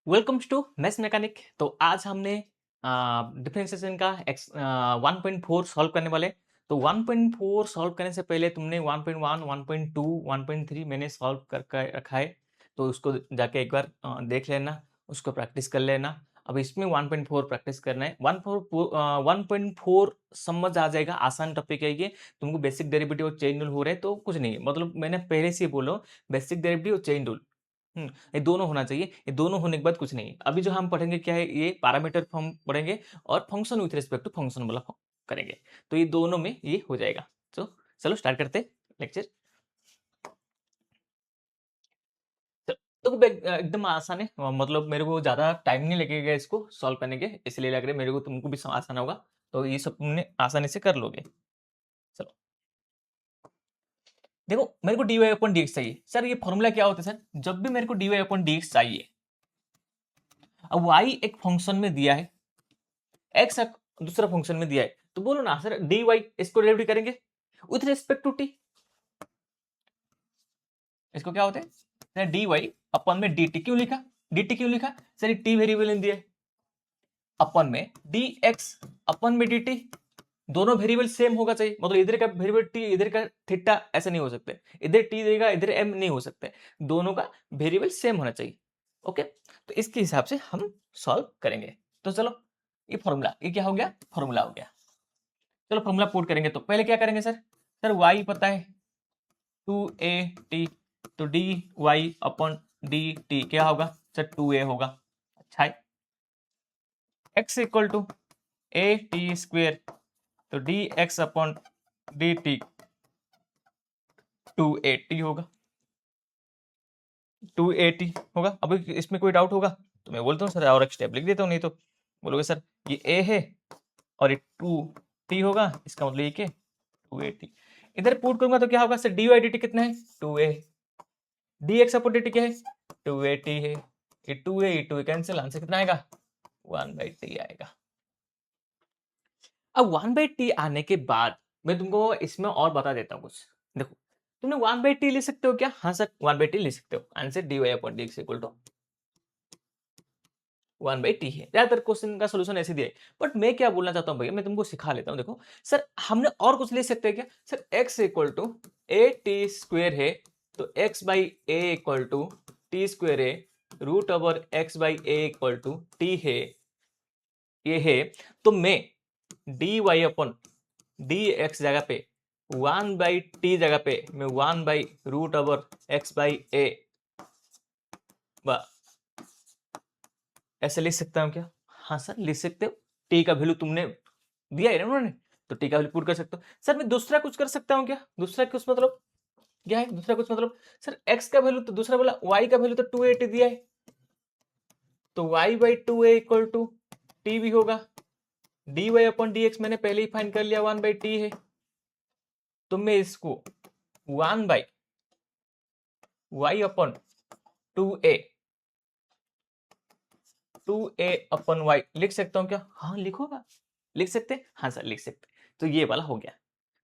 Welcomes to mess mechanic. तो आज हमने डिफरेंशिएशन का 1.4 सॉल्व करने वाले। तो 1.4 सॉल्व करने से पहले तुमने 1.1, 1.2, 1.3 मैंने सॉल्व कर रखा है, तो उसको जाके एक बार देख लेना, उसको प्रैक्टिस कर लेना। अब इसमें 1.4 प्रैक्टिस करना है। 1.4 समझ आ जाएगा, आसान टॉपिक है ये। तुमको बेसिक डेरिवेटिव और चेन रूल हो रहे हैं तो कुछ नहीं है, मतलब मैंने पहले से ही बोलो बेसिक डेरिवेटिव और चेन रूल ये दोनों होना चाहिए। ये दोनों होने के बाद कुछ नहीं है। अभी जो हम पढ़ेंगे क्या है, ये पैरामीटर फॉर्म पढ़ेंगे और function with respect to function वाला करेंगे। तो ये दोनों में ये हो जाएगा। तो चलो स्टार्ट करते हैं लेक्चर। तो एकदम आसान है, मतलब मेरे को ज्यादा टाइम नहीं लगेगा इसको सॉल्व करने के, इसलिए लग रहा है मेरे को तुमको भी आसान होगा। तो ये सब तुमने आसानी से कर लोगे। चलो देखो, मेरे को dy अपॉन dx चाहिए। सर ये फॉर्मूला क्या होता है सर? जब भी मेरे को dy अपॉन dx चाहिए, अब y एक फंक्शन में दिया है, x एक दूसरा फंक्शन में दिया है, तो बोलो ना सर dy इसको डेरिवेटिव करेंगे विथ रिस्पेक्ट टू t। इसको क्या होता है सर? dy अपन में dt क्यों लिखा? dt क्यों लिखा सर? ये t वेरिएबल ने दिया है। अपन में dx अपन में dt, दोनों वेरिएबल सेम होगा चाहिए, मतलब इधर का वेरिएबल t इधर का थीटा ऐसे नहीं हो सकते, इधर t देगा इधर m नहीं हो सकते, दोनों का वेरिएबल सेम होना चाहिए। ओके, तो इसके हिसाब से हम सॉल्व करेंगे। तो चलो ये फॉर्मूला, ये क्या हो गया? फॉर्मूला हो गया। चलो फॉर्मूला पुट करेंगे। तो पहले क्या करेंगे सर? सर y पता है 2at, तो dy अपॉन dt क्या होगा सर? 2a होगा। अच्छा है, x equal to a t square, तो dx अपॉन dt 280 होगा। 280 होगा। अब इसमें कोई डाउट होगा तो मैं बोलता हूँ सर और एक स्टेप लिख देता हूँ, नहीं तो बोलोगे सर ये a है और ये 2t होगा, इसका मतलब ये क्या 280। इधर पुट करूंगा तो क्या होगा सर? dy dt कितना है? 2a। dx अपॉन dt क्या है? 280 है। ये 2a ये 2a कैंसिल, आंसर कितना आएगा? 1/t आएगा। अब 1/t आने के बाद मैं तुमको इसमें और बता देता हूँ कुछ। देखो, तुमने 1/t ले सकते हो क्या? हाँ सर 1/t ले सकते हो। Answer dy upon dx equal to 1/t है। ज्यादातर क्वेश्चन का सोल्यूशन ऐसे दिया है, बट मैं क्या बोलना चाहता हूँ भैया, मैं तुमको सिखा लेता हूँ। देखो सर, हमने और कुछ ले सकते हैं क्या sir? x equal to a t square है, तो x by a equal to t square है, root over x by a equal to t है, ये है। तो मैं dy अपॉन डी एक्स जगह पे 1/t जगह पे मैं 1/रूट ओवर x बाई ए ऐसे लिख सकता हूँ क्या? हाँ सर लिख सकते हो। टी का वैल्यू तुमने दिया है ना उन्होंने, तो टी का वैल्यू पुट कर सकते हो। सर मैं दूसरा कुछ कर सकता हूँ क्या? दूसरा कुछ मतलब क्या है? दूसरा कुछ मतलब सर x का वैल्यू, तो दूसरा बोला y का वैल्यू तो 280 दिया है, तो y/2a इक्वल टू टी भी होगा। dy अपॉन dx मैंने पहले ही फाइंड कर लिया, 1/t है। तो मैं इसको 1/y upon 2a 2a upon y लिख सकता हूँ क्या? हाँ लिखोगा, लिख सकते? हाँ सर लिख सकते। तो ये वाला हो गया।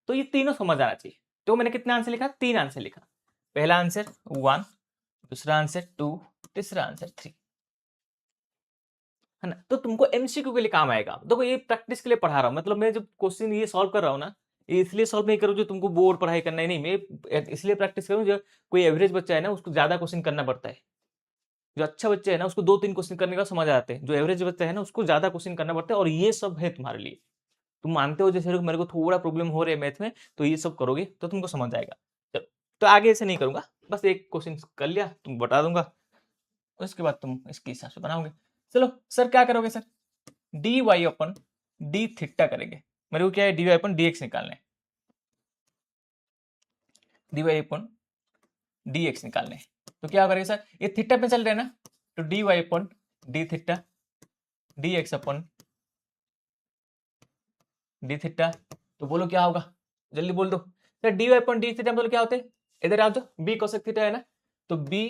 तो ये तीनों समझ आना चाहिए। तो मैंने कितना आंसर लिखा? 3 आंसर लिखा। पहला आंसर 1, दूसरा आंसर 2, तीसरा आंसर 3, है ना? तो तुमको एमसीक्यू के लिए काम आएगा। देखो ये प्रैक्टिस के लिए पढ़ा रहा हूँ, मतलब मैं जब क्वेश्चन ये सॉल्व कर रहा हूँ ना, ये इसलिए सॉल्व नहीं करूँ जो तुमको बोर्ड पढ़ाई करना है, नहीं। मैं इसलिए प्रैक्टिस करूँ, जो कोई एवरेज बच्चा है ना उसको ज्यादा क्वेश्चन करना पड़ता है। जो अच्छा बच्चा है ना उसको 2-3 क्वेश्चन करने का समझ आते हैं, जो एवरेज बच्चा है ना उसको ज्यादा क्वेश्चन करना पड़ता है। और ये सब है तुम्हारे लिए। तुम मानते हो जैसे मेरे को थोड़ा प्रॉब्लम हो रही है मैथ में, तो ये सब करोगे तो तुमको समझ आएगा। चलो, तो आगे ऐसे नहीं करूंगा, बस एक क्वेश्चन कर लिया तुम बता दूंगा, उसके बाद तुम इसके हिसाब से बनाओगे। चलो सर क्या करोगे sir? D y upon d theta करेंगे। मेरे को क्या है? D y upon d x निकालना है। D y upon d x निकालने हैं। तो क्या करेंगे सर? ये थीटा पे चल रहे हैं ना, तो d y upon d theta D x upon d theta. तो बोलो क्या होगा, जल्दी बोल दो sir. D y upon d theta मतलब क्या होते हैं? इधर आ जाओ, बी कोसेक थीटा है ना, तो बी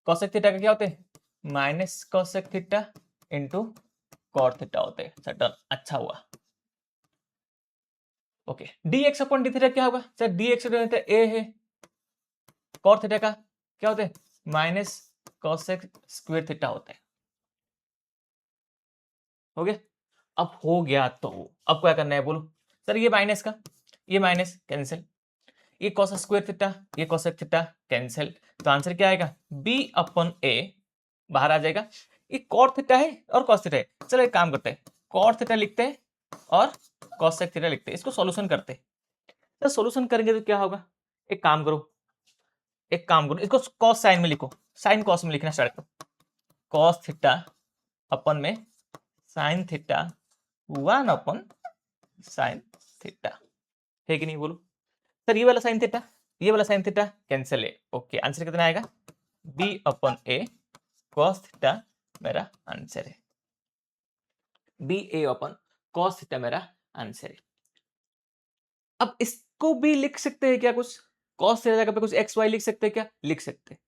कोसेक थीटा का क्या होते हैं? Minus cosec theta into cot theta होते हैं। सर डन, अच्छा हुआ। Okay, d x upon d theta क्या होगा सर? डी एक्स ए है, कॉट थीटा का क्या होते हैं? माइनस कोसेक स्क्वायर थीटा होते हैं। हो गया। अब हो गया तो अब क्या करना है बोलो सर, ये माइनस का ये माइनस कैंसिल, ये कॉस स्क्वायर थीटा ये कोसेक थीटा कैंसिल, तो आंसर क्या आएगा बी अपन ए बाहर आ जाएगा। ये कॉट थीटा है और कॉस थीटा है, चलो एक काम करते हैं कॉट थीटा लिखते हैं और कोसेक थीटा लिखते हैं, इसको सॉल्यूशन करते हैं। तो सॉल्यूशन करेंगे तो क्या होगा, एक काम करो इसको कॉस साइन में लिखो, साइन कॉस में लिखना स्टार्ट करो। कॉस थीटा अपन में साइन थीटा 1 अपन साइन थीटा है कि नहीं बोलो सर, ये वाला साइन थीटा ये वाला साइन थीटा कैंसिल है। ओके, आंसर कितना आएगा बी अपन ए कॉस थीटा मेरा आंसर है, बी ए अपन कॉस थीटा मेरा आंसर है। अब इसको भी लिख सकते हैं क्या, कुछ कॉस थीटा जगह पे कुछ एक्स वाई लिख सकते हैं क्या, लिख सकते हैं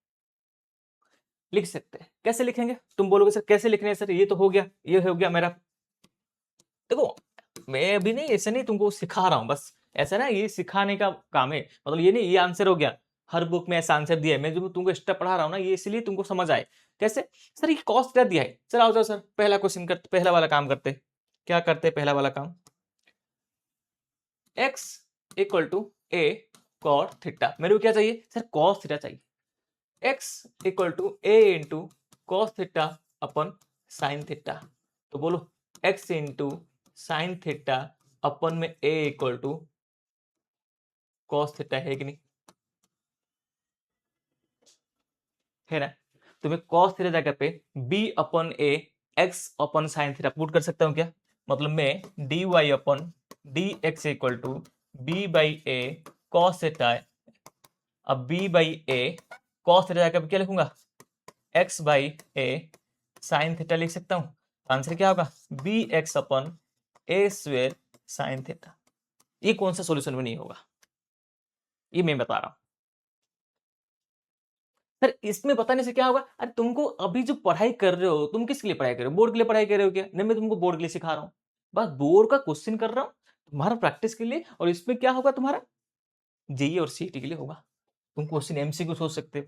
लिख सकते हैं। कैसे लिखेंगे तुम बोलोगे सर कैसे लिखने हैं सर, ये तो हो गया ये हो गया मेरा। देखो मैं अभी नहीं ऐसे नहीं तुमको सिखा रहा हूं बस, ऐसा ना ये सिखाने का काम है, मतलब ये नहीं ये आंसर हो गया हर बुक में ऐसा आंसर दिया है, मैं जो तुमको स्टेप पढ़ा रहा हूँ ना ये इसलिए तुमको समझ आए। कैसे सर ये कॉस थीटा दिया है, चलो आओ जाओ सर पहला क्वेश्चन करते, पहला वाला काम करते। क्या करते पहला वाला काम, x equal to a cot theta, मेरे को क्या चाहिए सर कॉस थीटा चाहिए, x equal to a into cos theta upon sine theta, तो बोलो x into sine theta upon में a equal to cos theta है कि नहीं, है ना। तो मैं कॉस थीटा जगह पे b upon a x upon sine theta put कर सकता हूं क्या, मतलब मैं dy upon dx equal to b by a cos theta, अब b by a cos theta जगह पे क्या लिखूंगा x by a sine theta लिख सकता हूं, आंसर क्या होगा b x upon a square sine theta. ये कौन सा सॉल्यूशन में नहीं होगा, ये मैं बता रहा हूं सर, इसमें बताने से क्या होगा, अरे तुमको अभी जो पढ़ाई कर रहे हो तुम किसके लिए पढ़ाई कर रहे हो, बोर्ड के लिए पढ़ाई कर रहे हो क्या, नहीं मैं तुमको बोर्ड के लिए सिखा रहा हूँ, बस बोर्ड का क्वेश्चन कर रहा हूँ तुम्हारा प्रैक्टिस के लिए, और इसमें क्या होगा तुम्हारा जेई और सीईटी के लिए होगा, तुम क्वेश्चन एमसीक्यू सोच सकते हो।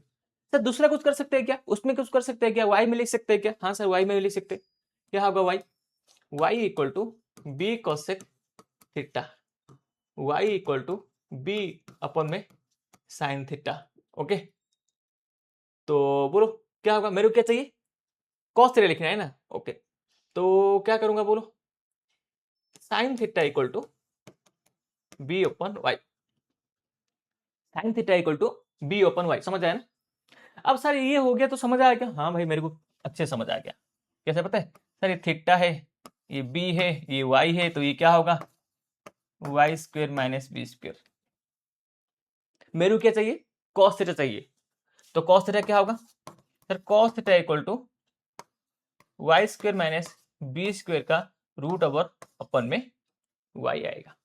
सर दूसरा कुछ कर सकते हैं क्या, उसमें कुछ कर सकते हैं क्या, वाई में लिख सकते हैं क्या, हाँ सर वाई में लिख सकते हैं, क्या होगा y, y equal to b cosec theta, y equal to b upon में साइन थीटा। ओके तो बोलो क्या होगा, मेरे को क्या चाहिए कॉस थीटा लिखना है ना, ओके तो क्या करूंगा बोलो sine theta equal to b upon y, sine theta equal to b upon y, समझ आया ना। अब सर ये हो गया तो समझ आया क्या, हाँ भाई मेरे को अच्छे समझ आ गया, कैसे पता है सर ये थीटा है ये बी है ये वाई है, तो ये क्या होगा y square minus b square, मेरे को क्या चाहिए कॉस थीटा चाहिए, तो कॉस थीटा क्या होगा sir cos theta equal to y square minus b square का रूट ओवर अपन में वाई आएगा।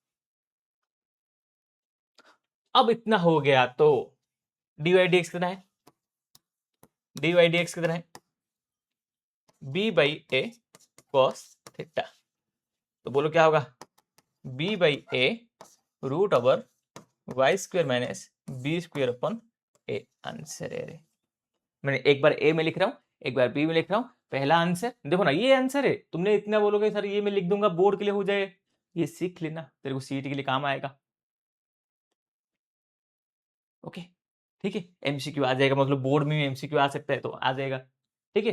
अब इतना हो गया तो dy dx कितना है, dy dx कितना है b by a cos theta, तो बोलो क्या होगा b by a root over y square minus b square upon a, answer है। मैंने एक बार ए में लिख रहा हूं एक बार बी में लिख रहा हूं, पहला आंसर देखो ना ये आंसर है, तुमने इतना बोलोगे सर ये मैं लिख दूंगा बोर्ड के लिए हो जाए, ये सीख लेना तेरे को सीईटी के लिए काम आएगा। ओके ठीक है, एमसीक्यू आ जाएगा, मतलब बोर्ड में एमसीक्यू आ सकता है तो आ जाएगा। ठीक है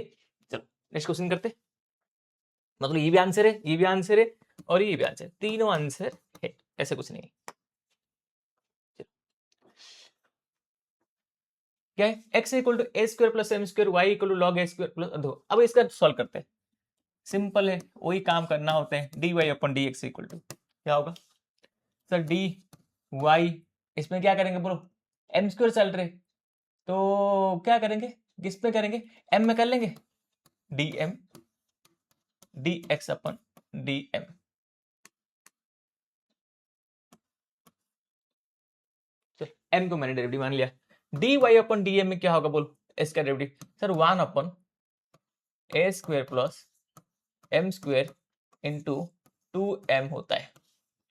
चलो नेक्स्ट क्वेश्चन करते, मतलब ये भी आंसर है ये भी आंसर है और ये भी आंसर, तीनों आंसर है, ऐसा कुछ नहीं। क्या है x equal to a square plus m square y equal to log a square plus, अब इसका सॉल्व करते हैं, सिंपल है वही काम करना होता है, d y upon d x equal to क्या होगा सर डी वाई, इसमें क्या करेंगे बोलो एम स्क्वायर चल रहे तो क्या करेंगे किस पे करेंगे एम में कर लेंगे d m d x upon d m, m को मैंने डेरिवेटिव मान लिया, d y upon d m में क्या होगा बोलो इसका derivative sir 1 upon a square plus m square into 2m होता है।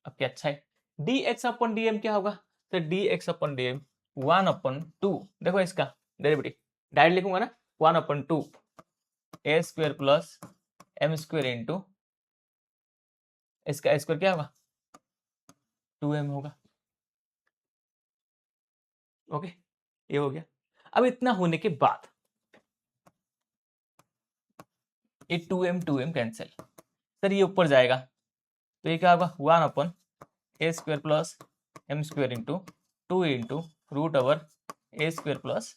अब क्या अच्छा है d x upon d m क्या होगा तो d x upon d m 1 upon 2, देखो इसका डेरिवेटिव डायरेक्ट लिखूंगा ना 1 अपन 2 ए square plus m square into इसका स्क्वायर क्या होगा 2m होगा। ओके, ये हो गया। अब इतना होने के बाद ये 2m कैंसिल, सर ये ऊपर जाएगा तो ये क्या होगा 1/a² plus m² into 2 into √a² plus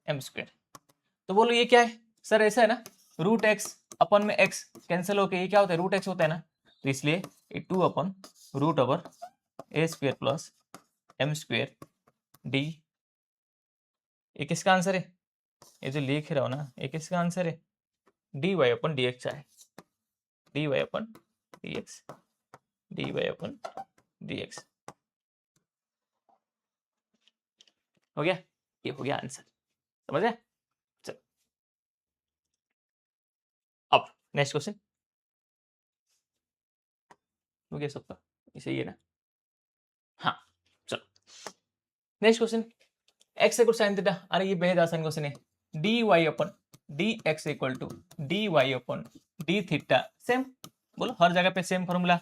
m²। तो बोलो ये क्या है सर, ऐसा है ना √x अपन में x कैंसिल होके ये क्या होता है √x होता है ना, तो इसलिए ये 2/√a² प्लस m² d, ये किसका आंसर है, ये जो लिख रहा हो ना ये किसका आंसर है dy/dx है, dy/dx, dy/dx हो गया, ये हो गया आंसर, समझ गए। चलो अब नेक्स्ट क्वेश्चन हो गया सबका, इसे ये ना, हाँ चलो next question, x equal sine theta, अरे ये बेहद आसान क्वेश्चन है, dy/dx equal to dy/d theta, same बोलो हर जगह पे same formula,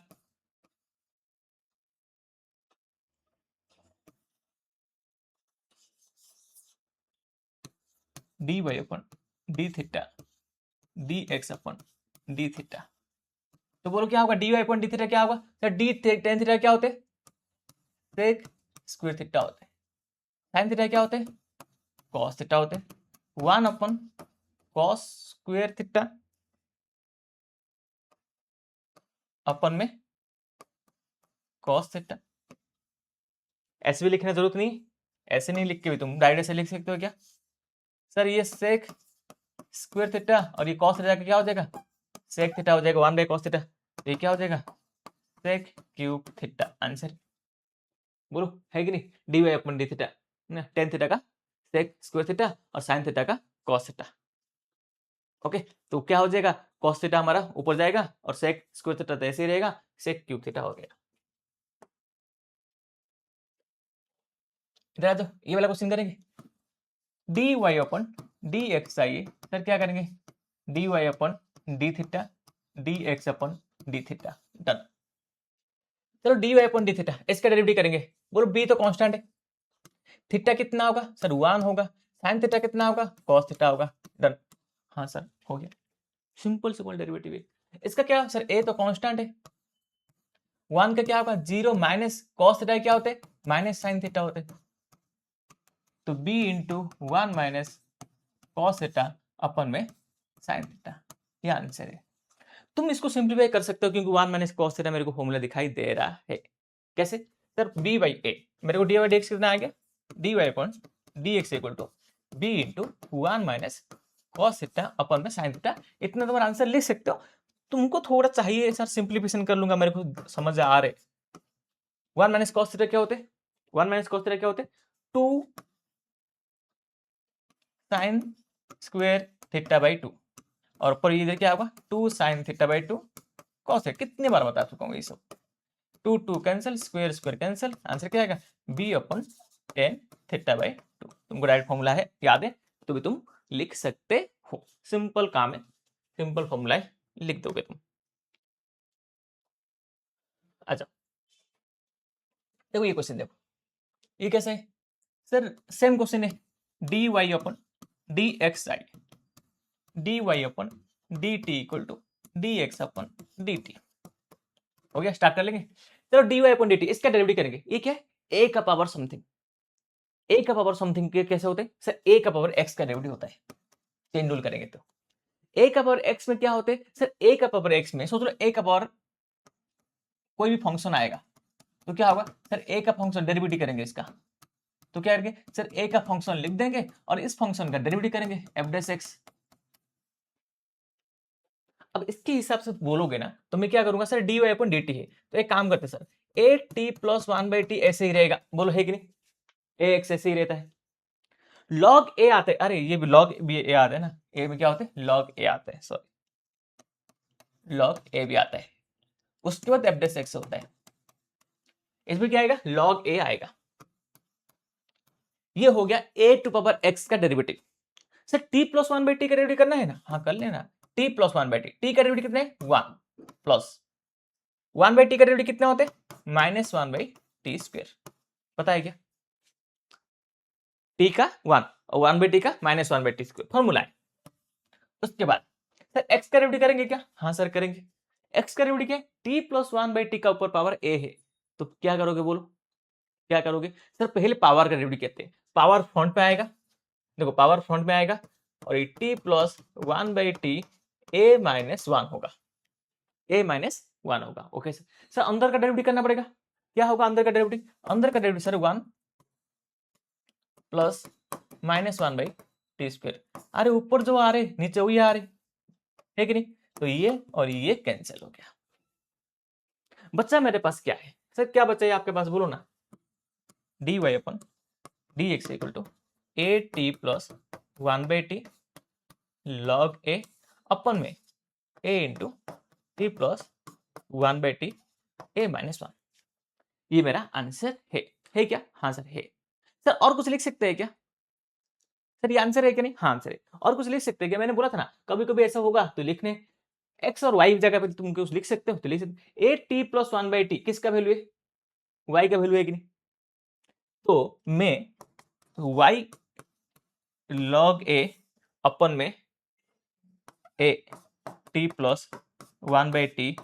dy/d theta dx/d theta, तो बोलो क्या होगा dy/d थीटा क्या होगा सर, d tan थीटा क्या होते सेक स्क्वायर थीटा होते हैं, साइन थीटा क्या होते कॉस थीटा होते, 1/cos स्क्वायर थीटा अपन में cos थीटा, ऐसे भी लिखने की जरूरत नहीं, ऐसे नहीं लिख के भी तुम डायरेक्ट ऐसे लिख सकते हो क्या सर, ये सेक स्क्वायर थीटा और ये cos थीटा का क्या हो जाएगा सेक थीटा हो जाएगा 1/cos थीटा, ये क्या हो जाएगा सेक क्यूब थीटा, आंसर बोलो है कि नहीं, dy/d थीटा tan थीटा का सेक स्क्वायर थीटा और साइन थीटा का cos थीटा। ओके, तो क्या हो जाएगा cos थीटा हमारा ऊपर जाएगा और सेक स्क्वायर थीटा तो ऐसे ही रहेगा, सेक क्यूब थीटा हो गया। इधर आ जाओ, ये वाला क्वेश्चन करेंगे, dy/dx आइए सर क्या करेंगे dy/d theta dx/d theta, done. चलो dy/d थीटा इसका डेरिवेटिव करेंगे, बोलो b तो कांस्टेंट है, थीटा कितना होगा सर 1 होगा, साइन थीटा कितना होगा cos थीटा होगा, डन। हाँ सर हो गया, सिंपल डेरिवेटिव है इसका, क्या सर a तो कांस्टेंट है, 1 का क्या होगा 0 माइनस cos थीटा क्या होते माइनस साइन थीटा होते, तो b into 1 minus cos theta upon में साइन थीटा, ये आंसर है। तुम इसको सिंप्लीफाई कर सकते हो क्योंकि 1 माइनस cos थीटा मेरे को फॉर्मूला दिखाई दे रहा है, कैसे सर b/a, मेरे को dy/dx कितना आ गया dy/dx equal to b into 1 minus cos theta upon में साइन थीटा, इतना तुम्हारा आंसर लिख सकते हो। तुमको थोड़ा चाहिए सर सिंप्लीफिकेशन कर लूंगा, मेरे को समझ आ रहे, 1 माइनस cos थीटा क्या होते 1 माइनस cos थीटा क्या होते 2 साइन स्क्वायर थीटा बाई 2 और ऊपर इधर क्या होगा 2 साइन थीटा बाई 2 cos है, कितने बार बता चुका हूँ ये सब, 2 cancel square square cancel, answer क्या आएगा b/tan थीटा बाई 2, तुमको डायरेक्ट फॉर्मूला है याद है तो भी तुम लिख सकते हो, सिंपल काम है, सिंपल फॉर्मूला है लिख दोगे तुम। अच्छा देखो ये क्वेश्चन देखो, ये कैसे है सर, सेम क्वेश्चन है dy/dxi dy/dt equal to dx/dt, हो गया, स्टार्ट कर लेंगे। चलो dy/dt इसका डेरिवेटिव करेंगे, ये क्या है a का पावर समथिंग, a का पावर समथिंग के कैसे होते हैं सर, a का पावर x का डेरिवेटिव होता है, चेन रूल करेंगे तो a का पावर x में क्या होते हैं सर, a का पावर x में सोच लो a का पावर कोई भी फंक्शन आएगा तो क्या होगा सर, a का फंक्शन डेरिवेटिव करेंगे इसका, तो क्या करेंगे सर a का फंक्शन लिख देंगे और इस फंक्शन का डेरिवेटिव करेंगे f'(x), अब इसके हिसाब से बोलोगे ना तो मैं क्या करूंगा सर dy/dt है, तो एक काम करते सर at प्लस 1/t ऐसे ही रहेगा, बोलो है कि नहीं ax ऐसे ही रहता है, log a आते हैं, अरे ये भी log भी a आते हैं ना, a में क्या होते हैं log a आते हैं, सॉरी log a भी आता है, उसके बाद f'(x) होता है, इसमें क्या आएगा log a आएगा, ये हो गया a⁴x का derivative. Sir t plus 1/t का डेरिवेटिव करना है ना, हाँ कर लेना, t प्लस 1/t, t का डेरिवेटिव कितना है 1 प्लस वन बाई टी का डेरिवेटिव कितना होते हैं minus one by T square, पता है क्या, टी का वन और वन बाई टी का minus one by T square formula है। उसके बाद सर एक्स का डेरिवेटिव करेंगे क्या, हाँ सर करेंगे। एक्स का डेरिवेटिव क्या है, T plus one by T का ऊपर पावर ए है, तो क्या करोगे बोलो, क्या करोगे सर, पहले पावर का डेरिवेटिव कहते हैं, पावर फ्रंट पे आएगा, देखो पावर फ्रंट में आएगा और ये T plus one by t a minus one होगा, ए माइनस वन होगा। ओके सर, सर अंदर का डेरिवेटिव करना पड़ेगा, क्या होगा अंदर का डेरिवेटिव, अंदर का derivative sir one plus minus one by T square, अरे ऊपर जो आ रहे नीचे वही आ रहे है कि नहीं, तो ये और ये कैंसिल हो गया। बच्चा मेरे पास क्या है सर, क्या बच्चा है आपके पास, बोलो ना, d y upon d x equal to a t plus one by t log a upon में a into t plus one by t a minus one, ये मेरा आंसर है क्या, हाँ सर है। सर और कुछ लिख सकते हैं क्या, सर ये आंसर है क्या, नहीं हाँ आंसर है, और कुछ लिख सकते हैं क्या, मैंने बोला था ना कभी कभी ऐसा होगा तो लिखने एक्स और वाई जगह पे तुम कुछ लिख सकते हो तो लिख सकते, ए t plus one by T किसका वैल्यू है, वाई का वैल्यू है कि नहीं, तो मैं वाई लॉग ए अपन में ए t plus one by t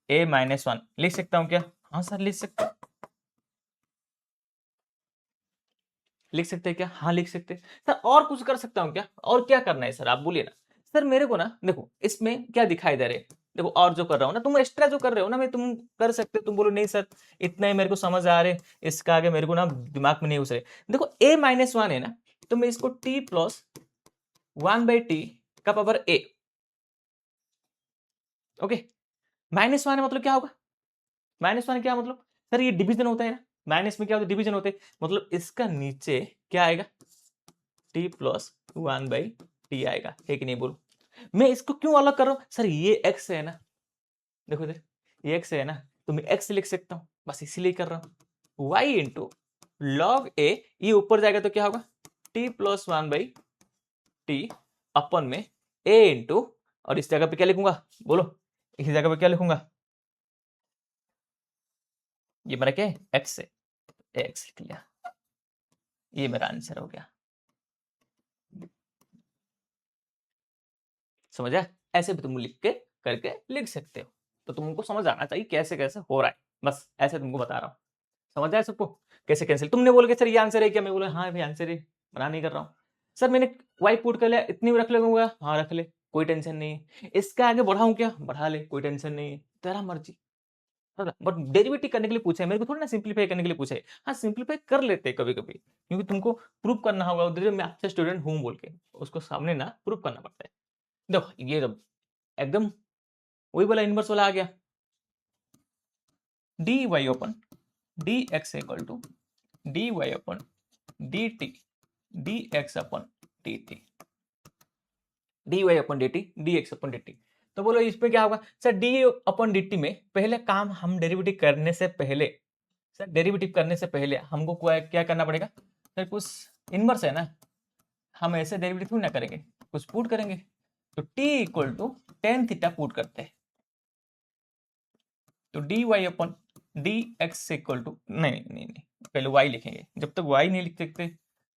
a minus one लिख सकता हूं क्या, हाँ सर लिख सकते, लिख सकते हैं क्या, हाँ लिख सकते हैं। सर और कुछ कर सकता हूं क्या, और क्या करना है सर आप बोलिए ना। सर मेरे को ना देखो इसमें क्या दिखाई दे रहे, देखो और जो कर रहा हूं ना, तुम एक्स्ट्रा जो कर रहे हो ना, मैं तुम कर सकते हो, तुम बोलो नहीं सर इतना ही मेरे को समझ आ रहे, इसका आगे मेरे को ना दिमाग में नहीं घुस रहे। देखो ए माइनस वन है ना, तो मैं इसको T plus one by T का पावर ए, ओके, माइनस वन मतलब क्या होगा, माइनस वन क्या मतलब सर ये डिवीजन होता है ना, माइनस में क्या होता है डिवीजन होते हैं, मतलब इसका नीचे क्या आएगा T plus one by T आएगा, है कि नहीं बोलो। मैं इसको क्यों अलग कर रहा हूं सर, ये एक्स है ना, देखो इधर ये एक्स है ना, तो मैं एक्स लिख सकता हूं, बस इसीलिए कर रहा हूं। वाई इंटू लॉग ए, ये ऊपर जाएगा तो क्या होगा t plus one by t upon में ए इंटू, और इस जगह पे क्या लिखूंगा बोलो, इस जगह पे क्या लिखूंगा, ये मेरा क्या है एक्स है, एक्स लिख लिया, ये मेरा आंसर हो गया। समझा, ऐसे भी तुम लिख के करके लिख सकते हो, तो तुमको समझ आना चाहिए कैसे कैसे हो रहा है, बस ऐसे तुमको बता रहा हूँ। समझ आया सबको, कैसे कैंसिल, तुमने बोल के सर ये आंसर है क्या, मैं बोला हाँ भाई आंसर है, मना नहीं कर रहा हूँ। सर मैंने वाई पुट कर लिया, इतनी भी रख लगूंगा, हाँ रख ले कोई टेंशन नहीं है, इसका आगे बढ़ाऊं क्या, बढ़ा ले कोई टेंशन नहीं है, तेरा मर्जी। बट डेरिवेटिव करने के लिए पूछा है मेरे को, थोड़ा ना सिंपलीफाई करने के लिए पूछा है, हाँ सिंपलीफाई कर लेते हैं कभी कभी, क्योंकि तुमको प्रूव करना होगा उधर मैं अच्छा स्टूडेंट हूँ बोल के, उसको सामने ना प्रूव करना पड़ता है। देखो ये जब एकदम वही वाला इनवर्स वाला आ गया, d y upon d x equal to d y upon d t d x upon d t, d y upon d t d x upon d t, तो बोलो इसमें क्या होगा sir, d upon d t में पहले काम हम derivative करने से पहले, सर डेरिवेटिव करने से पहले हमको क्या करना पड़ेगा सर, कुछ इनवर्स है ना, हम ऐसे डेरिवेटिव क्यों ना करेंगे, कुछ पुट करेंगे, तो t equal to tan theta put करते हैं, तो d y upon d x equal to, नहीं पहले वाई लिखेंगे, जब तक वाई नहीं लिख सकते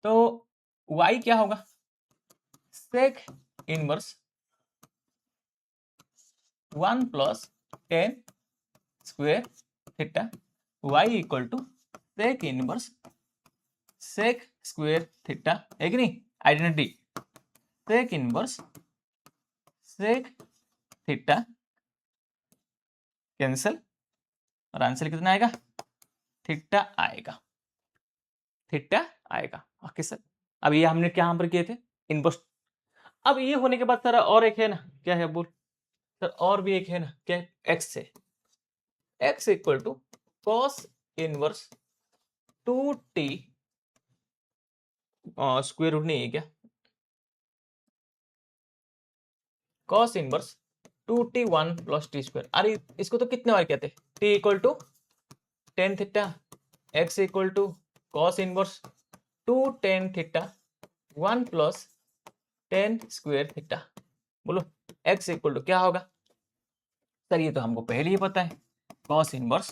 तो वाई क्या होगा sec inverse one plus tan square theta, y equal to sec inverse sec square theta, है कि नहीं, identity sec inverse sec theta cancel, और आंसर कितना आएगा थीटा आएगा, थीटा आएगा। ओके सर, अब ये हमने क्या पर किए थे इनवर्स, अब ये होने के बाद सर और एक है ना, क्या है बोल सर, और भी एक है ना, क्या एक्स से, x equal to cos inverse two t square root नहीं है क्या, cos inverse two t one plus t square, अरे इसको तो कितने बार कहते हैं, t equal to tan theta, x equal to cos inverse two tan theta one plus tan square theta, बोलो एक्स इक्वल टू क्या होगा सर, ये तो हमको पहले ही पता है, कॉस इनवर्स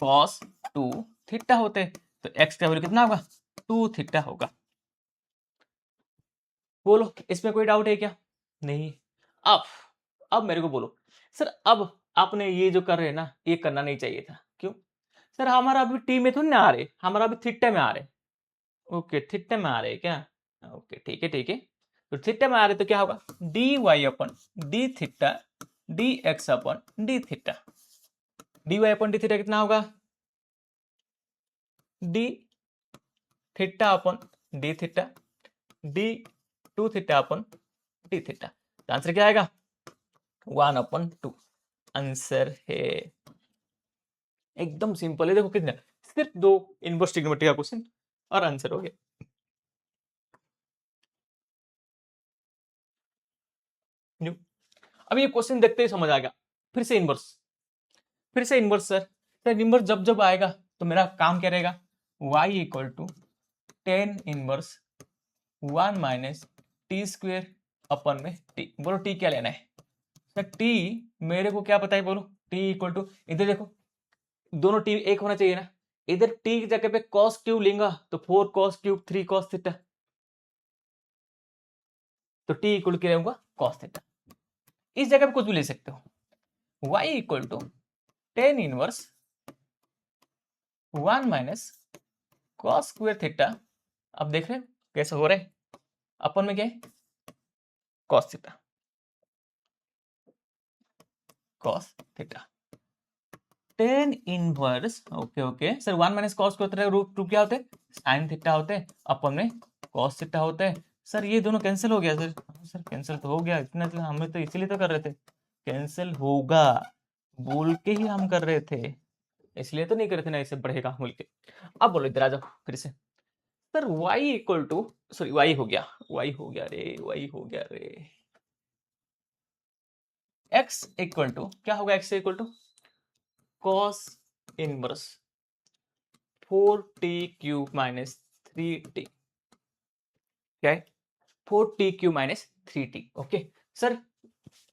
कॉस 2 थीटा होते हैं, तो एक्स का वैल्यू कितना होगा 2 थीटा होगा। बोलो इसमें कोई डाउट है क्या? नहीं। अब मेरे को बोलो सर, अब आपने ये जो कर रहे हैं ना, ये करना नहीं चाहिए था। क्यों? सर हमारा अभी टी में तो नहीं आ रहे, हमारा अभी थीटा में आ रहे। ओके थीटा में आ रहे क्या? ओके ठीक है ठीक है। तो थीटा में आ रहे तो क्या होगा d y upon d theta D x upon d theta. D y upon d theta कितना होगा D theta upon d theta D 2 theta upon d theta. तो आंसर क्या आएगा 1/2 आंसर है। एकदम सिंपल है, देखो कितना, सिर्फ 2 इनवर्स ट्रिग्नोमेट्री का क्वेश्चन और आंसर हो गया। अब ये क्वेश्चन देखते ही समझ आ गया। फिर से इनवर्स सर इनवर्स जब जब आएगा तो मेरा काम क्या रहेगा y equal to 10 inverse 1 minus t square upon में t। बोलो t क्या लेना है सर? t मेरे को क्या पता है, बोलो t इक्वल टू, इधर देखो दोनों t एक होना चाहिए ना, इधर t की जगह पे cos क्यूब लेंगे तो 4 cos क्यूब 3 cos थीटा, तो t इक्वल क्या होगा cos थीटा। इस जगह पे कुछ भी ले सकते हो, y equal to 10 inverse 1 minus cos square theta. अब देख रहे हो कैसे हो रहा है, अपन में क्या है cos theta cos theta 10 inverse. Okay sir 1 minus cos square root 2 क्या होते हैं sin थीटा होते हैं, अपन में cos थीटा होता है। सर ये दोनों कैंसिल हो गया सर? सर कैंसिल तो हो गया, इतना तो हमें तो इसीलिए तो कर रहे थे, कैंसिल होगा बोल के ही हम कर रहे थे, इसलिए तो नहीं कर रहे थे ना इसे बढ़ेगा बोल के। अब बोलो इधर आ जाओ फिर से sir y equal to, sorry y हो गया रे x इक्वल टू क्या होगा, x equal to cos inverse 4t cube minus 3t। क्या है 4t cube minus 3t। Okay sir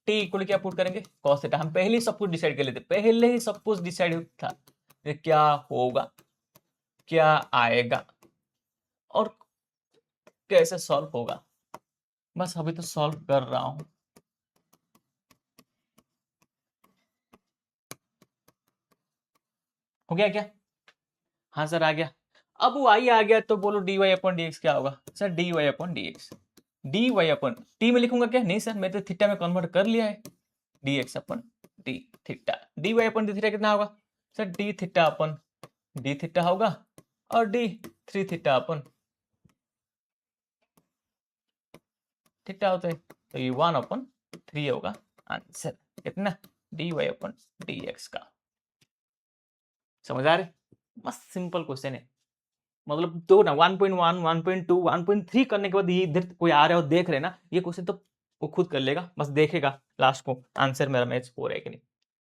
t equal क्या पुट करेंगे cos थीटा, हम पहले ही सब कुछ डिसाइड कर लेते, पहले ही सब कुछ डिसाइड था क्या होगा क्या आएगा और कैसे सॉल्व होगा, बस अभी तो सॉल्व कर रहा हूं। हो गया क्या? हाँ सर आ गया। अब y आ गया तो बोलो dy अपॉन dx क्या होगा sir? dy upon dx, dy upon t में लिखूंगा क्या? नहीं सर मैं तो थीटा में कन्वर्ट कर लिया है, dx upon d theta. dy upon d theta कितना होगा sir? d theta upon d theta होगा और d 3 थीटा अपॉन थीटा होता है, तो ये 1/3 होगा आंसर। कितना dy अपॉन dx का। समझ आ रहे? मस्त सिंपल क्वेश्चन है, मतलब तो ना 1.1 1.2 1.3 करने के बाद ये इधर कोई आ रहा है और देख रहे ना, ये क्वेश्चन तो वो खुद कर लेगा, बस देखेगा लास्ट को आंसर मेरा मैच हो रहा है कि नहीं,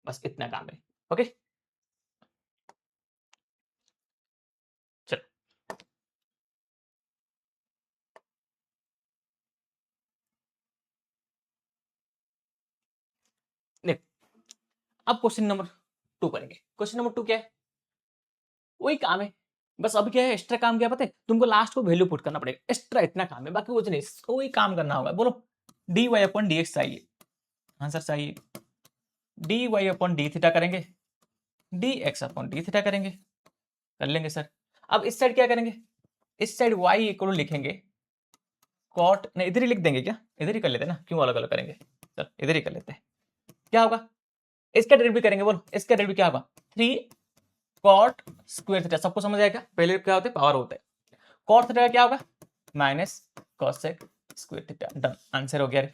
बस इतना काम है। ओके चलो देख, अब क्वेश्चन नंबर 2 करेंगे। क्वेश्चन नंबर 2 क्या है, वही काम है, बस अभी क्या है एक्स्ट्रा काम क्या पता है तुमको, लास्ट को वैल्यू पुट करना पड़ेगा, एक्स्ट्रा इतना काम है, बाकी कुछ नहीं, वही काम करना होगा। बोलो dy अपॉन dx चाहिए, आंसर चाहिए dy अपॉन d थीटा करेंगे, dx अपॉन d थीटा करेंगे, कर लेंगे सर। अब इस साइड क्या करेंगे, इस साइड y इक्वल लिखेंगे कॉट, नहीं इधर ही लिख देंगे क्या, इधर ही कर लेते हैं ना, क्यों अलग अलग करेंगे सर, इधर ही कर लेते हैं। क्या होगा इसका डेरिवेटिव करेंगे, बोलो इसका डेरिवेटिव क्या होगा 3 कॉट स्क्वायर थीटा। सबको समझ आएगा, पहले क्या होता है पावर होता है, कॉट थीटा क्या होगा minus cosec square theta. Done, answer हो गया रे।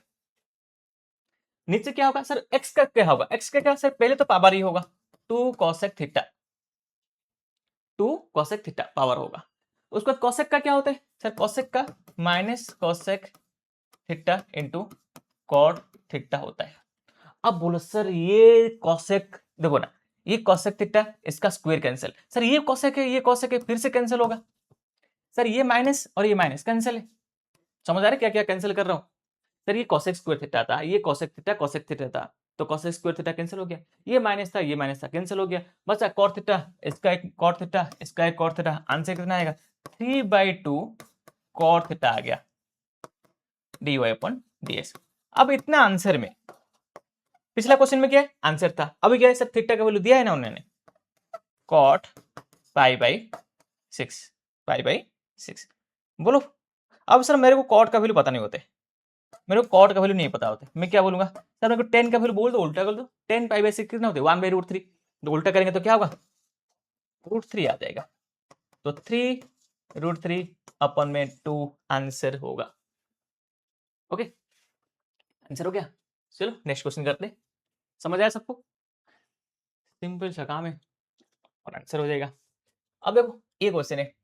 नीचे क्या होगा सर, x का क्या होगा, x का क्या सर पहले तो पावर ही होगा 2 cosec theta, 2 cosec theta power होगा। उसके बाद कॉसेक का क्या होता है सर, कॉसेक का minus cosec theta into cot theta होता है। अब बोलो सर ये कॉसेक, देखो ना ये कॉसेक थीटा इसका स्क्वायर कैंसिल, सर ये कॉसेक है ये कॉसेक है फिर से कैंसिल होगा, सर ये माइनस और ये माइनस कैंसिल है। समझ आ रहा है क्या क्या कैंसिल कर रहा हूं सर? ये कॉसेक स्क्वायर थीटा था, ये कॉसेक थीटा था, तो cos स्क्वायर थीटा कैंसिल हो गया, ये माइनस था कैंसिल हो गया, बचा cot थीटा, इसका एक cot थीटा, इसका एक cot थीटा, आंसर कितना आएगा 3/2 cot थीटा आ गया dy/dx। अब इतना आंसर में, पिछला क्वेश्चन में क्या है आंसर था, अभी क्या है सर थीटा का वैल्यू दिया है ना उन्होंने, cot π/6 बोलो। अब सर मेरे को कॉट का वैल्यू पता नहीं होते, मेरे को कॉट का वैल्यू नहीं पता होते, मैं क्या बोलूंगा सर मेरे को 10 का वैल्यू बोल दो, उल्टा कर दो, 10 π/6 कितना होते 1/√3, तो उल्टा करेंगे तो क्या होगा √3 आ जाएगा, तो 3√3 अपन में 2 आंसर होगा। ओके आंसर हो गया। चलो नेक्स्ट क्वेश्चन करते हैं, समझ आया सबको, सिंपल सा काम है और आंसर हो जाएगा। अब देखो ये क्वेश्चन है,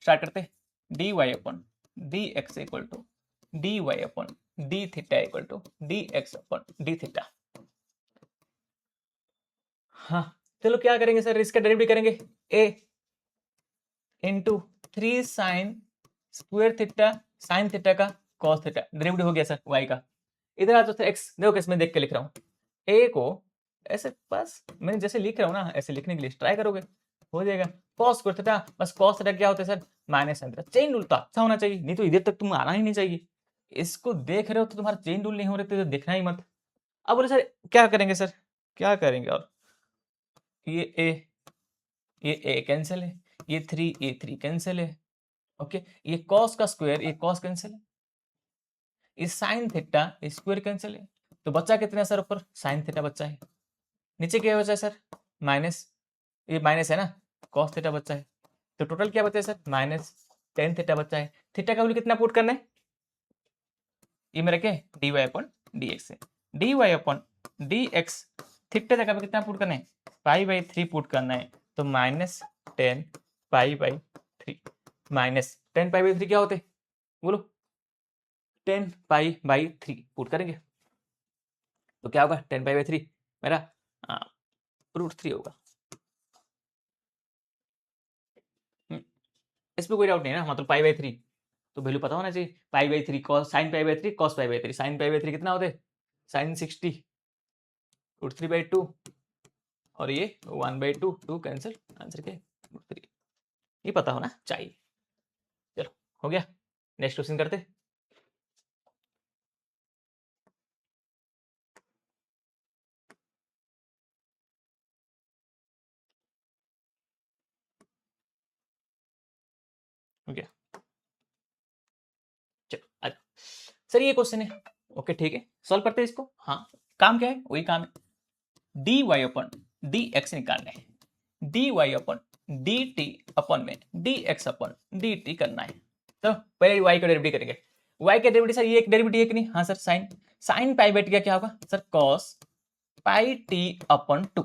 स्टार्ट करते हैं, dy/dx = dy/dθ = dx/dθ। हाँ चलो क्या करेंगे सर, इसका डेरिवेटिव करेंगे a into 3 sin square theta sin theta का cos थीटा, डेरिवेटिव हो गया सर y का। इधर आ जाओ x, देखो कैसे मैं देख के लिख रहा हूँ, a को ऐसे बस मैं जैसे लिख रहा हूँ ना ऐसे लिखने के लिए ट्राई करोगे हो जाएगा, cos स्क्वायर थीटा, बस cos थीटा क्या होता है sir minus sin theta, chain rule तो अच्छा होना चाहिए, नहीं तो इधर तक तुम आना ही नहीं चाहिए, इसको देख रहे हो तो तुम्हारा चेन रूल नहीं हो रहे तो देखना ही मत। अब बोले सर क्या करेंगे सर, क्या करेंगे, और ये a कैंसिल है, ये 3 कैंसिल है, ओके ये cos का स्क्वायर, ये cos कैंसिल है, ये sin थीटा स्क्वायर कैंसिल है, तो बच्चा कितना है सर ऊपर sin थीटा बच्चा है, नीचे क्या बचा है सर माइनस, ये माइनस है ना cos थीटा बच्चा है, तो टोटल क्या बचा है सर -tan थीटा बच्चा है। थीटा का वैल्यू कितना पुट करना है, ये मेरा क्या है dy/dx है, dy/dx थीटा जगह पे कितना पुट करना है π/3 पुट करना है, तो -10 π/3, -10 π/3 क्या होते बोलो 10 π/3 पुट करेंगे तो क्या होगा 10 π/3 मेरा √3 होगा। इसमें कोई डाउट नहीं है ना, मतलब π/3 तो वैल्यू पता होना चाहिए, π/3 cos sin π/3 cos π/3, sin π/3 कितना होते sin 60 √3/2 और ये 1/2, 2 कैंसिल, आंसर क्या है √3, ये पता होना चाहिए। चलो हो गया, नेक्स्ट क्वेश्चन करते। हो गया, चलो आ जाओ सर ये क्वेश्चन है, ओके ठीक है सॉल्व करते हैं इसको। हाँ काम क्या है वही काम है, dy/dx निकालना है, dy/dt अपन में dx/dt करना है, तो पहले y का डेरिवेटिव करेंगे, y का डेरिवेटिव सर ये एक डेरिवेटिव है कि नहीं, हाँ सर sin π/2 का क्या होगा सर cos πt/2,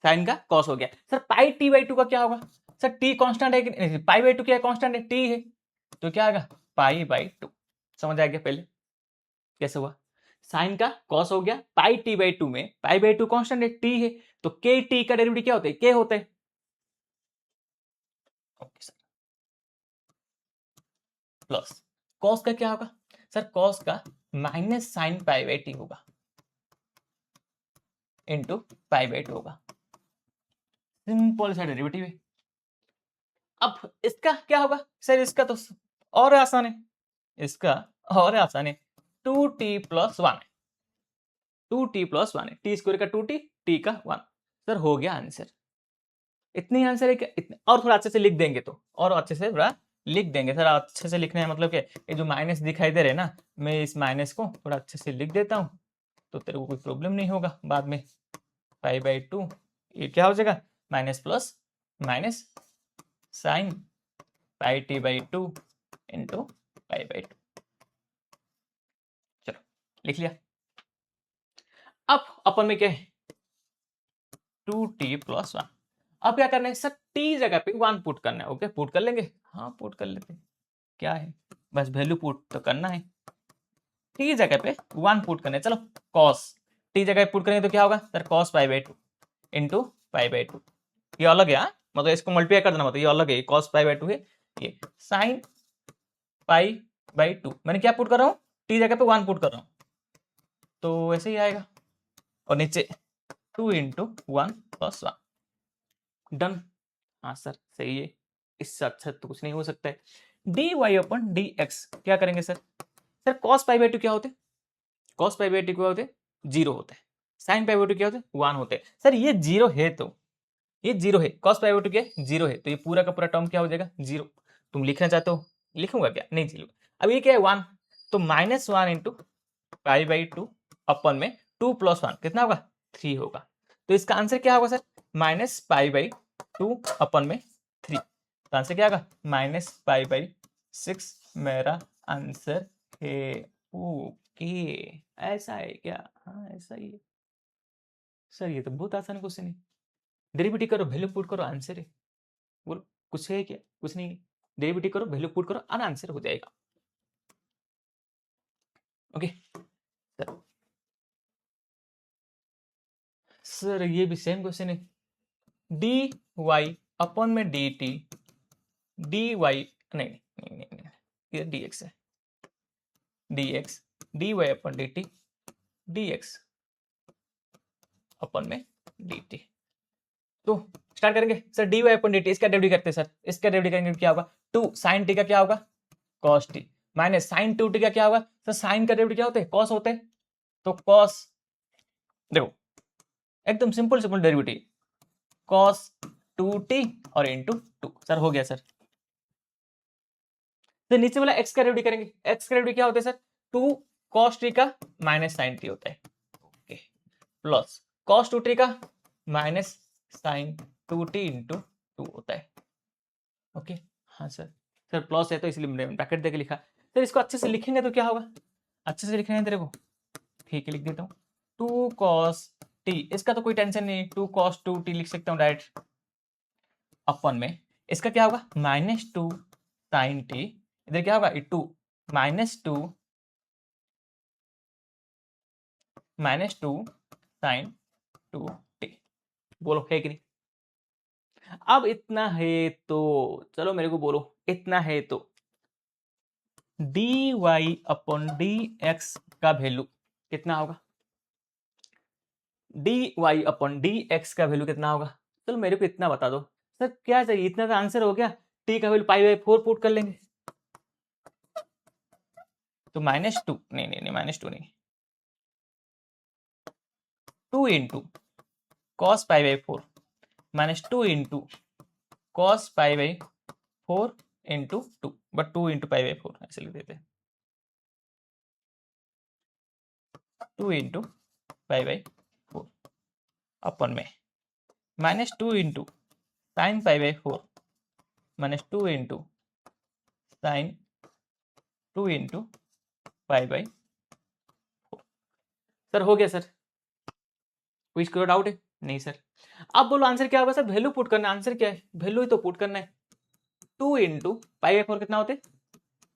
साइन का cos हो गया सर, πt/2 का क्या होगा सर, t कांस्टेंट है कि नहीं, π/2 क्या कांस्टेंट है t है, तो क्या आएगा π/2, समझ आ गया पहले कैसे हुआ, साइन का cos हो गया πt/2 में, π/2 कांस्टेंट है t है, तो kt का डेरिवेटिव क्या होता है k होता है, ओके सर प्लस cos का क्या होगा सर, cos का माइनस साइन π/t होगा इंटू π/2 होगा, सिंपल सा डेरिवेटिव है। अब इसका क्या होगा सर, इसका तो और आसान है, इसका और आसान है 2t + 1 है, 2t + 1 है, टी स्क्वायर का 2t, t का 1, सर हो गया आंसर, इतने ही आंसर है क्या, इतने और थोड़ा अच्छे से लिख देंगे तो और अच्छे से थोड़ा लिख देंगे सर, अच्छे से लिखना है मतलब कि ये जो माइनस दिखाई दे रहे हैं ना, मैं इस माइनस को थोड़ा अच्छे से लिख देता हूँ तो तेरे को कोई प्रॉब्लम नहीं होगा बाद में, π/2 ये क्या हो जाएगा minus plus minus sine πt/2 into π/2, चलो लिख लिया। अब अपन में क्या है 2t + 1, अब क्या करना है सर t जगह पे 1 पुट करना है, ओके पुट कर लेंगे, हाँ पुट कर लेते हैं, क्या है बस वैल्यू पुट तो करना है, t जगह पे 1 पुट करना है, चलो cos t जगह पे पुट करेंगे तो क्या होगा सर cos π/2 इंटू π/2, ये अलग है मतलब इसको मल्टीप्लाई कर देना, मतलब ये अलग है, cos π/2 है, ये sin π/2 मैंने क्या पुट कर रहा हूँ t जगह पे 1 पुट कर रहा हूँ, तो ऐसे ही आएगा, और नीचे 2 इंटू 1 प्लस 1, डन। हाँ सर सही है, इससे अच्छा तो कुछ नहीं हो सकता है। D y upon d x क्या करेंगे sir? Sir cos pi by two क्या होते हैं? कॉस पाई बाई टू क्या होते हैं? 0 होते हैं। साइन पाई बाई टू क्या होते हैं? 1 होते हैं। सर ये 0 है, तो ये 0 है, कॉस पाई बाई टू क्या है? 0 है, तो ये पूरा का पूरा टर्म क्या हो जाएगा? 0। तुम लिखना चाहते हो? लिखूंगा क्या? नहीं लिखूंगा। अब ये क्या है? 1, तो -1 इंटू पाई बाई टू अपन में 2 प्लस 1 कितना होगा? 3 होगा। तो इसका आंसर क्या होगा सर? -पाई/2 अपन में 3। तो आंसर क्या होगा? -पाई/6 मेरा आंसर है। ओके, ऐसा है क्या? हाँ ऐसा ही है सर, ये तो बहुत आसान क्वेश्चन है। डेरिवेटिव करो, वैल्यू पुट करो, आंसर है। बोलो कुछ है क्या? कुछ नहीं है। डेरिवेटिव करो, वैल्यू पुट करो और आंसर हो जाएगा। ओके सर ये भी सेम क्वेश्चन है। डी वाई अपन में डी टी, डी वाई नहीं नहीं नहीं नहीं, ये डी एक्स है, d x d y upon d t, d x upon में डी टी। तो स्टार्ट करेंगे sir. D y upon d T, इसका डेरिवेटिव करते हैं सर। इसका डेरिवेटिव करेंगे क्या होगा? 2 साइन टी का क्या होगा? Cos t, minus sine 2 t का क्या होगा? सर साइन का डेरिवेटिव क्या होते हैं? कॉस होते हैं। तो कॉस, देखो एकदम simple simple derivative, cos 2t और इंटू 2। सर हो गया सर। तो नीचे वाला x का डेरिवेटिव करेंगे। x का डेरिवेटिव क्या होता है सर? 2 cos t का माइनस साइन टी होता है, ओके, प्लस cos 2t का माइनस साइन 2t इंटू 2 होता है, ओके। हाँ सर, सर प्लस है तो इसलिए मैंने ब्रैकेट देके लिखा। सर इसको अच्छे से लिखेंगे तो क्या होगा? अच्छे से लिखना है तेरे को, ठीक है लिख देता हूँ। 2 cos t, इसका तो कोई टेंशन नहीं, 2 cos 2t लिख सकता हूँ डायरेक्ट। अपन में इसका क्या होगा? -2 साइन टी, इधर क्या होगा? 2 -2 साइन 2t। बोलो है कि नहीं? अब इतना है तो चलो मेरे को बोलो, इतना है तो d y upon d x का वैल्यू कितना होगा? D y upon d x का वैल्यू कितना होगा? चलो मेरे को इतना बता दो सर, क्या चाहिए? इतना का आंसर हो गया। टी का वैल्यू पाई/4 पुट कर लेंगे, तो -2 नहीं नहीं नहीं, -2 नहीं, 2 इंटू कॉस पाई/4 -2 इंटू कॉस पाई/4 इंटू 2, बट 2 इंटू पाई/4 ऐसे लिख देते हैं, 2 इंटू पाई/4 अपन में -2 इंटू साइन पाई/4 -2 इंटू साइन 2 इंटू पाई/4। सर हो गया सर, कोई इसको डाउट है? नहीं सर। अब बोलो आंसर क्या होगा सर? वैल्यू पुट करना, आंसर क्या है? वैल्यू ही तो पुट करना है। 2 इंटू पाई/4 कितना होते हैं?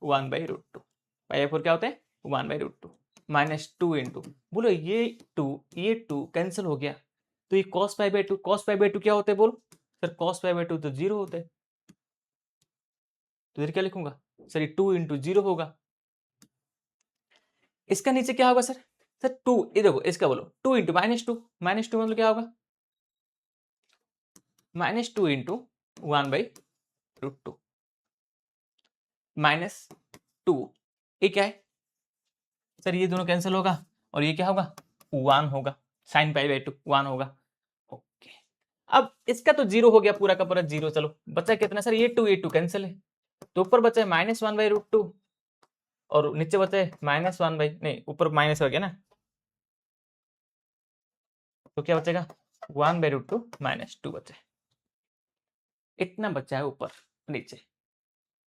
1/√2। पाई/4 क्या होते हैं? 1/√2 -2 इंटू, बोलो ये 2 कैंसिल हो गया, तो ये cos पाई/2, cos पाई/2 क्या होते हैं बोलो? सर cos पाई/2 तो 0 होते हैं, तो इधर क्या लिखूंगा सर? ये 2 इंटू 0 होगा। इसका नीचे क्या होगा सर? सर 2, ये देखो इसका बोलो 2 इंटू -2, -2 मतलब क्या होगा? -2 इंटू 1/√2 -2, ये क्या है सर? ये दोनों कैंसिल होगा और ये क्या होगा? 1 होगा, साइन पाई/2 1 होगा, ओके। अब इसका तो 0 हो गया, पूरा का पूरा 0। चलो बचा कितना सर? ये 2 कैंसिल है, तो ऊपर बचा है -1/√2 और नीचे बचा है -1 बाई, नहीं ऊपर माइनस हो गया ना, तो क्या बचेगा? 1/√2 -2 बचा है, इतना बचा है ऊपर नीचे,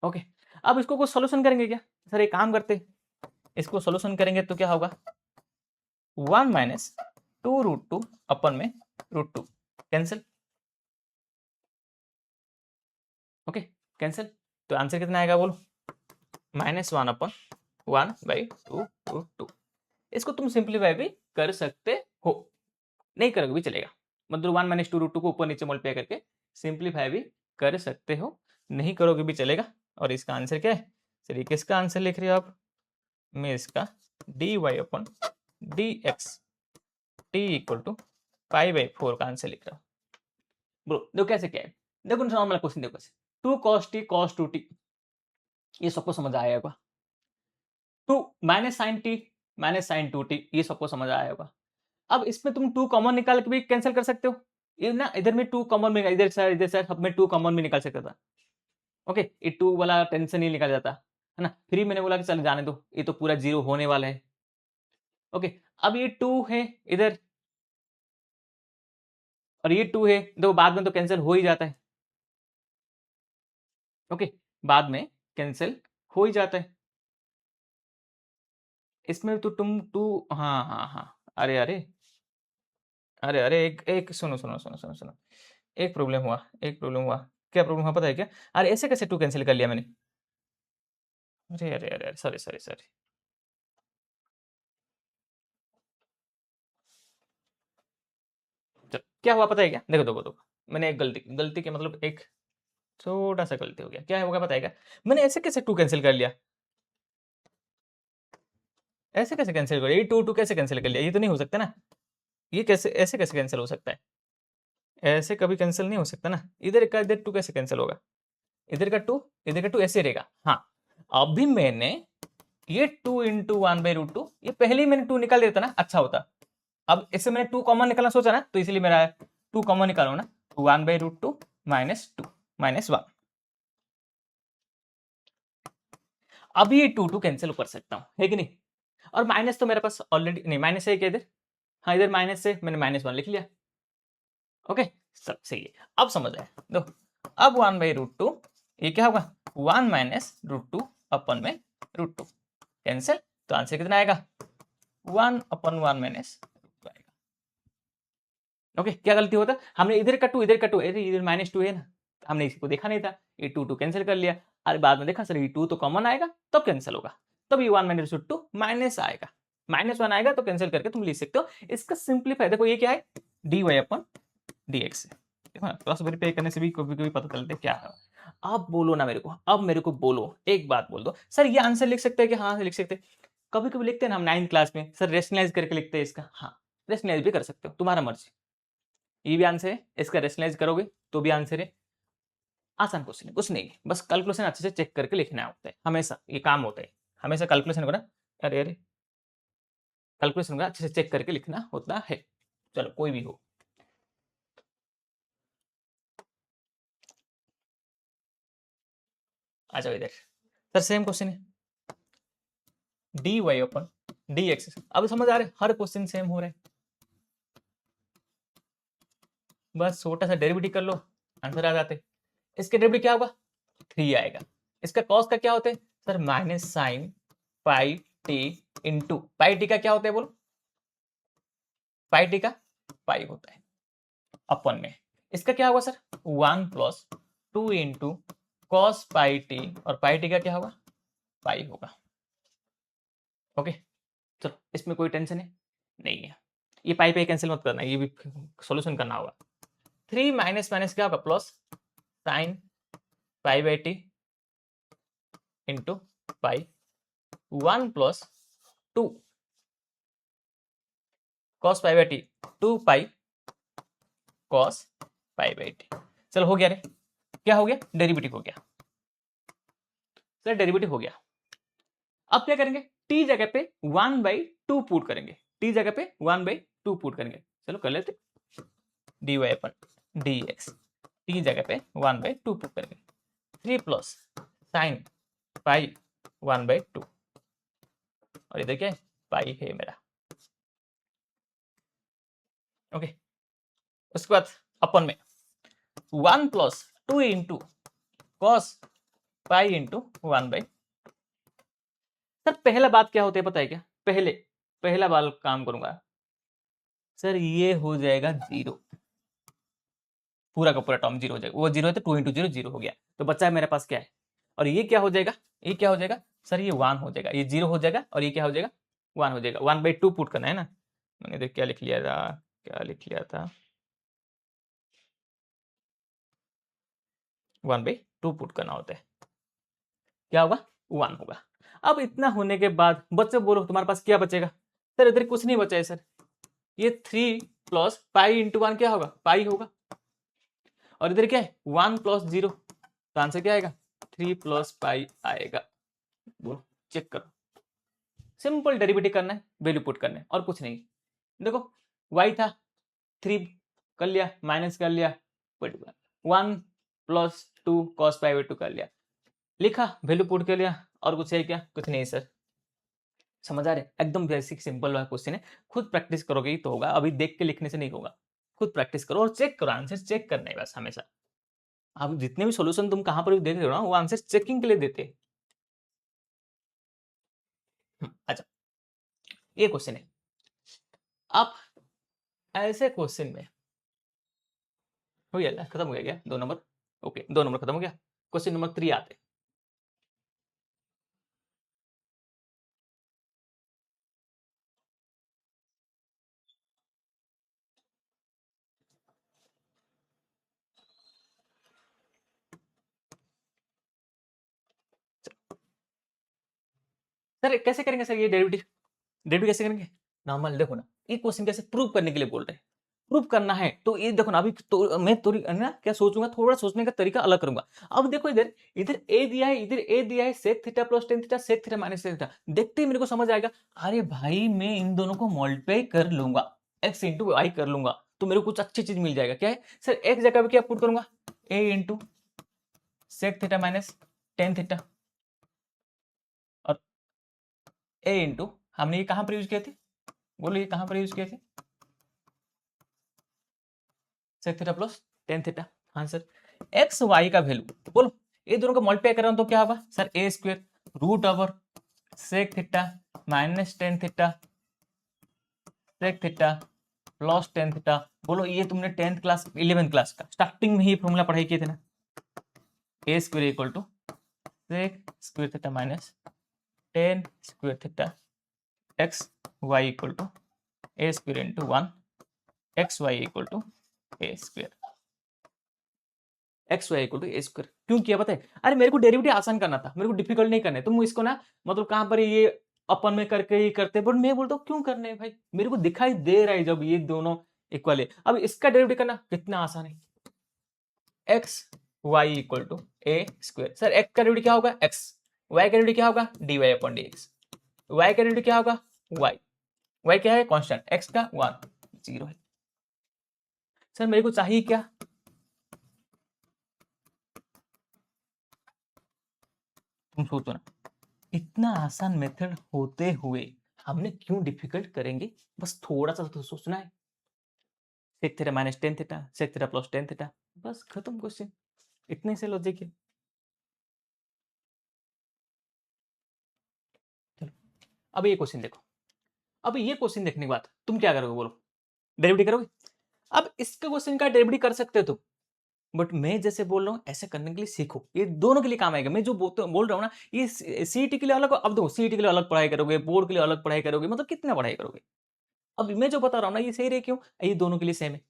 ओके। अब इसको कुछ सोल्यूशन करेंगे क्या सर? एक काम करते, इसको सोल्यूशन करेंगे तो क्या होगा? 1 - 2√2 अपन में √2 कैंसिल, ओके कैंसिल। तो आंसर कितना आएगा बोलो? -1 अपन 1/2√2। इसको तुम सिंप्लीफाई भी कर सकते हो, नहीं करोगे भी चलेगा, मतलब 1 - 2√2 को ऊपर नीचे मल्टीप्लाई करके सिंप्लीफाई भी कर सकते हो, नहीं करोगे भी चलेगा। और इसका आंसर क्या है सर? ये किसका आंसर लिख रहे हो आप? मैं इसका dy upon dx t equal to pi by 4 का आंसर लिख रहा हूं। ब्रो देखो कैसे क्या है, देखो नॉर्मल क्वेश्चन देखो कैसे, 2 cos t cos 2t ये सबको समझ आया होगा, 2 माइनस साइन 2t ये सबको समझ आया होगा। अब इसमें तुम 2 कॉमन निकाल के भी कैंसिल कर सकते हो, ये ना इधर में 2 कॉमन में, इधर से सब में 2 कॉमन भी निकाल सकता था। ओके ये 2 वाला टेंशन ही निकल जाता है ना, फिर मैंने बोला कि चल जाने दो, ये तो पूरा 0 होने वाला है। ओके अब ये 2 है इधर और ये 2 है, देखो बाद में तो कैंसिल हो ही जाता है। ओके बाद में कैंसिल हो ही जाता है, इसमें तो तुम 2 हाँ हाँ हाँ अरे अरे अरे अरे एक एक सुनो सुनो सुनो सुनो सुनो, एक प्रॉब्लम हुआ, एक प्रॉब्लम हुआ। क्या प्रॉब्लम हुआ पता है क्या? अरे ऐसे कैसे 2 कैंसिल कर लिया मैंने? अरे अरे अरे सॉरी सॉरी सॉरी, क्या हुआ पता है क्या? देखो देखो देखो, मैंने एक गलती गलती के मतलब एक छोटा सा गलती हो गया। क्या होगा पता है क्या? मैंने ऐसे कैसे 2 कैंसिल कर लिया? ऐसे कैसे कैंसिल कर लिया? ये 2 2 कैसे कैंसिल कर लिया? ये तो नहीं हो सकता ना, ये कैसे ऐसे कैसे कैंसिल हो सकता है? ऐसे कभी कैंसिल नहीं हो सकता ना, इधर का इधर 2 कैसे कैंसिल होगा? इधर का 2 इधर का 2 ऐसे रहेगा। हाँ अभी मैंने ये 2 इंटू 1/√2 ये पहले ही मैंने 2 निकाल देता ना, अच्छा होता। अब इससे मैंने 2 कॉमन निकालना सोचा ना, तो इसलिए मेरा 2 कॉमन निकालो ना, 1/√2 माइनस 2 माइनस 1। अब ये 2 2 कैंसिल कर सकता हूं, है कि नहीं? और माइनस तो मेरे पास ऑलरेडी नहीं, माइनस है क्या इधर? हाँ इधर माइनस से मैंने -1 लिख लिया। ओके सब सही है, अब समझ आया। देखो अब 1/√2 ये क्या होगा? 1 माइनस √2 अपन में √2 कैंसिल, तो आंसर कितना आएगा? 1/1 माइनस आएगा। ओके क्या गलती होता? हमने इधर का 2 इधर का 2, इधर -2 है ना, हमने इसको देखा नहीं था, ये 2 2 कैंसिल कर लिया। अरे बाद में देखा सर ये 2 तो कॉमन आएगा तब कैंसिल होगा, तब ये 1 माइनस √2 माइनस आएगा, -1 आएगा तो कैंसिल करके तुम लिख सकते हो। इसका सिंपलीफाई देखो ये क्या है? dy अपन dx है, देखो ना क्रॉस वेरीफाई करने से भी कभी कभी पता चलता है क्या है। अब बोलो ना मेरे को, अब मेरे को बोलो, एक बात बोल दो सर ये आंसर लिख सकते हैं कि हाँ लिख सकते हैं? कभी कभी लिखते हैं ना हम 9th क्लास में, सर रेशनलाइज करके लिखते हैं इसका, हाँ रेशनलाइज भी कर सकते हो, तुम्हारा मर्जी। ये भी आंसर है, इसका रेशनलाइज करोगे तो भी आंसर है। आसान क्वेश्चन है, कुछ नहीं है, बस कैलकुलेशन अच्छे से चेक करके लिखना होता है, हमेशा ये काम होता है, हमेशा कैलकुलेशन को ना, अरे अरे कैलकुलेशन को अच्छे से चेक करके लिखना होता है। चलो कोई भी हो, आ जाओ इधर। सर सेम क्वेश्चन है, dy अपन dx, अब समझ आ रहे हैं? हर क्वेश्चन सेम हो रहा है, बस छोटा सा डेरिवेटिव कर लो आंसर आ जाते। इसके डेरिवेटिव क्या होगा? 3 आएगा। इसका कॉस का क्या होता है sir? Minus sine pi T into pi T का क्या होता है बोलो? पाई टी का पाई होता है अपन में। इसका क्या होगा sir? 1 plus 2 into cos pi T, और पाई टी का क्या होगा? पाई होगा। ओके चलो इसमें कोई टेंशन है नहीं है, ये पाई पाई कैंसिल मत करना, ये भी सॉल्यूशन करना होगा। 3 माइनस माइनस क्या होगा? Plus sine pi by T into pi, 1 plus 2 cos pi by T, 2 pi cos pi by T. चलो हो गया रे, क्या हो गया? डेरिवेटिव हो गया सर, डेरिवेटिव हो गया। अब क्या करेंगे? टी जगह पे 1/2 पुट करेंगे, टी जगह पे 1/2 पुट करेंगे। चलो कर लेते, dy अपन dx टी जगह पे 1/2 पुट करेंगे, 3 प्लस साइन पाई 1/2, और इधर क्या है? पाई है मेरा। ओके उसके बाद अपन में 1 plus 2 into cos pi into 1/2। Sir पहला बात क्या होता है पता है क्या? पहला बाल काम करूंगा सर, ये हो जाएगा 0, पूरा का पूरा टर्म 0 हो जाएगा, वो 0 है तो 2 इंटू 0 0 हो गया, तो बच्चा है मेरे पास क्या है? और ये क्या हो जाएगा? ये क्या हो जाएगा सर? ये 1 हो जाएगा, ये 0 हो जाएगा, और ये क्या हो जाएगा? 1 हो जाएगा। 1/2 पुट करना है ना, मैंने देख क्या लिख लिया था, क्या लिख लिया था, 1/2 पुट करना होता है, क्या होगा? 1 होगा। अब इतना होने के बाद बच्चे बोलो तुम्हारे पास क्या बचेगा? सर इधर कुछ नहीं बचा है सर, ये 3 प्लस पाई इंटू 1 क्या होगा, पाई होगा, और इधर क्या है 1 प्लस 0, तो आंसर क्या आएगा 3 प्लस पाई आएगा। बोलो चेक करो, सिंपल डेरिवेटिव करना है, वैल्यू पुट करना है और कुछ नहीं। देखो y था 3 कर लिया, माइनस कर लिया, 1 प्लस 2 कॉस पाई बाई 2 कर लिया, लिखा, वैल्यू पुट कर लिया, और कुछ है क्या, कुछ नहीं सर। समझ आ रहे, एकदम बेसिक सिंपल वाला क्वेश्चन है, खुद प्रैक्टिस करोगे ही तो होगा, अभी देख के लिखने से नहीं होगा, खुद प्रैक्टिस करो और चेक करो, आंसर चेक करना है बस हमेशा। आप जितने भी सॉल्यूशन तुम कहां पर भी देख रहे हो ना, वो आंसर चेकिंग के लिए देते हैं। अच्छा ये क्वेश्चन है, आप ऐसे क्वेश्चन में हो गया, खत्म हो गया क्या 2 नंबर, ओके 2 नंबर खत्म हो गया, क्वेश्चन नंबर 3 आते। सर कैसे करेंगे सर ये डेरिवेटिव, डेरिवेटिव कैसे करेंगे, नॉर्मल देखो ना, ये क्वेश्चन कैसे प्रूव करने के लिए बोल रहे हैं, प्रूव करना है तो ये देखो ना, अभी तो मैं थोड़ी ना क्या सोचूंगा, थोड़ा सोचने का तरीका अलग करूंगा। अब देखो इधर इधर ए दिया है, इधर ए दिया है, sec theta plus tan theta, sec theta minus tan theta, देखते ही मेरे को समझ आएगा, अरे भाई मैं इन दोनों को मल्टीप्लाई कर लूंगा, एक्स इंटू वाई कर लूंगा, तो मेरे को कुछ अच्छी चीज मिल जाएगा। क्या है सर, एक जगह पे क्या पुट करूंगा, a into sec theta minus tan theta, और ए इंटू, हमने ये कहां पर यूज किए थे, बोलो ये कहां पर यूज किए थे, sec theta plus tan theta. हाँ सर, एक्स वाई का वैल्यू बोलो, ये दोनों को मल्टीप्लाई कर रहा हूं तो क्या होगा sir, a square root over sec theta minus tan theta sec theta plus tan theta. बोलो ये तुमने 10th क्लास 11th क्लास का स्टार्टिंग में ही फॉर्मूला पढ़ाई किए थे ना, a square equal to sec square theta minus tan square theta x y equal to a square into 1 x y equal to a square, x y equal to a square. क्यों किया पता है, अरे मेरे को डेरिवेटिव आसान करना था, मेरे को डिफिकल्ट नहीं करना है, तुम इसको ना मतलब कहां पर ये अपन में करके ही करते, बट मैं बोलता हूँ क्यों करने हैं भाई, मेरे को दिखाई दे रहा है जब ये दोनों इक्वल है। अब इसका डेरिवेटिव करना कितना आसान है, x y equal to a square, sir x का डेरिवेटिव क्या होगा एक्स, वाई का डेरिवेटिव क्या होगा d y upon d x, y का डेरिवेटिव क्या होगा वाई, वाई क्या है कांस्टेंट, एक्स का 1 0 है। सर मेरे को चाहिए क्या, तुम सोचो ना, इतना आसान मेथड होते हुए हमने क्यों डिफिकल्ट करेंगे, बस थोड़ा सा तो सोचना है, sec theta minus tan theta sec theta plus tan theta, बस खत्म क्वेश्चन, इतने से लॉजिक है। चलो अब ये क्वेश्चन देखो, अब ये क्वेश्चन देखने के बाद तुम क्या करोगे बोलो, डेरिवेटिव करोगे। अब इसके क्वेश्चन का डेरिवेटिव कर सकते हो तुम, बट मैं जैसे बोल रहा हूँ ऐसे करने के लिए सीखो, ये दोनों के लिए काम आएगा। मैं जो बोल रहा हूँ ना, ये सीईटी के लिए अलग, अब देखो सीईटी के लिए अलग पढ़ाई करोगे, बोर्ड के लिए अलग पढ़ाई करोगे, मतलब कितना पढ़ाई करोगे। अब मैं जो बता रहा हूँ ना ये सही रहे, क्यों, ये दोनों के लिए सेम है।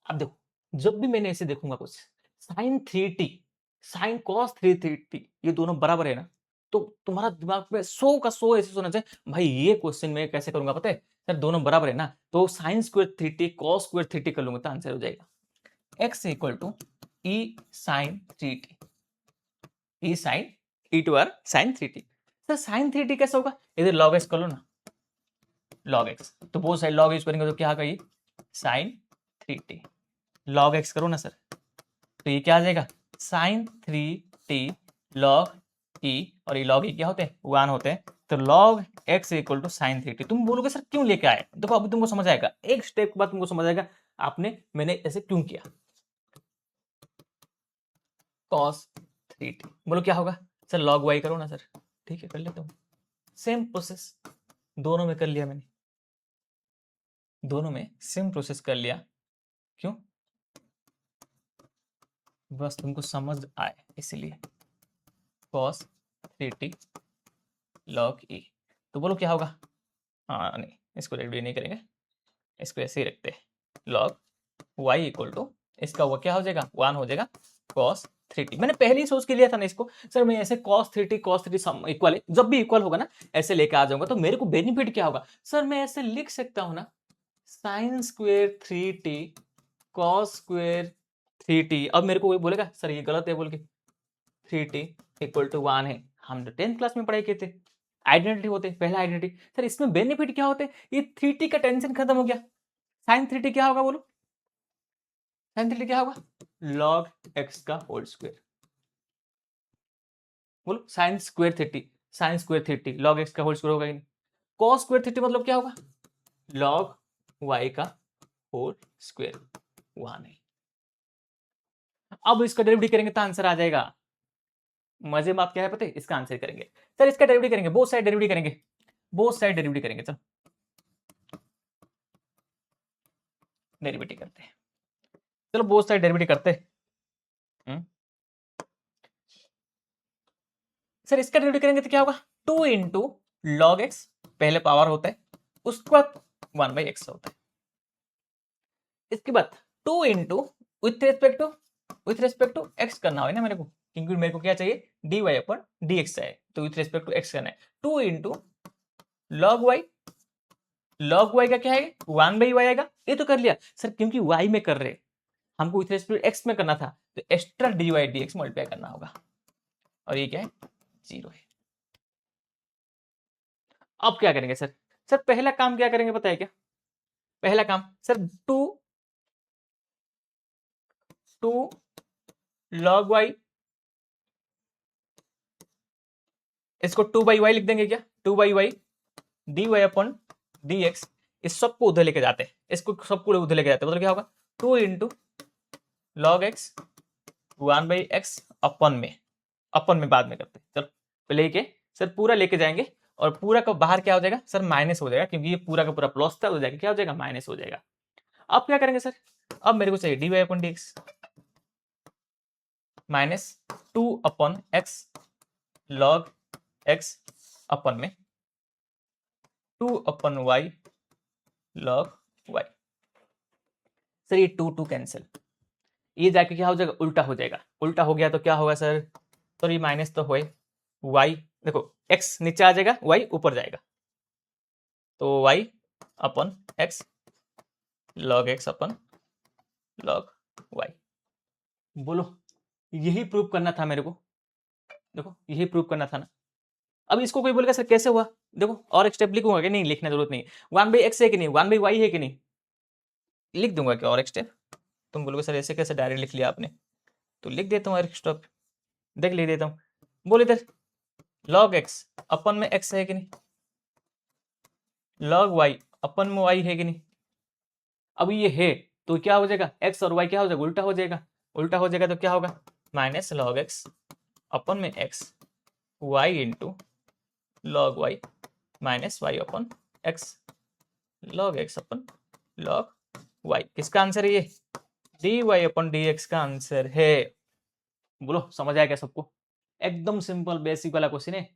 अब देखो जब भी मैंने ऐसे देखूंगा कुछ sign 3t sine cos 3t, ये दोनों बराबर है ना, तो तुम्हारा दिमाग में 100 का 100 ऐसे सोना चाहिए, भाई ये क्वेश्चन में कैसे करूंगा पता है, सर दोनों बराबर है ना, तो sine square 3t cos square 3t कर लूंगा तो आंसर हो जाएगा x equal to e sine 3t, e sine e to r sine 3t। Sir sine 3t कैसे होगा, इधर log x कर लो ना, log x, तो बहुत सारे log यूज करेंगे तो क्या होगा ये साइन 3t, log x करो ना सर, तो ये क्या आ जाएगा साइन 3t log e, और ये log e क्या होते हैं 1 होते हैं, तो log x equal to sine 3t। तुम बोलोगे सर क्यों लेके आए, देखो अभी तुमको समझ आएगा, एक स्टेप के बाद तुमको समझ आएगा आपने मैंने ऐसे क्यों किया। cos 3t बोलो क्या होगा सर, log y करो ना सर, ठीक है कर लेता हूँ, सेम प्रोसेस दोनों में कर लिया मैंने, दोनों में सेम प्रोसेस कर लिया, क्यों, बस तुमको समझ आए इसलिए, cos 3t log e, तो बोलो क्या होगा, हाँ नहीं इसको रेडी नहीं करेंगे, इसको ऐसे ही रखते हैं, log y इक्वल टू इसका वो क्या हो जाएगा 1 हो जाएगा cos 3t। मैंने पहले ही सोच के लिया था ना इसको, सर मैं ऐसे cos 3t सम इक्वल है, जब भी इक्वल होगा ना ऐसे लेके आ जाऊंगा, तो मेरे को बेनिफिट क्या होगा सर, मैं ऐसे लिख सकता हूं ना sin square 3t cos square 3t। अब मेरे को कोई बोलेगा सर ये गलत है बोल के, 3t इक्वल टू 1 है, हम तो 10th क्लास में पढ़ाई किए थे, आइडेंटिटी होते, पहला आइडेंटिटी। सर इसमें बेनिफिट क्या होते, ये 3t का टेंशन खत्म हो गया, sin 3t क्या होगा बोलो, sin 3t क्या होगा, log x का होल स्क्वायर, बोलो sin square 3t, sin square 3t log x का होल स्क्वायर होगा कि नहीं, cos स्क्वायर 3t मतलब क्या होगा, log y का होल स्क्वायर 1 है। अब इसका डेरिवेटिव करेंगे तो आंसर आ जाएगा, मजे में आप क्या है पता है, इसका आंसर करेंगे सर, इसका डेरिवेटिव करेंगे, बोथ साइड डेरिवेटिव करेंगे, बोथ साइड डेरिवेटिव करेंगे, चलो डेरिवेटिव करते हैं, चलो बोथ साइड डेरिवेटिव करते हैं। सर इसका डेरिवेटिव करेंगे तो क्या होगा, 2 इंटू लॉग एक्स, पहले पावर होता है, उसके बाद 1/x होता है, इसके बाद 2 into with respect to x करना है ना मेरे को, क्योंकि मेरे को क्या चाहिए, dy अपन dx चाहिए, तो विथ रेस्पेक्ट टू एक्स करना है, 2 इंटू लॉग y का क्या है 1/y आएगा, ये तो कर लिया सर, क्योंकि y में कर रहे हमको विथ रेस्पेक्ट एक्स में करना था, तो एक्स्ट्रा dy dx मल्टीप्लाई करना होगा, और ये क्या है 0 है। अब क्या करेंगे सर, सर पहला काम क्या करेंगे पता है क्या, पहला काम सर 2 log y, इसको 2/y लिख देंगे क्या, 2/y dy अपन dx, इस सबको उधर लेके जाते हैं, इसको सबको उधर लेके जाते हैं, मतलब क्या होगा 2 इंटू लॉग एक्स 1/x अपन में बाद में करते हैं, चलो पहले लेके सर पूरा लेके जाएंगे, और पूरा का बाहर क्या हो जाएगा सर, माइनस हो जाएगा, क्योंकि ये पूरा का पूरा प्लस था, हो जाएगा क्या हो जाएगा, माइनस हो जाएगा। अब क्या करेंगे सर, अब मेरे को चाहिए dy अपन dx माइनस 2 अपन x लॉग x अपन में 2 अपन y लॉग y, सर ये 2 कैंसिल, ये जाके क्या हो जाएगा, उल्टा हो जाएगा, उल्टा हो गया तो क्या होगा सर, तो ये माइनस तो होए, y देखो x नीचे आ जाएगा, y ऊपर जाएगा, तो y अपन x log x अपन log y, बोलो यही प्रूव करना था मेरे को, देखो यही प्रूव करना था ना। अब इसको कोई बोलेगा सर कैसे हुआ, देखो और एक स्टेप लिखूंगा कि नहीं, लिखने जरूरत नहीं, 1/x है कि नहीं, 1/y है कि नहीं, लिख दूंगा क्या और एक स्टेप, तुम बोलोगे सर ऐसे कैसे डायरेक्ट लिख लिया आपने, तो लिख देता हूँ एक स्टेप, देख लिख देता हूँ, बोल इधर log x अपन में x है कि नहीं, log y अपन में y है कि नहीं, अब ये है तो क्या हो जाएगा, x और y क्या हो जाएगा, उल्टा हो जाएगा, उल्टा हो जाएगा तो क्या होगा, माइनस log x अपन में x y into log y minus y अपन x log x अपन log y, किसका आंसर है ये, dy अपन dx का आंसर है, बोलो समझ आया क्या सबको, एकदम सिंपल बेसिक वाला क्वेश्चन है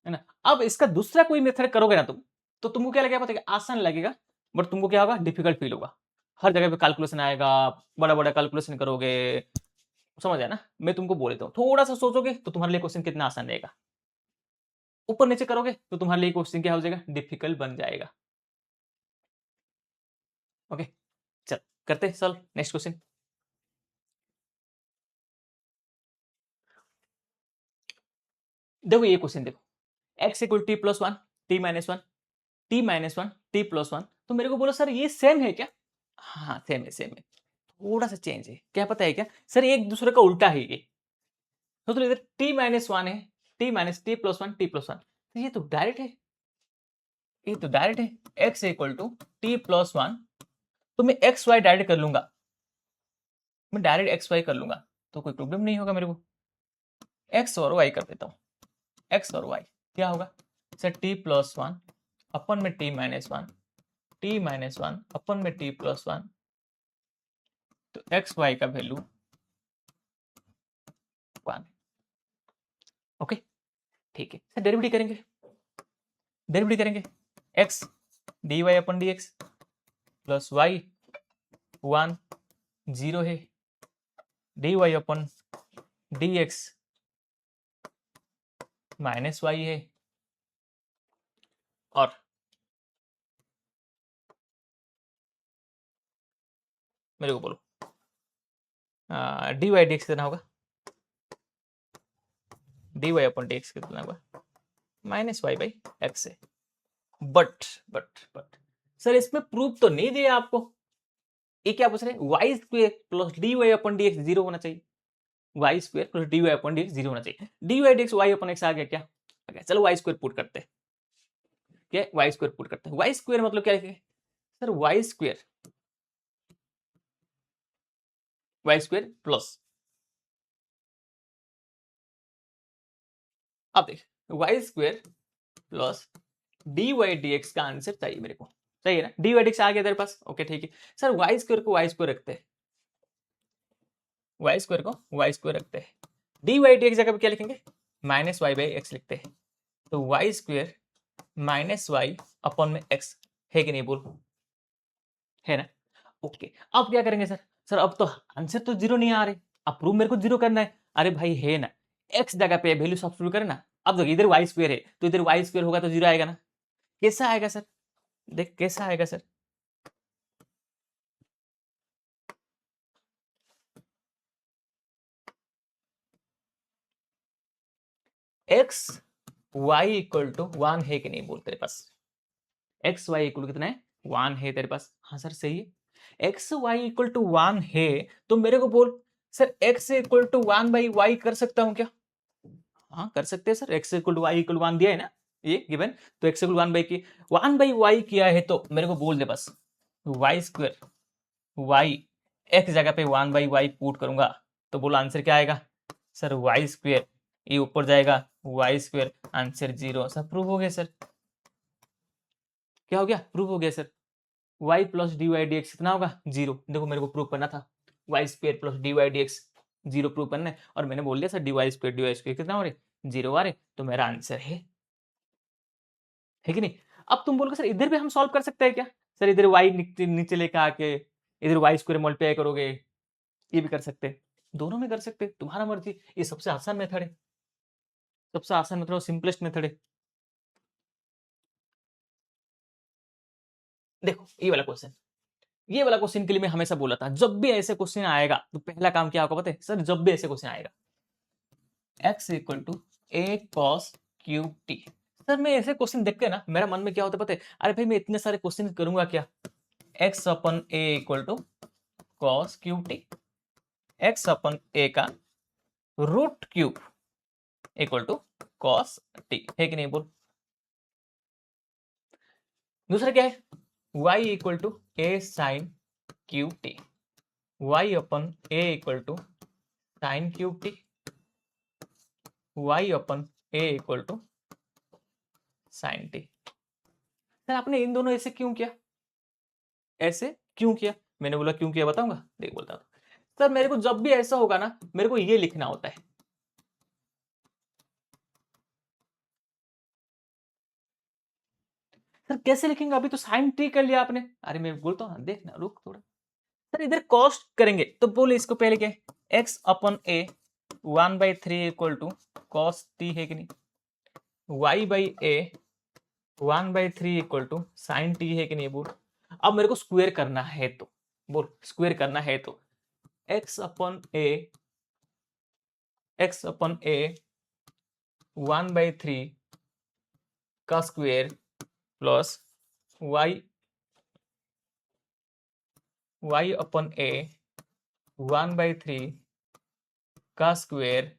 ना। अब इसका दूसरा कोई मेथड करोगे ना तुम, तो तुमको क्या लगेगा पता है, आसान लगेगा, बट तुमको क्या होगा, डिफिकल्ट फील होगा, हर जगह पे कैलकुलेशन आएगा, बड़ा बड़ा कैलकुलेशन करोगे, समझ आया ना, मैं तुमको बोल देता हूँ थोड़ा सा सोचोगे तो तुम्हारे लिए क्वेश्चन कितना आसान रहेगा, ऊपर नीचे करोगे तो तुम्हारे लिए क्वेश्चन क्या हो जाएगा, डिफिकल्ट बन जाएगा। ओके चल करते हैं सॉल्व नेक्स्ट क्वेश्चन। देखो ये क्वेश्चन देखो, x equal T plus 1 T minus 1 T minus 1 T plus 1, तो मेरे को बोलो सर ये सेम है क्या, हाँ सेम है सेम है, थोड़ा सा चेंज है, क्या पता है क्या सर, एक दूसरे का उल्टा है ये, तो इधर टी माइनस 1 है, T minus T plus 1 T plus 1, तो ये तो डायरेक्ट है, ये तो डायरेक्ट है, x equal to t plus 1, तो मैं एक्स वाई डायरेक्ट कर लूंगा, मैं डायरेक्ट एक्स वाई कर लूंगा, तो कोई प्रॉब्लम नहीं होगा मेरे को, एक्स और वाई कर देता हूँ, एक्स और वाई क्या होगा सर, टी प्लस 1 अपन में टी माइनस 1 टी माइनस 1 अपन में टी प्लस 1, तो एक्स वाई का वैल्यू 1, ओके ठीक है सर, डेरिवेटिव करेंगे, डेरिवेटिव करेंगे, x d y upon d x plus Y 1 0 है, डी वाई अपन dx माइनस वाई है और मेरे को बोलो dy dx कितना होगा, dy अपॉन dx कितना होगा माइनस वाई बाई एक्स है। बट सर इसमें प्रूफ तो नहीं दिया आपको, ये क्या पूछ रहे हैं, y square plus d y upon d x zero होना चाहिए, y square plus d y upon d x zero होना चाहिए, d y d x y upon x आ गया क्या, आ गया। चलो वाई स्क्वेयर पुट करते हैं, क्या वाई स्क्वेयर पुट करते हैं, वाई स्क्वेयर मतलब क्या लिखेंगे सर, वाई स्क्वेयर प्लस, अब देख y square plus d y d x का आंसर चाहिए मेरे को, सही है ना, डी वाई डी एक्स आ गया तेरे पास, ओके ठीक है। सर वाई स्क्वेयर को वाई स्क्वेयर रखते हैं, वाई स्क्वेयर को वाई स्क्वेयर रखते हैं, डी वाई डी एक्स जगह पे क्या लिखेंगे माइनस वाई बाई एक्स लिखते हैं, तो y square minus y upon में एक्स है कि नहीं बोल, है ना, ओके। अब क्या करेंगे सर, सर अब तो आंसर तो जीरो नहीं आ रहे, अब प्रूफ मेरे को जीरो करना है, अरे भाई है ना, एक्स जगह पे वैल्यू सब्स्टिट्यूट करें ना, अब देखिए इधर वाई स्क्वेयर है तो इधर वाई स्क्वेयर होगा तो जीरो आएगा ना, कैसा आएगा सर, देख कैसा आएगा sir, x y equal to one है कि नहीं बोल तेरे पास, एक्स वाई इक्वल कितना है वन है तेरे पास, हाँ सर सही है, x y equal to one है, तो मेरे को बोल sir x equal to one by y कर सकता हूं क्या, हाँ कर सकते हैं sir, x equal to y equal to one है ना ये गिवन, तो x equal to one by one by y किया है, तो मेरे को बोल दे बस वाई स्क्वायर वाई एक्स जगह पे वन बाई वाई पुट करूंगा, तो बोलो आंसर क्या आएगा सर, वाई स्क्वायर ये ऊपर जाएगा y square, answer zero, sir prove हो गया सर, क्या हो गया प्रूव हो गया sir, y plus d y d x कितना होगा जीरो, देखो मेरे को प्रूव करना था y square plus d y d x zero prove करना है, और मैंने बोल दिया सर डी वाई स्क्वायर कितना हो रहे जीरो आ रहे, तो मेरा आंसर है कि नहीं। अब तुम बोलोगे सर इधर भी हम सॉल्व कर सकते हैं क्या, सर इधर वाई नीचे लेकर आके इधर वाई स्क्वायर मल्टीप्लाई करोगे, ये भी कर सकते हैं, दोनों में कर सकते हैं, तुम्हारा मर्जी, ये सबसे आसान मेथड है, सबसे आसान मेथड और सिंपलेस्ट मेथड है। देखो ये वाला क्वेश्चन, ये वाला क्वेश्चन के लिए मैं हमेशा बोला था जब भी ऐसे क्वेश्चन आएगा तो पहला काम क्या होगा पता है सर, जब भी ऐसे क्वेश्चन आएगा x equal to a cos cube t, sir मैं ऐसे क्वेश्चन देख के ना मेरा मन में क्या होता है पता है, अरे भाई मैं इतने सारे क्वेश्चन करूंगा क्या, x upon a equal to cos cube t, x upon a का root cube equal to cos t, है कि नहीं बोल। दूसरा क्या है, y equal to a sine cube t, y upon a equal to sine cube t, y upon a equal to sine t. Sir आपने इन दोनों ऐसे क्यों किया, ऐसे क्यों किया, मैंने बोला क्यों किया बताऊंगा, देख बोलता हूं सर, मेरे को जब भी ऐसा होगा ना मेरे को ये लिखना होता है, सर कैसे लिखेंगे, अभी तो साइन टी कर लिया आपने, अरे मैं बोलता हूँ देख ना रुक थोड़ा, सर इधर कॉस्ट करेंगे तो बोले इसको पहले क्या है x upon a one by three equal to cos t है कि नहीं, y by a one by three equal to sine t है कि नहीं बोल। अब मेरे को स्क्वायर करना है तो बोल, स्क्वायर करना है तो x upon a one by three का square plus y upon a one by three का स्क्वायर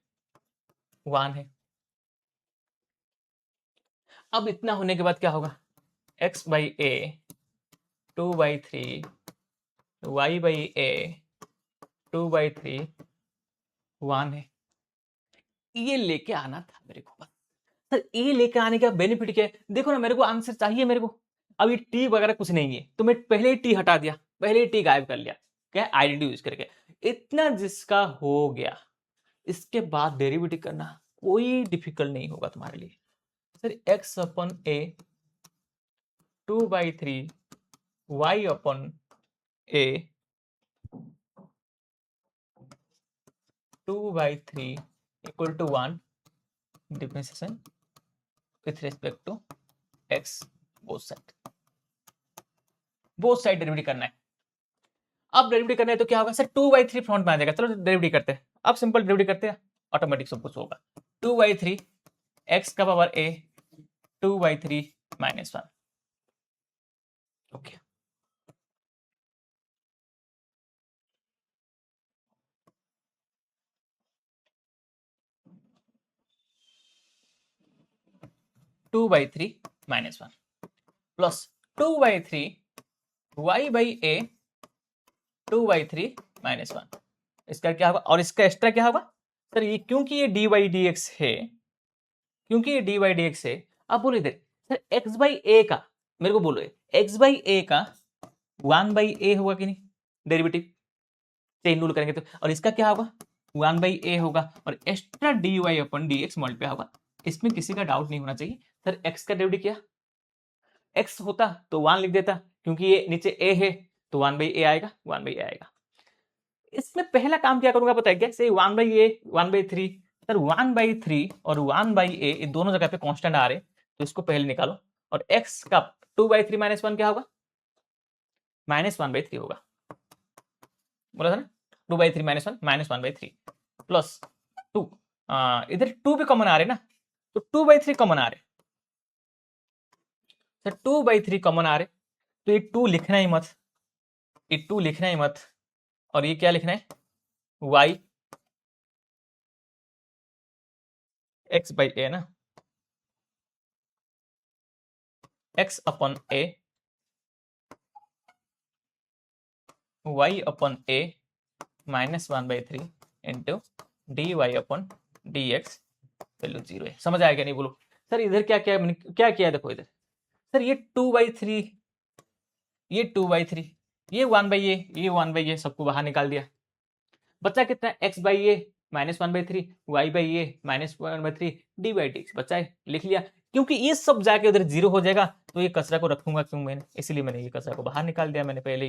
वन है। अब इतना होने के बाद क्या होगा, x by a two by three y by a two by three one है, ये लेके आना था मेरे को बस। सर ये लेके आने का बेनिफिट क्या है, देखो ना मेरे को आंसर चाहिए मेरे को, अभी टी वगैरह कुछ नहीं है तो मैं पहले ही टी हटा दिया, पहले ही टी गायब कर लिया, क्या आइडेंटिटी यूज करके, इतना जिसका हो गया इसके बाद डेरिवेटिव करना कोई डिफिकल्ट नहीं होगा तुम्हारे लिए। Sir x upon a two by three y upon a 2/3 equal to 1 differentiation with respect to x both side derivative करना है। अब डेरिवेटिव करना है तो क्या होगा सर 2/3 फ्रंट में आ जाएगा। चलो डेरिवेटिव करते हैं, अब सिंपल डेरिवेटिव करते हैं, ऑटोमेटिक सब कुछ होगा। 2/3 x का power a 2/3 -1। Okay, to by three -1 plus 2/3 y/a 2/3 -1। इसका क्या होगा और इसका एक्स्ट्रा क्या होगा सर, ये क्योंकि ये dy/dx है, क्योंकि ये dy/dx है। अब बोलो इधर सर x/a का, मेरे को बोलो x/a का 1/a होगा कि नहीं डेरिवेटिव, चेन रूल करेंगे तो, और इसका क्या होगा 1/a होगा और एक्स्ट्रा dy/dx मल्टीप्लाई होगा। इसमें किसी का डाउट नहीं होना चाहिए। सर x का डेरिवेटिव क्या, x होता तो 1 लिख देता, क्योंकि ये नीचे a है तो 1/a आएगा, 1/a आएगा। इसमें पहला काम क्या करूंगा पता है क्या, से 1/a 1/3, सर 1/3 और 1/a ये दोनों जगह पे कांस्टेंट आ रहे, तो इसको पहले निकालो। और x का 2/3 -1 क्या होगा, -1/3 होगा, बोला था ना 2/3 -1 -1/3 प्लस 2, इधर 2 भी कॉमन आ रहे ना, तो 2/3 कॉमन आ रहे, सर 2/3 कॉमन आ रहे, तो ये 2 लिखना ही मत, ये 2 लिखना ही मत, और ये क्या लिखना है y x/a ना, x/a y/a -1/3 into dy/dx value 0 है। समझ आएगा नहीं बोलो सर, इधर क्या क्या मैंने क्या किया है, देखो इधर सर ये 2/3 ये 2/3 ये 1/a ये 1/a सबको बाहर निकाल दिया, बच्चा कितना x/a -1/3 y/a -1/3 dy/dx बच्चा है, लिख लिया। क्योंकि ये सब जाके उधर 0 हो जाएगा, तो ये कचरा को रखूंगा क्यों मैंने, इसलिए मैंने ये कचरा को बाहर निकाल दिया, मैंने पहले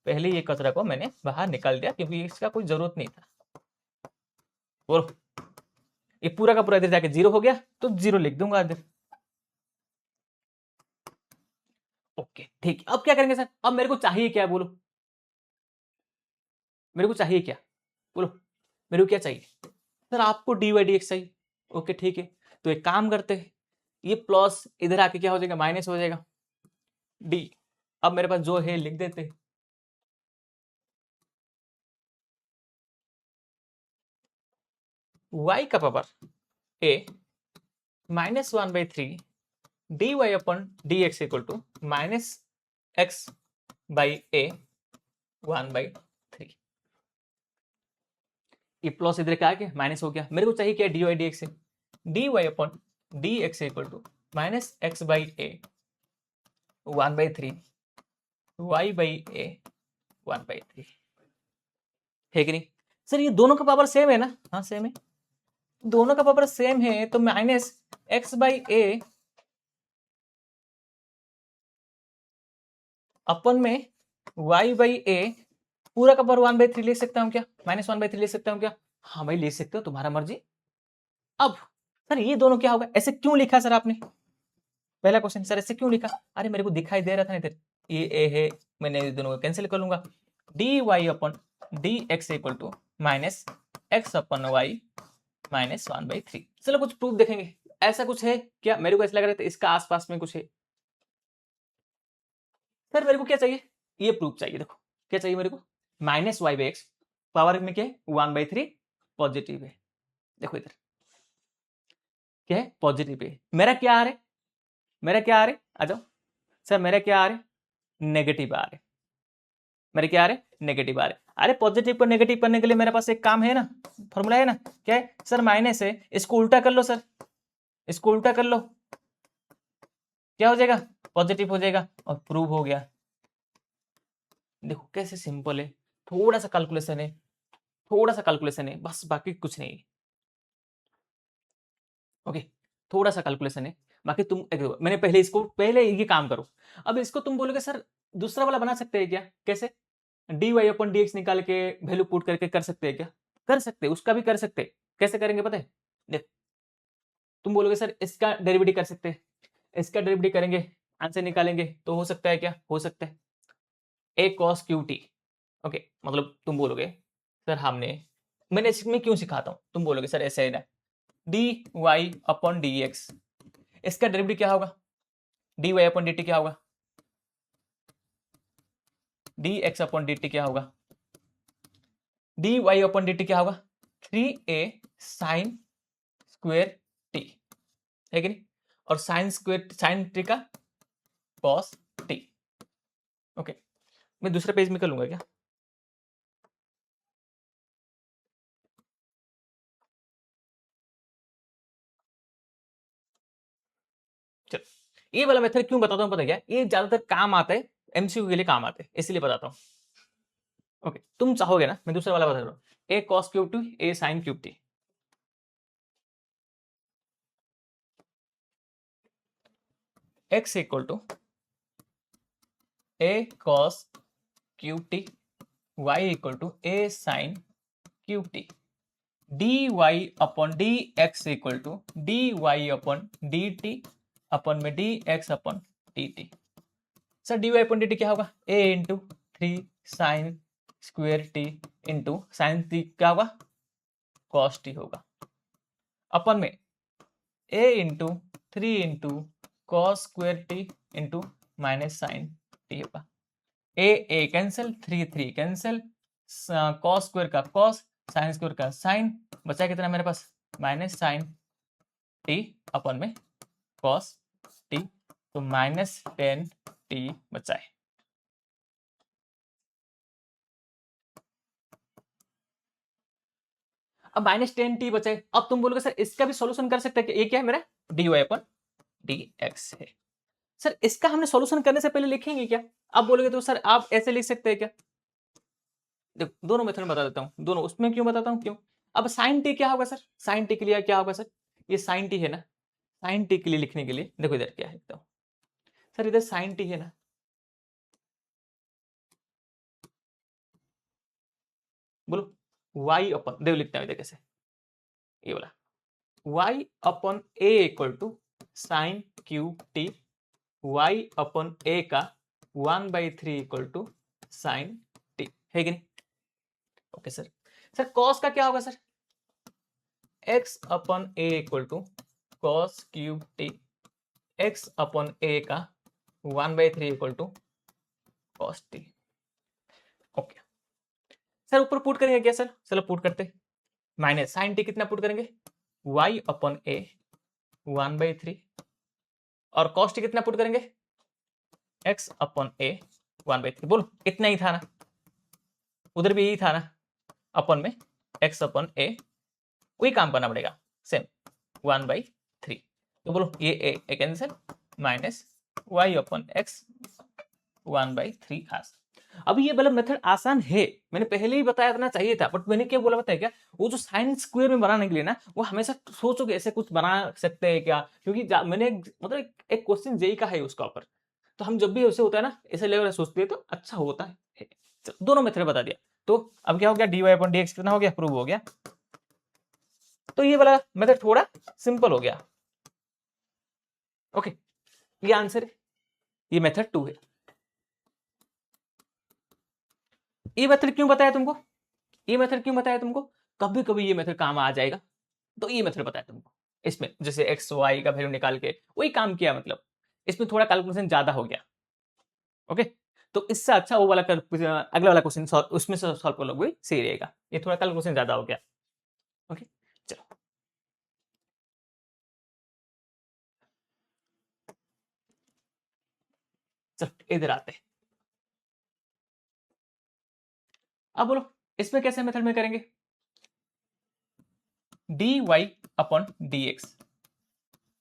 ही ये कचरा को मैंने बाहर निकाल दिया, क्योंकि इसका कोई जरूरत नहीं था। बोलो ये पूरा का पूरा इधर जाके 0 हो गया, तो 0 लिख दूंगा इधर। ओके ठीक है, अब क्या करेंगे सर, अब मेरे को चाहिए क्या बोलो, मेरे को चाहिए क्या बोलो, मेरे को क्या चाहिए सर, आपको dy/dx चाहिए। ओके ठीक है, तो एक काम करते हैं, ये प्लस इधर आके क्या हो जाएगा माइनस हो जाएगा d। अब मेरे पास जो है लिख देते हैं, y का power a -1/3 dy/dx equal to -x/a 1/3। ये प्लस इधर क्या आ गया माइनस हो गया, मेरे को चाहिए क्या dy/dx है, dy/dx equal to -x/a 1/3 y/a 1/3 है कि नहीं सर, ये दोनों का पावर सेम है ना, हाँ सेम है, दोनों का पावर सेम है, तो -x/a अपन में y/a पूरा का पावर 1/3 ले सकता हूं क्या, -1/3 ले सकता हूं क्या, हाँ भाई ले सकते हो, तुम्हारा मर्जी। अब सर ये दोनों क्या होगा, ऐसे क्यों लिखा सर आपने, पहला क्वेश्चन सर ऐसे क्यों लिखा, अरे मेरे को दिखाई दे रहा था इधर ये ए है, मैंने ये दोनों को कैंसिल कर लूंगा, dy/dx इक्वल टू -x/y -1/3। चलो कुछ प्रूफ देखेंगे, ऐसा कुछ है क्या, मेरे को ऐसा लग रहा था इसका आसपास में कुछ है। सर मेरे को क्या चाहिए, ये प्रूफ चाहिए, देखो क्या चाहिए मेरे को, -y/x पावर में क्या है 1/3 पॉजिटिव है, देखो इधर क्या है पॉजिटिव है, मेरा क्या आ रहा है, मेरा क्या आ रहा है, आ जाओ सर, मेरा क्या आ रहा है नेगेटिव आ रहे, मेरे क्या आ रहे नेगेटिव आ रहे। अरे पॉजिटिव को नेगेटिव करने के लिए मेरे पास एक काम है ना, फॉर्मूला है ना, क्या है सर माइनस है, इसको उल्टा कर लो सर, इसको उल्टा कर लो, क्या हो जाएगा पॉजिटिव हो जाएगा, और प्रूव हो गया। देखो कैसे सिंपल है, थोड़ा सा कैलकुलेशन है, थोड़ा सा कैलकुलेशन है बस, बाकी कुछ नहीं। ओके थोड़ा सा कैलकुलेशन है बाकी, तुम मैंने पहले इसको पहले ये काम करो, अब इसको तुम बोलोगे सर दूसरा वाला बना सकते हैं क्या, कैसे dy/dx निकाल के वैल्यू पुट करके कर सकते हैं क्या, कर सकते, उसका भी कर सकते। कैसे करेंगे पता है? देख, तुम बोलोगे सर इसका डेरिवेटिव कर सकते हैं, इसका डेरिवेटिव करेंगे, आंसर निकालेंगे, तो हो सकता है क्या? हो सकता है a cos Q T. Okay, मतलब तुम बोलोगे सर मैंने इसमें क्यों सिखाता हूं, तुम बोलोगे सर ऐसे है ना, d y upon d x, इसका डेरिवेटिव क्या होगा? D y upon d t क्या होगा? D x upon d t क्या होगा? D y upon d t क्या होगा? 3a साइन स्क्वेयर टी, है कि नहीं? और साइन टी का कॉस टी। ओके, मैं दूसरे पेज में कर लूंगा क्या? चलो, ये वाला मेथड क्यों बताता हूँ पता क्या? ये ज्यादातर काम आता है, एमसीक्यू के लिए काम आते हैं, इसलिए बताता हूँ। ओके, तुम चाहोगे ना, मैं दूसरा वाला बता रहा हूँ, a cos cube t a sine cube t. X equal to a cos cube t, y equal to a sine cube t, d y upon d x equal to d y upon d t upon में d x upon d t. Sir d y upon d t क्या होगा? A into 3 sine square t into sine t क्या होगा? Cos t होगा, upon में a into 3 into cos square t into minus sine t होगा। A cancel, 3 cancel, cos square का cos, sine square का sine, बचा कितना मेरे पास? माइनस साइन टी अपन में कॉस टी, तो माइनस 10 टी बचा है। अब माइनस 10 टी बचा है। अब तुम बोलोगे सर इसका भी सॉल्यूशन कर सकते हैं, ये क्या है मेरा? D y upon d x है। सर इसका हमने सॉल्यूशन करने से पहले लिखेंगे क्या? आप बोलोगे तो सर आप ऐसे लिख सकते हैं क्या? देखो दोनों मेथड में बता देता हूँ, दोनों उसमें क्यों बताता हूँ, क्यों? अब साइन टी क्या होगा सर? साइन टी के लिए क्या होगा सर? ये साइन टी है ना, साइन टी के लिए लिखने के लिए देखो इधर क्या है तो, सर इधर साइन टी है ना, बोलो y अपन, देखो लिखते हैं इधर कैसे, ये वाला y upon a equal to sine cube t, y upon a का 1/3 इक्वल टू साइन टी, है कि नहीं? ओके सर, सर कॉस का क्या होगा sir? x upon a equal to cos cube t, x upon a का 1/3 equal to cos t. Okay sir, ऊपर put करेंगे क्या सर? चलो पुट करते, माइनस साइन टी कितना पुट करेंगे? y अपन a 1/3, और कॉस टी कितना पुट करेंगे? x upon a 1/3। बोलो इतना ही था ना, उधर भी यही था ना, अपन में x अपन a, वही काम करना पड़ेगा सेम 1/3। तो बोलो ये a cancel, minus y upon x 1/3 आस। अब ये वाला मेथड आसान है, मैंने पहले ही बताया देना चाहिए था, बट मैंने क्या बोला पता है क्या? वो जो साइन स्क्वायर में बनाने के लिए ना, वो हमेशा सोचोगे ऐसे कुछ बना सकते हैं क्या, क्योंकि मैंने मतलब एक क्वेश्चन जेई का है उसका ऊपर, तो हम जब भी ऐसे होता है ना, ऐसे लेवल सोचते हैं तो अच्छा होता है। दोनों मेथड बता दिया, तो अब क्या हो गया? D y upon d x कितना हो गया? प्रूव हो गया। तो ये वाला मेथड थोड़ा सिंपल हो गया। ओके, ये आंसर है, ये मेथड 2 है। ये मेथड क्यों बताया तुमको? ये मेथड क्यों बताया तुमको? कभी कभी ये मेथड काम आ जाएगा, तो ये मेथड बताया तुमको। इसमें जैसे एक्स वाई का वैल्यू निकाल के वही काम किया, मतलब इसमें थोड़ा कैलकुलेशन ज्यादा हो गया। ओके, तो इससे अच्छा वो वाला अगला वाला क्वेश्चन उसमें से सॉल्व कर लोगे, सही रहेगा। ये थोड़ा कैलकुलेशन ज्यादा हो गया। ओके चलो, चलो इधर आते हैं। अब बोलो इसमें कैसे मेथड में करेंगे? D y upon d x,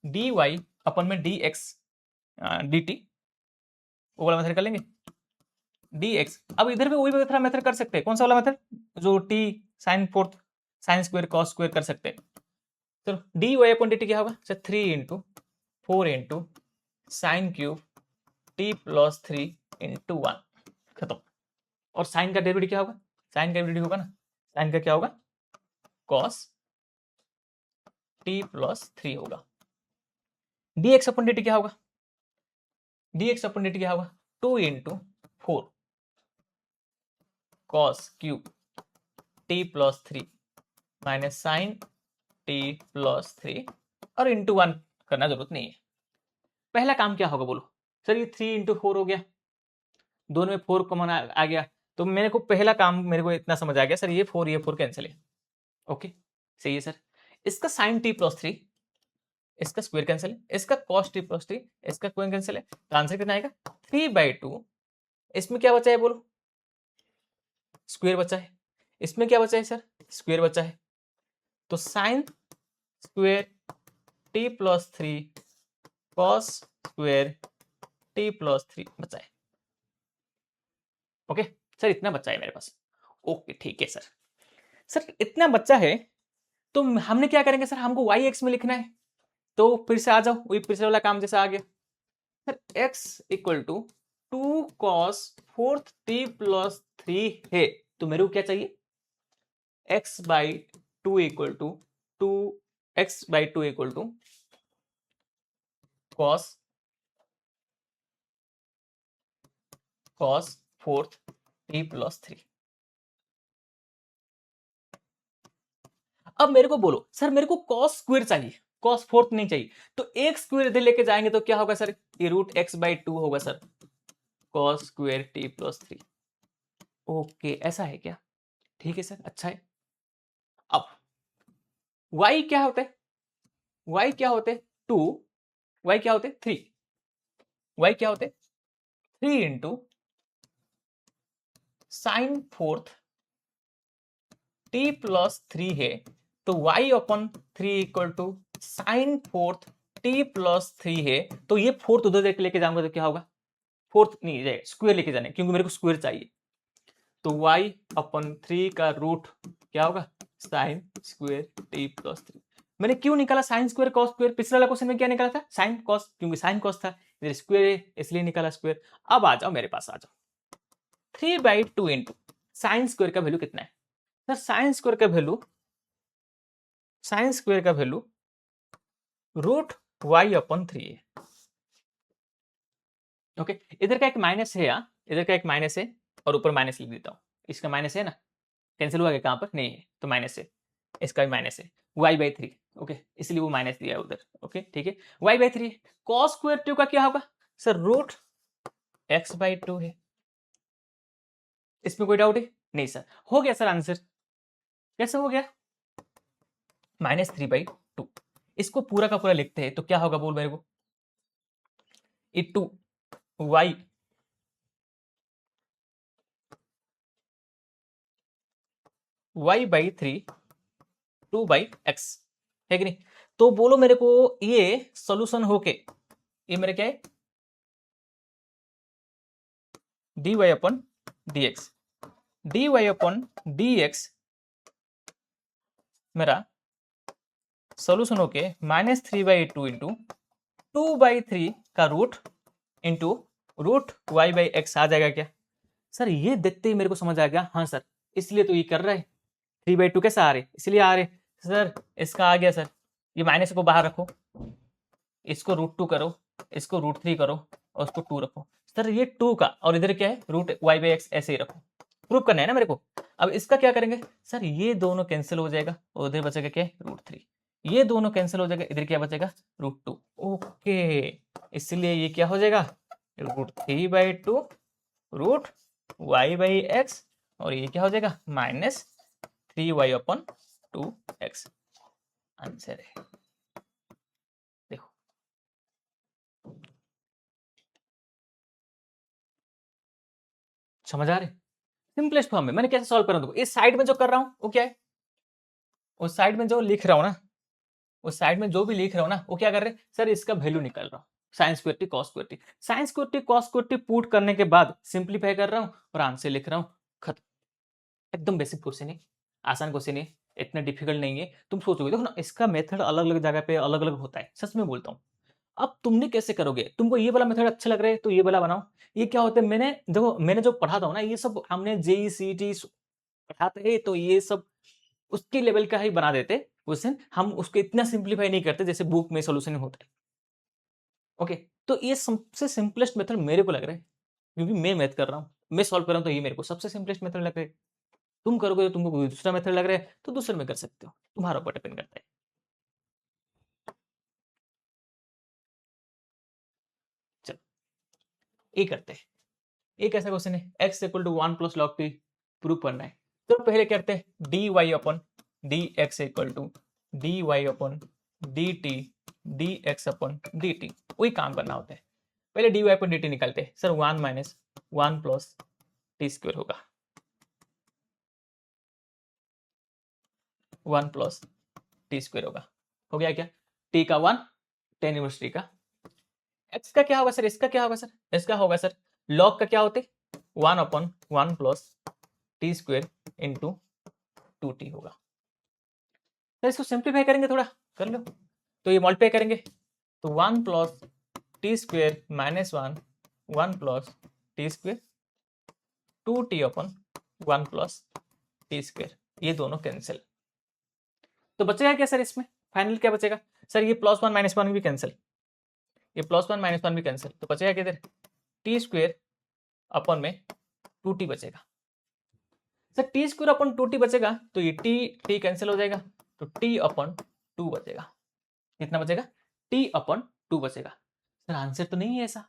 d y upon में डी एक्स डी टी, वो वाला मेथड कर लेंगे। डी एक्स, अब इधर भी वही मेथड कर सकते हैं। कौन सा वाला मेथड? जो t sine fourth sine square cos square कर सकते हैं। चलो d y upon d t क्या होगा sir? 3 into 4 into sine cube t plus 3 into 1, खत्म। और साइन का डेरिवेटिव क्या होगा? साइन का डेरिवेटिव होगा ना, साइन का क्या होगा? कॉस टी प्लस 3 होगा। dx अपन dt क्या होगा? dx अपन dt क्या होगा? 2 into 4 cos cube t plus 3 minus sine t plus 3 और इंटू 1 करना जरूरत नहीं है। पहला काम क्या होगा बोलो? सर ये 3 इंटू 4 हो गया, दोनों में 4 कॉमन आ गया, तो मेरे को पहला काम मेरे को इतना समझ आ गया सर, ये 4 कैंसिल है। ओके सही है सर। इसका साइन टी प्लस 3, इसका स्क्वायर कैंसिल है, इसका कॉस टी प्लस 3, इसका कोई कैंसिल है, तो आंसर कितना आएगा? 3/2। इसमें क्या बचा है बोलो? स्क्वायर बचा है। इसमें क्या बचा है सर? स्क्वायर बचा है। तो sine square T plus 3 cos square T plus 3 बचा है। ओके सर इतना बच्चा है मेरे पास। ओके ठीक है सर। सर इतना बच्चा है तो हमने क्या करेंगे सर? हमको वाई एक्स में लिखना है, तो फिर से आ जाओ, वही पिछले वाला काम जैसा आ गया sir. X equal to 2 cos 4 t plus 3 है, तो मेरे को क्या चाहिए? X by two equal to x by two equal to cos 4 t plus 3। अब मेरे को बोलो सर मेरे को कॉस स्क्वायर चाहिए, कॉस 4 नहीं चाहिए, तो एक स्क्वायर इधर लेके जाएंगे तो क्या होगा सर? ये रूट एक्स बाई 2 होगा sir, cos square T plus 3। Okay ऐसा है क्या? ठीक है सर अच्छा है। अब y क्या होते हैं? y क्या होते हैं? 2, y क्या होते हैं? 3, y क्या होते हैं? 3 इंटू साइन 4 टी प्लस 3 है, तो y upon 3 equal to sine 4 t plus 3 है, तो ये 4 उधर लेके जाऊंगा तो क्या होगा? 4 नहीं जाए, स्क्वायर लेके जाने, क्योंकि मेरे को स्क्वायर चाहिए। तो y अपन 3 का रूट क्या होगा? Sine square T plus 3। मैंने क्यों निकाला साइन स्क्वायर कॉस स्क्वायर? पिछले वाला क्वेश्चन में क्या निकाला था? साइन कॉस, क्योंकि साइन कॉस था, इधर स्क्वायर है इसलिए निकाला स्क्वायर। अब आ जाओ मेरे पास, आ जाओ 3/2 इंटू साइन स्क्वायर का वैल्यू कितना है सर? साइन स्क्वायर का वैल्यू रूट y अपन 3 है। ओके इधर का एक माइनस है, यहाँ इधर का एक माइनस है और ऊपर माइनस लिख देता हूँ। इसका माइनस है ना, कैंसिल हुआ क्या? कहाँ पर? नहीं है, तो माइनस है। इसका भी माइनस है, y/3। ओके इसलिए वो माइनस दिया है उधर। ओके ठीक है, y/3 कॉस स्क्वायर टू का क्या होगा सर? रूट x/2 है। इसमें कोई डाउट है? नहीं सर, हो गया सर आंसर। कैसे हो गया? -3/2। इसको पूरा का पूरा लिखते हैं तो क्या होगा बोल मेरे को? ये 2 y y/3 2/x है कि नहीं? तो बोलो मेरे को ये सॉल्यूशन होके ये मेरे क्या है? dy अपन dx मेरा सॉल्यूशन होके -3/2 इंटू 2/3 का रूट इंटू रूट y/x आ जाएगा क्या सर? ये देखते ही मेरे को समझ आ गया, हाँ सर इसलिए तो ये कर रहा है। 3/2 कैसे आ रहे? इसलिए आ रहे सर। इसका आ गया सर, ये माइनस को बाहर रखो, इसको √2 करो, इसको √3 करो और उसको 2 रखो सर। ये 2 का और इधर क्या है? रूट y/x ऐसे ही रखो। प्रूव करना है ना मेरे को। अब इसका क्या करेंगे सर? ये दोनों कैंसिल हो जाएगा और उधर बचेगा क्या? √3। ये दोनों कैंसिल हो जाएगा, इधर क्या बचेगा? √2। ओके इसलिए ये क्या हो जाएगा? √3/2 रूट y/x और ये क्या हो जाएगा? -3y/2x। आंसर है, देखो समझ आ रहे? सिंपलेस्ट फॉर्म में मैंने कैसे सॉल्व कर रहा हूं? इस साइड में जो कर रहा हूं वो क्या है? उस साइड में जो लिख रहा हूं ना, उस साइड में जो भी लिख रहा हूं ना, वो क्या कर रहे हैं सर? इसका वैल्यू निकाल रहा हूं, sine square T cos square T. Sine square T cos square T put करने के बाद सिंपलीफाई कर रहा हूं और आंसर लिख रहा हूं, खत्म। एकदम बेसिक क्वेश्चन है, आसान क्वेश्चन है, इतना डिफिकल्ट नहीं है। तुम सोचोगे देखो ना, इसका मेथड अलग अलग जगह पे अलग अलग होता है, सच में बोलता हूँ। अब तुमने कैसे करोगे? तुमको ये वाला मेथड अच्छा लग रहा है तो ये वाला बनाओ। ये क्या होता है, मैंने जो पढ़ाता हूँ ना, ये सब हमने जेई सीटी पढ़ाते हैं, तो ये सब उसके लेवल का ही बना देते क्वेश्चन, हम उसको इतना सिंप्लीफाई नहीं करते जैसे बुक में सॉल्यूशन होता है। ओके, तो ये सबसे सिंपलेस्ट मेथड मेरे को लग रहा है, क्योंकि मैं मैथ कर रहा हूँ, मैं सॉल्व कर रहा हूँ, तो ये मेरे को सबसे सिंपलेस्ट मेथड लग रहा है। तुम करोगे तो तुमको कोई दूसरा मेथड लग रहा है तो दूसरे में कर सकते हो, तुम्हारा ऊपर डिपेंड करता है। चलो ये करते हैं। एक ऐसा क्वेश्चन है x equal to 1 plus log t prove करना है। तो पहले क्या करते हैं, d y upon d x equal to d y upon d t d x upon d t, वही काम करना होता है। पहले d y upon d t निकालते हैं। Sir 1 minus 1 plus t square होगा, 1 प्लस टी स्क्वायर होगा, हो गया क्या, टी का 1 10 इनवर्स टी का। एक्स का क्या होगा सर, इसका क्या होगा सर, इसका होगा सर लॉग का क्या होते 1 अपन 1 plus t square into 2t होगा। तो इसको सिंप्लीफाई करेंगे, थोड़ा कर लो, तो ये मल्टीप्लाई करेंगे तो 1 plus t square minus 1 1 plus t square 2t अपन 1 प्लस टी स्क्वायर, ये दोनों कैंसिल। तो बचेगा क्या सर इसमें, फाइनल क्या बचेगा सर, ये प्लस 1 माइनस 1 भी कैंसिल, ये प्लस 1 माइनस 1 भी कैंसिल, तो बचेगा क्या इधर टी स्क्वायर अपन में 2t बचेगा। Sir T square upon 2t बचेगा तो ये टी कैंसिल हो जाएगा, तो t अपन 2 बचेगा। कितना बचेगा, t अपन 2 बचेगा। सर आंसर तो नहीं है ऐसा,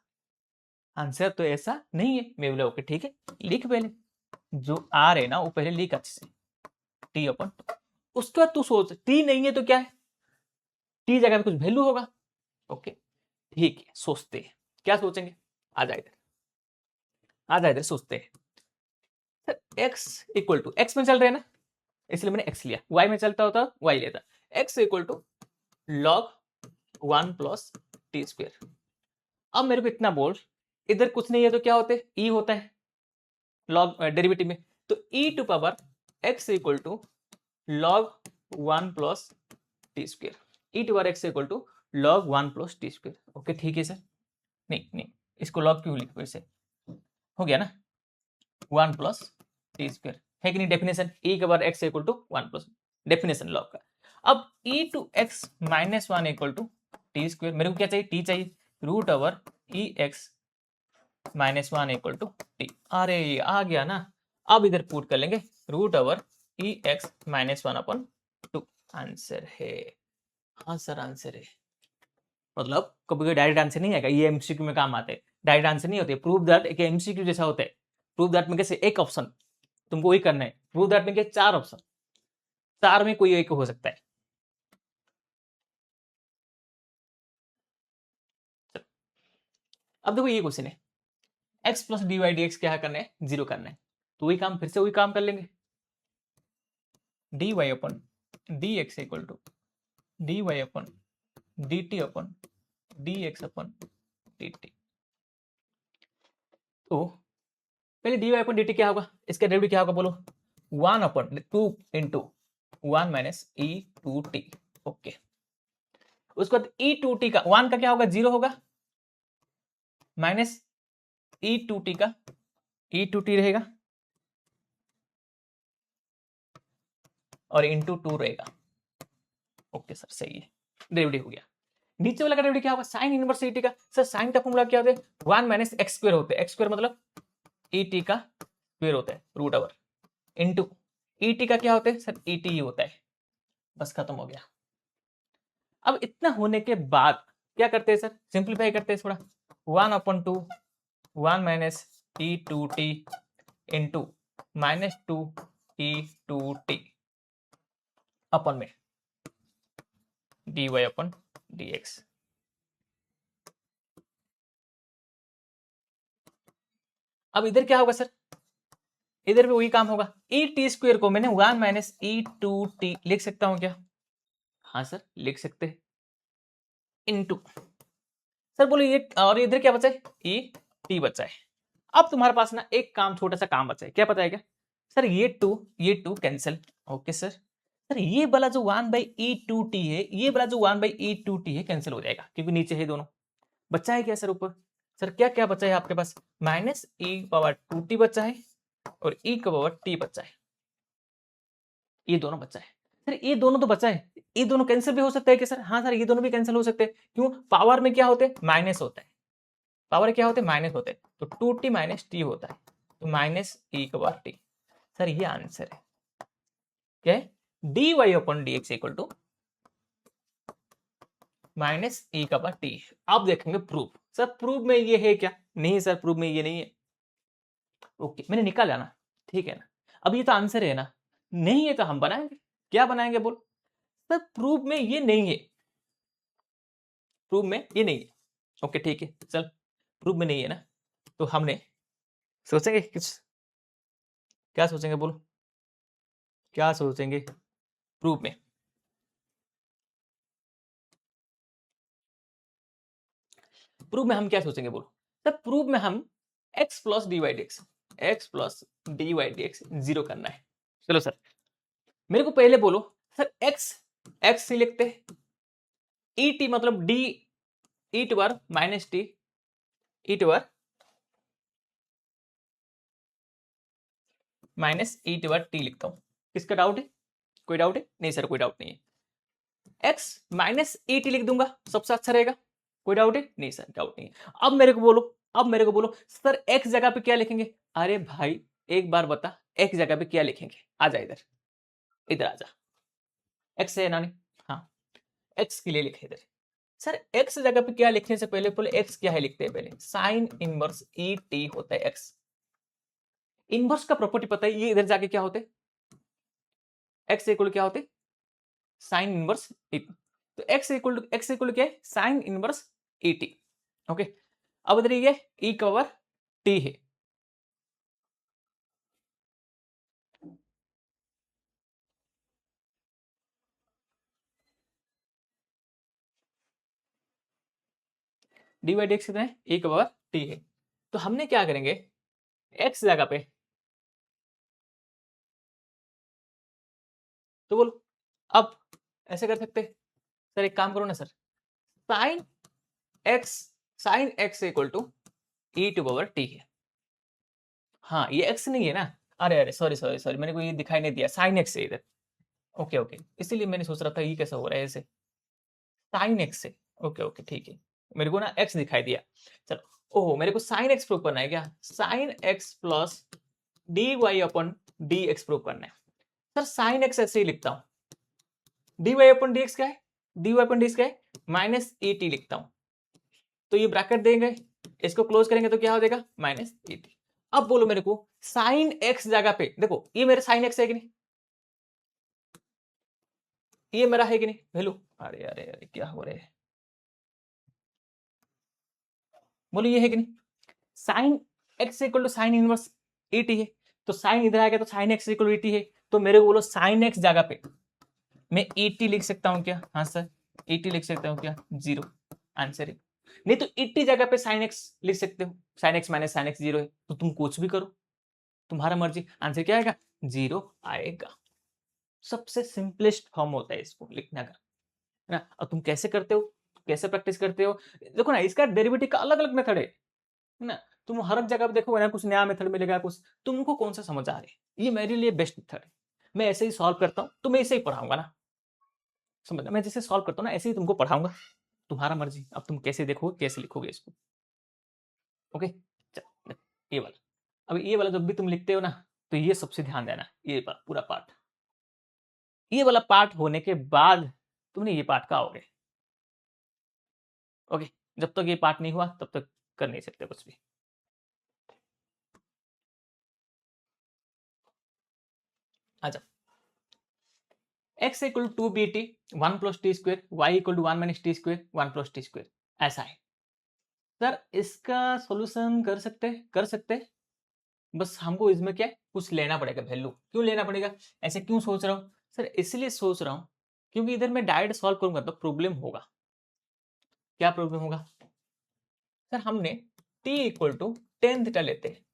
आंसर तो ऐसा नहीं है। मैं बोला ओके ठीक है, लिख पहले जो आ रहे ना वो पहले लिख अच्छे से, t अपन 2। उसके बाद तू सोच t नहीं है तो क्या है, t जगह पे कुछ वैल्यू होगा। ओके ठीक है, सोचते हैं क्या सोचेंगे, आ जाए इधर, आ जाए इधर, सोचते हैं। Sir x equal to, x में चल रहे हैं ना इसलिए मैंने x लिया, y में चलता होता y लेता, x equal to log 1 plus t square. अब मेरे को इतना बोल, इधर कुछ नहीं है तो क्या होते e होता है लॉग डेरिवेटिव में, तो e to power x equal to log 1 plus t square, e to power x equal to log 1 plus t square. Okay ठीक है सर, नहीं इसको लॉग क्यों लिखो, ऐसे हो गया ना 1 प्लस टी स्क्वायर है कि नहीं, डेफिनेशन e के बार x equal to 1 plus, definition log का। अब e to x minus 1 equal to t square, मेरे को क्या चाहिए, t चाहिए, root over e x minus 1 equal to t. अरे आ गया ना, अब इधर पुट कर लेंगे root over e x minus 1 upon 2, answer है। हाँ सर आंसर है, मतलब कभी डायरेक्ट आंसर नहीं आएगा, ये एमसीक्यू में काम आते हैं, डायरेक्ट आंसर नहीं होते। प्रूव दैट एक एमसीक्यू जैसा होता है, प्रूव दैट में कैसे एक ऑप्शन तुमको वही करना है, प्रूव दैट में क्या 4 ऑप्शन, 4 में कोई एक हो सकता है। अब देखो ये क्वेश्चन है x plus d y d x क्या करना है, 0 करना है, तो वही काम फिर से वही काम कर लेंगे, d y upon d x equal to d y upon d t upon d x upon d t. तो पहले d y upon d t क्या होगा, इसका डेरिवेटिव क्या होगा बोलो, 1 upon 2 into 1 minus e to t. Okay, उसके बाद ई टू टी का 1 का क्या होगा, 0 होगा, माइनस ई टू टी का ई टू टी रहेगा और इंटू 2 रहेगा। ओके सर सही है, डेरिवेटिव हो गया। नीचे वाला का डेरिवेटिव क्या होगा, साइन इनवर्स ई टी का। सर साइन का फॉर्मूला क्या होता है, 1 माइनस एक्स स्क्वायर होता है, एक्स स्क्वायर मतलब ई टी का स्क्वायर होता है root over into e t का क्या होता है सर, ई टी होता है, बस खत्म हो गया। अब इतना होने के बाद क्या करते हैं सर, सिंप्लीफाई करते हैं थोड़ा, 1 upon 2 1 minus e to t into minus 2 e to t upon में d y upon d x. अब इधर क्या होगा सर, इधर भी वही काम होगा, ई टी स्क्वायर को मैंने 1 माइनस ई टू टी लिख सकता हूं क्या, हाँ सर लिख सकते हैं, इनटू सर बोलो ये, और इधर क्या बचा है, ई टी बचा है। अब तुम्हारे पास ना एक काम, छोटा सा काम बचा है, क्या पता है क्या सर, ये to cancel. Okay sir, sir ये वाला जो 1 बाई ई टू टी है, ये वाला जो 1 बाई ई टू टी है कैंसिल हो जाएगा, क्योंकि नीचे है दोनों। बचा है क्या सर ऊपर, सर क्या क्या बचा है आपके पास, minus e power two t बचा है और ई का पावर टी बचा है, ये दोनों बचा है। सर ये दोनों तो बचा है, ये दोनों कैंसिल भी हो सकता है क्या सर? हाँ सर, ये दोनों भी कैंसिल हो सकते हैं। क्यों? पावर में क्या होते हैं? माइनस होता है। पावर क्या होते हैं? माइनस होते हैं। तो 2t माइनस टी होता है, तो माइनस e का पावर टी। सर ये आंसर है। क्या है? dy upon dx equal to minus e का पावर टी। अब देखेंगे प्रूफ। सर प्रूफ में ये है क्या? नहीं सर, प्रूफ में ये नहीं है। ओके, मैंने निकाला ना, ठीक है ना। अब ये तो आंसर है ना, नहीं है तो हम बनाएंगे। क्या बनाएंगे बोल? सर प्रूफ में ये नहीं है, प्रूफ में ये नहीं है। ओके ठीक है, चल प्रूफ में नहीं है ना, तो हमने सोचेंगे कुछ। क्या सोचेंगे बोलो? क्या सोचेंगे प्रूफ में? प्रूफ में हम क्या सोचेंगे बोलो? सर प्रूफ में हम x plus d y d x, x plus d y d x zero करना है। चलो सर, मेरे को पहले बोलो सर, x से लिखते हैं, ई टी मतलब डी ई टू बार माइनस टी ई टू बार माइनस ई टू बार टी लिखता हूं। किसका डाउट है? कोई डाउट है? नहीं सर, कोई डाउट नहीं है। x माइनस ई टी लिख दूंगा, सबसे अच्छा रहेगा। कोई डाउट है? नहीं सर, डाउट नहीं है। अब मेरे को बोलो, अब मेरे को बोलो सर, x जगह पे क्या लिखेंगे? अरे भाई एक बार बता, x जगह पे क्या लिखेंगे? आ जा इधर, इधर आ जा। x है ना? नहीं, हाँ, x के लिए लिखे इधर। सर x जगह पे क्या लिखने से पहले पहले x क्या है लिखते हैं पहले। साइन इनवर्स ई टी होता है x। इनवर्स का प्रॉपर्टी पता है, ये इधर जाके क्या होते? x इक्वल क्या होते? साइन इनवर्स ई। तो x इक्वल क्या है? Sign inverse e T. Okay, अब इधर ये e का पावर t है। डी बाई डी एक्स कितना है? e का पावर t है। तो हमने क्या करेंगे, x जगह पे, तो बोलो अब ऐसे कर सकते हैं। सर एक काम करो ना sir, sine x, sine x equal to e to power t है। हाँ ये एक्स नहीं है ना? अरे अरे सॉरी सॉरी सॉरी, मैंने को ये दिखाई नहीं दिया, साइन एक्स है इधर। ओके ओके, इसीलिए मैंने सोच रहा था ये कैसा हो रहा है ऐसे, साइन एक्स से। ओके ओके ठीक है, मेरे को ना एक्स दिखाई दिया। चलो, ओहो मेरे को साइन एक्स प्रूव करना है क्या? Sine x plus d y upon d x prove करना है। सर साइन एक्स ऐसे ही लिखता हूँ, d y upon d x क्या है? D y upon d x क्या है? माइनस ई टी लिखता हूँ। तो ये ब्रैकेट देंगे, इसको क्लोज करेंगे तो क्या हो जाएगा? Minus E T. अब बोलो मेरे को, साइन एक्स जगह पे देखो, ये मेरे साइन एक्स है कि नहीं? ये मेरा है कि नहीं वैल्यू? अरे अरे अरे क्या हो रहा है, बोलो ये है कि नहीं? Sine x equal to sine inverse e t है, तो साइन इधर आएगा तो sine x equal to e t है। तो मेरे को बोलो साइन एक्स जगह पे मैं ई टी लिख सकता हूँ क्या? हाँ सर, ई टी लिख सकता हूँ क्या? जीरो आंसर है। नहीं तो ई टी जगह पे साइन एक्स लिख सकते हो, sine x minus sine x zero है, तो तुम कुछ भी करो, तुम्हारा मर्जी, आंसर क्या आएगा? जीरो आएगा। सबसे सिंपलेस्ट फॉर्म होता है इसको लिखने का, है ना? और तुम कैसे करते हो, कैसे प्रैक्टिस करते हो? देखो ना, इसका डेरिवेटिव का अलग अलग मेथड है ना? तुम हर जगह पे देखोगे ना, कुछ नया मेथड मिलेगा, कुछ तुमको कौन सा समझ आ रहा है, ये मेरे लिए बेस्ट मेथड है। मैं ऐसे ही सॉल्व करता हूँ, तो मैं ऐसे ही पढ़ाऊंगा ना, समझना? मैं जैसे सॉल्व करता हूँ ना, ऐसे ही तुमको पढ़ाऊंगा। तुम्हारा मर्जी, अब तुम कैसे देखोगे, कैसे लिखोगे इसको। ओके, चल ये वाला, अब ये वाला जब भी तुम लिखते हो ना, तो ये सबसे ध्यान देना, ये पूरा पार्ट, ये वाला पार्ट होने के बाद तुमने ये पार्ट का आओगे। ओके, जब तक ये पार्ट नहीं हुआ तब तक कर नहीं सकते कुछ भी। अच्छा, x equal to b t, one plus t square, y equal to one minus t square, one plus t square, ऐसा है। सर इसका सॉल्यूशन कर सकते हैं, कर सकते हैं, बस हमको इसमें क्या है, कुछ लेना पड़ेगा वैल्यू। क्यों लेना पड़ेगा, ऐसे क्यों सोच रहा हूँ सर? इसलिए सोच रहा हूँ क्योंकि इधर मैं डायरेक्ट सॉल्व करूंगा तो प्रॉब्लम होगा। क्या प्रॉब्लम होगा? सर हमने t equal to tan theta लेते हैं,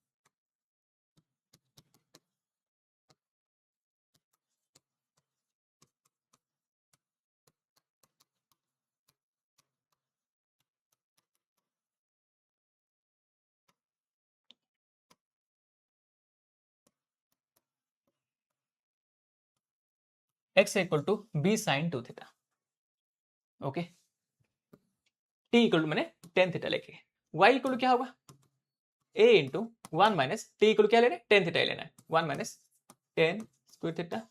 x equal to b sine 2 theta. Okay, t equal to मैंने टेन थीटा लेके, y इक्वल टू क्या होगा a into 1 minus t equal क्या लेना है, टेन थीटा लेना है, 1 minus tan square theta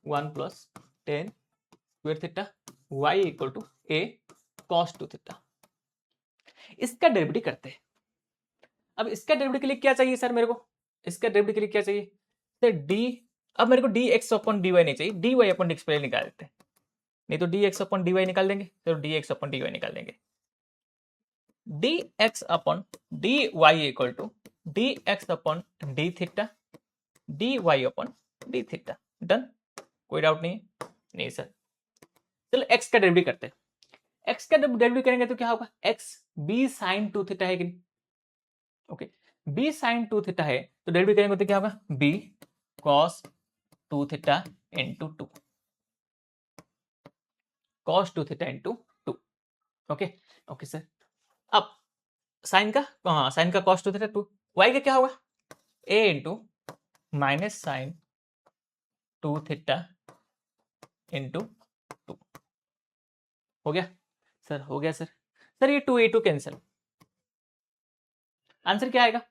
1 plus tan square theta, y equal to a cos 2 theta. इसका डेरिवेटिव करते हैं। अब इसका डेरिवेटिव के लिए क्या चाहिए सर मेरे को, इसका डेरिवेटिव के लिए क्या चाहिए सर डी, अब मेरे को d x upon d y नहीं चाहिए, d y upon d x पहले निकाल देते हैं, नहीं तो d x upon d y निकाल देंगे, तो d x upon d y निकाल देंगे। D x upon d y equal to d x upon d theta d y upon d theta. Done, कोई डाउट नहीं है? नहीं सर। चलो एक्स का डेरिवेटिव करते हैं। एक्स का डेरिवेटिव करेंगे तो क्या होगा, एक्स बी साइन 2 थीटा है कि नहीं, ओके, बी साइन 2 थीटा है तो डेरिवेटिव करेंगे तो क्या होगा, b cos 2 theta into 2, cos 2 theta into 2। Okay okay sir. अब साइन का, हाँ साइन का कॉस 2 थीटा 2, वाई का क्या होगा, a into minus sine 2 theta into 2। हो गया सर, हो गया सर। सर ये 2 कैंसिल, आंसर क्या आएगा,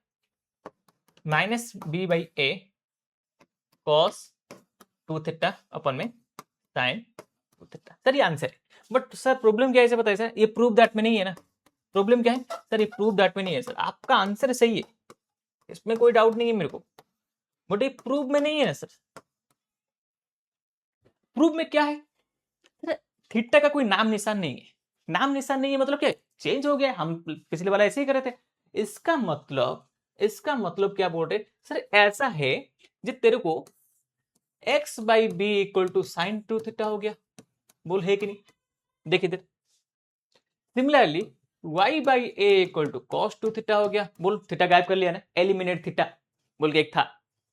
minus b by a cos 2 theta upon में साइन 2 थीटा। सर ये आंसर है, बट सर प्रॉब्लम क्या है इसे बताइए सर, ये प्रूव दैट में नहीं है ना, प्रॉब्लम क्या है सर, ये प्रूव दैट में नहीं है सर, आपका आंसर सही है, इसमें कोई डाउट नहीं है मेरे को, बट ये प्रूव में नहीं है ना सर। प्रूव में क्या है, थीटा का कोई नाम निशान नहीं है, नाम निशान नहीं है मतलब क्या, चेंज हो गया, हम पिछले वाला ऐसे ही कर रहे थे। इसका मतलब क्या बोल रहे सर, ऐसा है जो तेरे को x by b equal to sine 2 theta हो गया, बोल है कि नहीं, देखिए इधर। Similarly y by a equal to cos 2 theta हो गया, बोल थीटा गायब कर लिया ना, एलिमिनेट थीटा बोल के एक था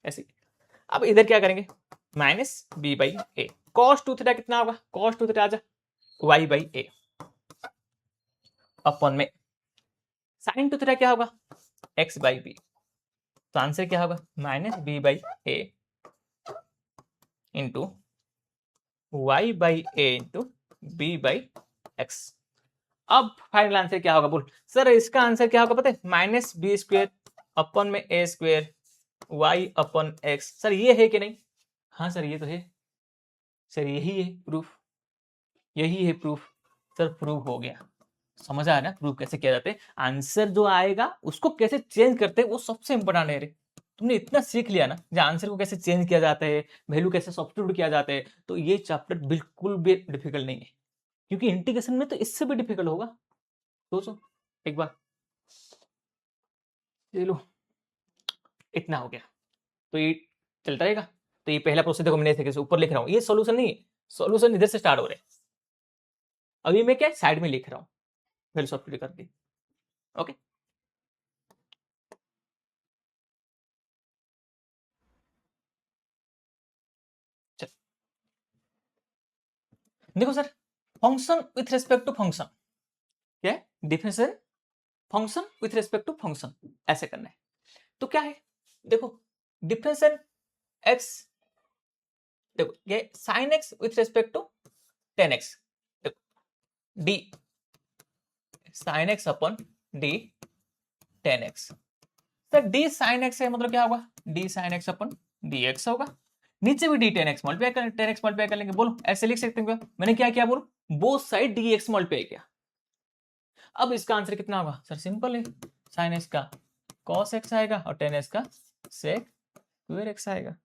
ऐसे। अब इधर क्या करेंगे, minus b by a, cos 2 theta कितना होगा, कॉस 2 थीटा आजा y बाई ए अपन में साइन 2 थीटा क्या होगा, x बाई बी, तो आंसर क्या होगा, minus b by a into y by a into b by x. अब फाइनल आंसर क्या होगा, बोल सर इसका आंसर क्या होगा पता है, माइनस बी स्क्वेयर अपन में ए स्क्वेयर वाई अपन एक्स। सर ये है कि नहीं, हाँ सर ये तो है सर, यही है प्रूफ, यही है प्रूफ। सर प्रूफ हो गया, समझ आया ना प्रूफ कैसे किया जाता है, आंसर जो आएगा उसको कैसे चेंज करते हैं वो सबसे इंपॉर्टेंट है रे। तुमने इतना सीख लिया ना, जो आंसर को कैसे चेंज किया जाता है, वैल्यू कैसे सब्स्टिट्यूट किया जाता है, तो ये चैप्टर बिल्कुल भी डिफिकल्ट नहीं है, क्योंकि इंटीग्रेशन में तो इससे भी डिफिकल्ट होगा। सोचो एक बार, चलो इतना हो गया तो ये चलता रहेगा। तो ये पहला प्रोसेस देखो, मैंने ऐसे ऊपर लिख रहा हूँ, ये सॉल्यूशन नहीं है, सॉल्यूशन इधर से स्टार्ट हो रहे हैं, अभी मैं क्या साइड में लिख रहा हूँ वैल्यू सब्स्टिट्यूट करके। ओके चल, देखो sir, function with respect to function, क्या है differential function with respect to function, ऐसे करना है। तो क्या है देखो, डिफरेंशियल एक्स, देखो ये sine x with respect to tan x, देखो d sine x upon d tan x. Sir d sine x है मतलब क्या होगा, d sine x upon d x होगा, नीचे भी डी टेन एक्स मल्टीप्लाई कर, टेन एक्स मल्टीप्लाई कर लेंगे, बोलो ऐसे लिख सकते हैं, मैंने क्या किया बोलो, both side D x multiply किया। अब इसका आंसर कितना होगा सर, सिंपल है, साइन एक्स का कॉस एक्स आएगा और टेन एक्स का सेक स्क्वायर एक्स आएगा।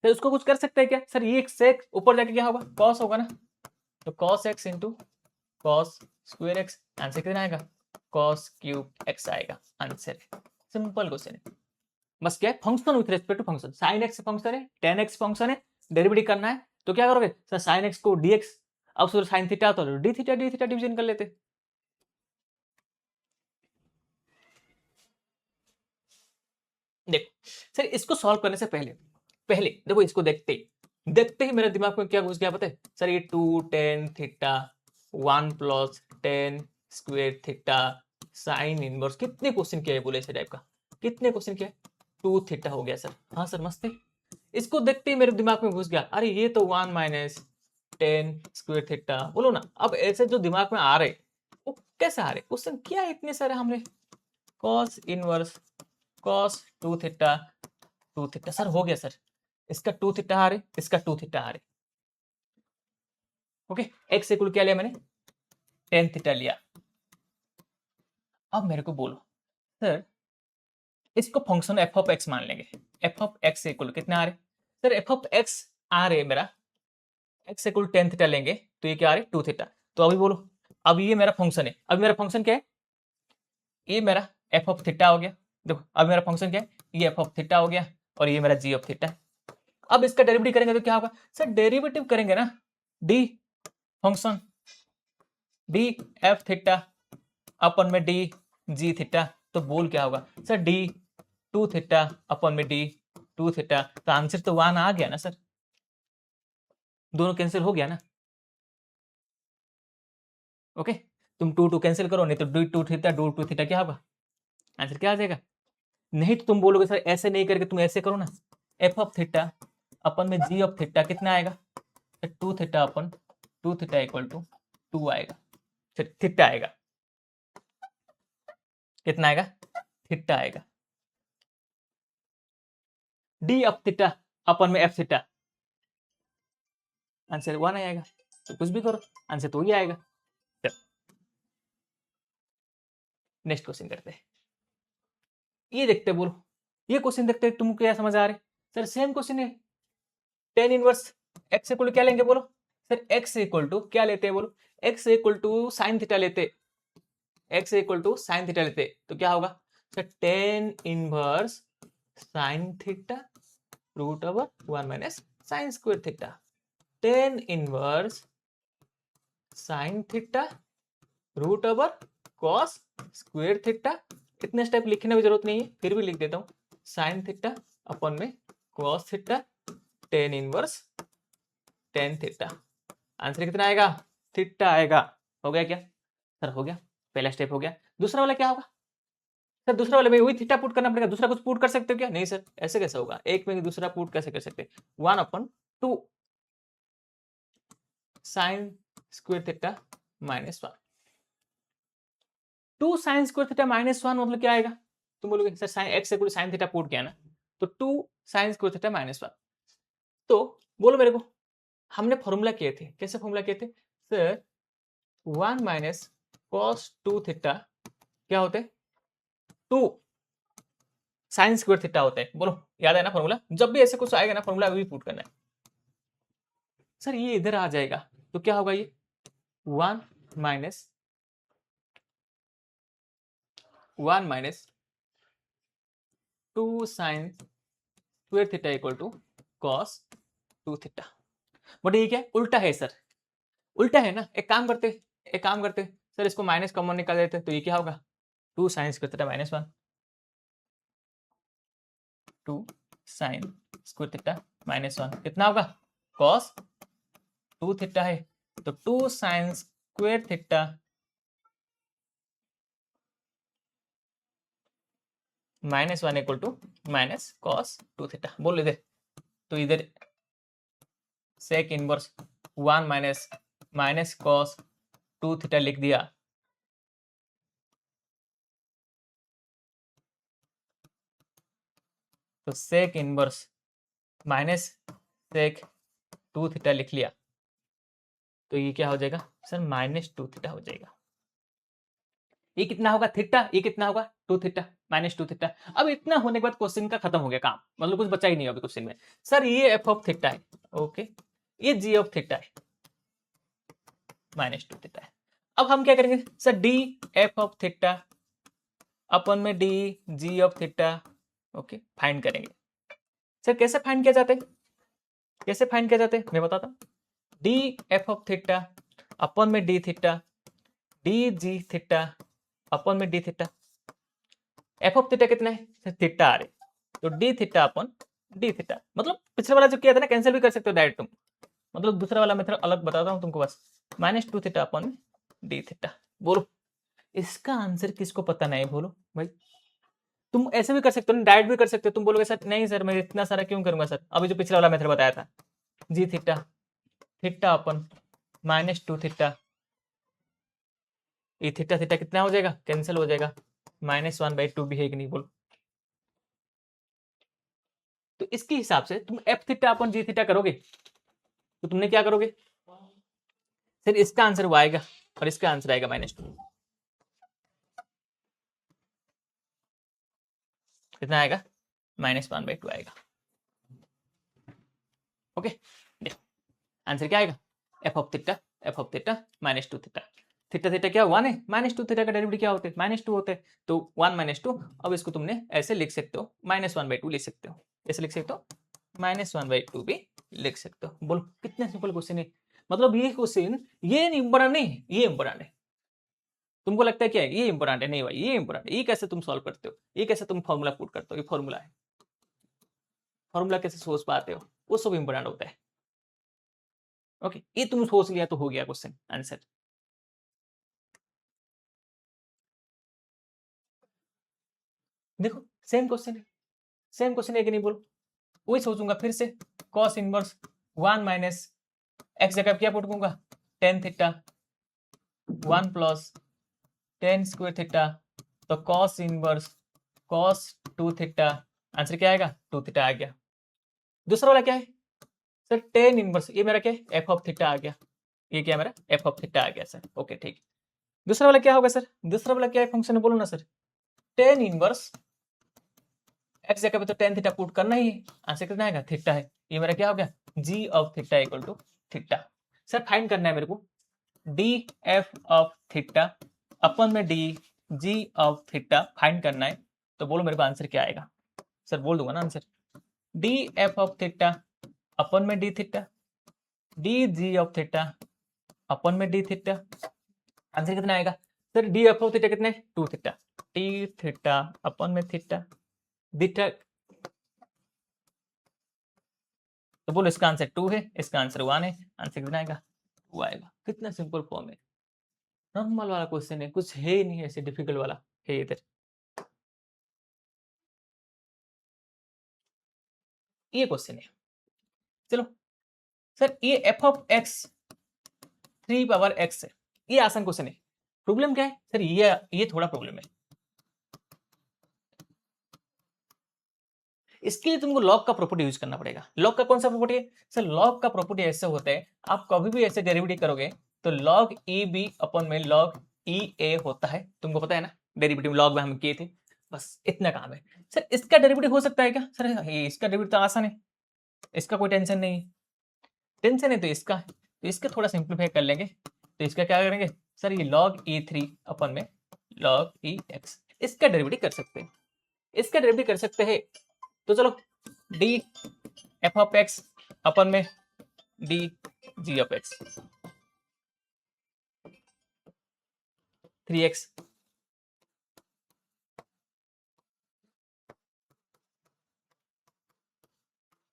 फिर उसको कुछ कर सकते हैं क्या सर, ये सेक ऊपर जाके क्या होगा, कॉस होगा ना, तो cos x into cos square x, answer कितना आएगा, कॉस क्यूब एक्स आएगा, आंसर है। सिंपल क्वेश्चन है, बस क्या है, function with respect to function, sine x function है, टेन एक्स फंक्शन है, डेरिवेटिव करना है तो क्या करोगे सर, साइन एक्स को डीएक्स, अब सर साइन थीटा तो डी थीटा डिवीजन कर लेते। देखो सर इसको सॉल्व करने से पहले पहले देखो इसको देखते ही मेरे दिमाग में क्या घुस गया पता है सर, ये 2 tan theta 1 plus tan square theta sine inverse, कितने क्वेश्चन किया है बोले इस टाइप का, कितने क्वेश्चन किया, 2 थीटा हो गया सर, हाँ सर मस्त है, इसको देखते ही मेरे दिमाग में घुस गया, अरे ये तो 1 माइनस टेन स्क्वायर थीटा। बोलो ना, अब ऐसे जो दिमाग में आ रहे वो कैसे आ रहे, क्वेश्चन क्या है इतने सारे हमने, cos inverse cos 2 theta 2 theta. Sir हो गया सर, इसका 2 थीटा आ रहे, इसका 2 थीटा आ रहे। ओके, एक्स इक्वल क्या लिया मैंने, टेन थीटा लिया। अब मेरे को बोलो सर, इसको फंक्शन एफ ऑफ एक्स मान लेंगे, एफ ऑफ एक्स इक्वल कितने आ रहे, सर एफ ऑफ एक्स आ रहे मेरा एक्स इक्वल टेन थीटा लेंगे तो ये क्या आ रहे, 2 थीटा। तो अभी बोलो, अब ये मेरा फंक्शन है, अब मेरा फंक्शन क्या है, ये मेरा एफ ऑफ थीटा हो गया। देखो अब मेरा फंक्शन क्या है, ये एफ ऑफ थीटा हो गया और ये मेरा जी ऑफ थीटा। अब इसका डेरिवेटिव करेंगे तो क्या होगा, सर डेरिवेटिव करेंगे ना, d function d f theta upon में डी जी थीटा। तो बोल क्या होगा सर, डी 2 थीटा अपन में डी 2 थीटा। तो आंसर तो 1 आ गया ना सर, दोनों कैंसिल हो गया ना। ओके, तुम 2 2 कैंसिल करो, नहीं तो डी 2 थीटा 2 थीटा क्या होगा, आंसर क्या आ जाएगा। नहीं तो तुम बोलोगे सर ऐसे नहीं करके तुम ऐसे करो ना, एफ ऑफ थीटा अपन में जी ऑफ थीटा कितना आएगा, 2 theta upon 2 theta equal to 2 आएगा, फिर थीटा आएगा, कितना आएगा, थीटा आएगा। डी ऑफ थीटा अपन में एफ थीटा, आंसर 1 आएगा। तो कुछ भी करो आंसर तो ही आएगा। नेक्स्ट क्वेश्चन करते हैं, ये देखते बोलो, ये क्वेश्चन देखते तुमको क्या समझ आ रहा है, सर सेम क्वेश्चन है, टेन इनवर्स एक्स इक्वल क्या लेंगे बोलो, सर एक्स इक्वल टू क्या लेते हैं बोलो, x equal to sine theta लेते, x equal to sine theta लेते तो क्या होगा, sir tan inverse sine theta root over 1 minus sine square theta, tan inverse sine theta root over cos square theta. इतने स्टेप लिखने की जरूरत नहीं है, फिर भी लिख देता हूं, साइन थीटा अपन में cos theta tan inverse tan theta. Answer कितना आएगा, थीटा आएगा। हो गया क्या सर, हो गया, पहला स्टेप हो गया। दूसरा वाला क्या होगा सर, दूसरा वाले में वही थीटा पुट करना पड़ेगा, दूसरा कुछ पुट कर सकते हो क्या, नहीं सर ऐसे कैसे होगा, एक में दूसरा पुट कैसे कर सकते, 1 upon 2 sine square theta minus 1, 2 sine square theta minus 1 मतलब क्या आएगा, तुम बोलोगे sir sine x equal sign theta put किया ना, तो 2 साइन स्क्वायर थीटा माइनस 1। तो बोलो मेरे को, हमने फॉर्मूला किए थे, कैसे फॉर्मूला किए थे सर, 1 माइनस कॉस 2 थीटा क्या होते, 2 साइन स्क्वायर थीटा होते हैं। बोलो याद है ना फॉर्मूला, जब भी ऐसे कुछ आएगा ना फॉर्मूला अभी पुट करना है। सर ये इधर आ जाएगा तो क्या होगा, ये 1 minus 2 sine square theta equal to cos 2 theta. But ये क्या उल्टा है सर, उल्टा है ना, एक काम करते सर, इसको माइनस कॉमन निकाल देते तो ये क्या होगा, 2 sine square theta minus 1, 2 sine square theta minus 1 कितना होगा, कॉस 2 थीटा है तो 2 sine square theta minus 1 equal to minus cos 2 theta. बोल इधर, तो इधर sec inverse 1 minus minus cos 2 theta लिख दिया, तो sec inverse minus sec 2 theta लिख लिया, तो ये क्या हो जाएगा सर, माइनस 2 थीटा हो जाएगा। ये कितना होगा थीटा, ये कितना होगा 2 थीटा माइनस 2 थीटा। अब इतना होने के बाद क्वेश्चन का खत्म हो गया काम, मतलब कुछ बचा ही नहीं अभी क्वेश्चन में। सर ये एफ ऑफ थीटा है, ओके, ये जी ऑफ थीटा है माइनस 2 थीटा है। अब हम क्या करेंगे sir, d f of theta upon में d g of theta, okay, find करेंगे। सर कैसे फाइंड किया जाता है, कैसे फाइंड किया जाता है मैं बताता हूँ, d f of theta upon में d theta d g theta upon में d theta, f of theta कितना है थीटा आ रहे, तो d theta upon d theta, मतलब पिछले वाला जो किया था ना कैंसिल भी कर सकते हो डायरेक्ट तुम, मतलब दूसरा वाला मेथड अलग बताता हूँ तुमको बस, minus 2 theta upon d theta. बोलो इसका आंसर किसको पता नहीं, बोलो भाई, तुम ऐसे भी कर सकते हो, डायरेक्ट भी कर सकते हो। तुम बोलोगे सर नहीं सर मैं इतना सारा क्यों करूंगा सर, अभी जो पिछला वाला मेथड बताया था, जी थीटा थीटा अपन -2 थीटा, ये थीटा थीटा कितना हो जाएगा, कैंसिल हो जाएगा, -1/2 भी है कि नहीं बोलो। तो इसके हिसाब से तुम एफ थीटा अपन जी थीटा करोगे तो तुमने क्या करोगे, फिर इसका आंसर वो आएगा और इसका आंसर आएगा -2। कितना आएगा, -1/2 आएगा। ओके, देखो आंसर क्या आएगा, F of theta -2 theta, theta theta क्या 1 है, -2 थीटा का डेरिवेटिव क्या होते हैं, -2 होते हैं, तो 1 - 2। अब इसको तुमने ऐसे लिख सकते हो, -1/2 लिख सकते हो, ऐसे लिख सकते हो, -1/2 भी लिख सकते हो। बोलो कितना सिंपल क्वेश्चन है। मतलब ये क्वेश्चन ये इंपॉर्टेंट नहीं है, ये इंपॉर्टेंट है। तुमको लगता है क्या है ये इंपॉर्टेंट है, नहीं भाई ये इंपॉर्टेंट है। ये कैसे तुम सॉल्व करते हो, ये कैसे तुम फॉर्मूला पुट करते हो, ये फॉर्मूला है, फॉर्मूला कैसे सोच पाते हो, वो सब इंपॉर्टेंट होता है। ओके, ये तुम सोच लिया तो हो गया क्वेश्चन आंसर। देखो सेम क्वेश्चन है, सेम क्वेश्चन है कि नहीं बोलो। वही सोचूंगा फिर से, cos इनवर्स 1 माइनस एक्स जगह क्या पुट करूंगा, tan theta 1 plus tan square theta, तो cos inverse cos 2 theta, answer क्या आएगा 2 थीटा आ गया। दूसरा वाला क्या है सर, tan इनवर्स, ये मेरा क्या है एफ ऑफ थीटा आ गया, ये क्या मेरा एफ ऑफ थीटा आ गया सर। ओके ठीक, दूसरा वाला क्या होगा सर, दूसरा वाला क्या है फंक्शन है बोलो ना सर, tan इनवर्स एक्स जगह पे तो tan थीटा पुट करना ही है, आंसर कितना आएगा थीटा है, ये मेरा क्या हो गया g of theta equal to theta. Sir find करना है मेरे को d f of theta upon में d g of theta find करना है, तो बोलो मेरे को आंसर क्या आएगा। सर बोल दूंगा ना answer, d f of theta upon में d theta, d g of theta upon में डी थीटा, आंसर कितना आएगा sir, d f of theta कितने 2 थीटा, टी थीटा अपन में थीटा थीटा, तो बोलो इसका आंसर 2 है, इसका आंसर 1 है, आंसर कितना आएगा 2 आएगा। कितना सिंपल फॉर्म है, नॉर्मल वाला क्वेश्चन है, कुछ है ही नहीं ऐसे डिफिकल्ट वाला है इधर। ये क्वेश्चन है, चलो सर ये f of x 3 power x है, ये आसान क्वेश्चन है। प्रॉब्लम क्या है सर, ये थोड़ा प्रॉब्लम है, इसके लिए तुमको लॉग का प्रॉपर्टी यूज करना पड़ेगा। लॉग का कौन सा प्रॉपर्टी है सर, लॉग का प्रॉपर्टी ऐसे होता है, आप कभी भी ऐसे डेरिवेटिव करोगे तो लॉग ई बी अपन में लॉग ई ए होता है, तुमको पता है ना, डेरिवेटिव लॉग में हम किए थे, बस इतना काम है। सर इसका डेरिवेटिव हो सकता है क्या सर, ये इसका डेरिवेटिव तो आसान है, इसका कोई टेंशन नहीं है, टेंशन है तो इसका है, तो इसका थोड़ा सिंप्लीफाई कर लेंगे, तो इसका क्या करेंगे सर, ये लॉग ई थ्री अपन में लॉग ई एक्स, इसका डेरिवेटिव कर सकते हैं, इसका डेरिवेटिव कर सकते हैं। तो चलो D f of x upon में d g of x 3x,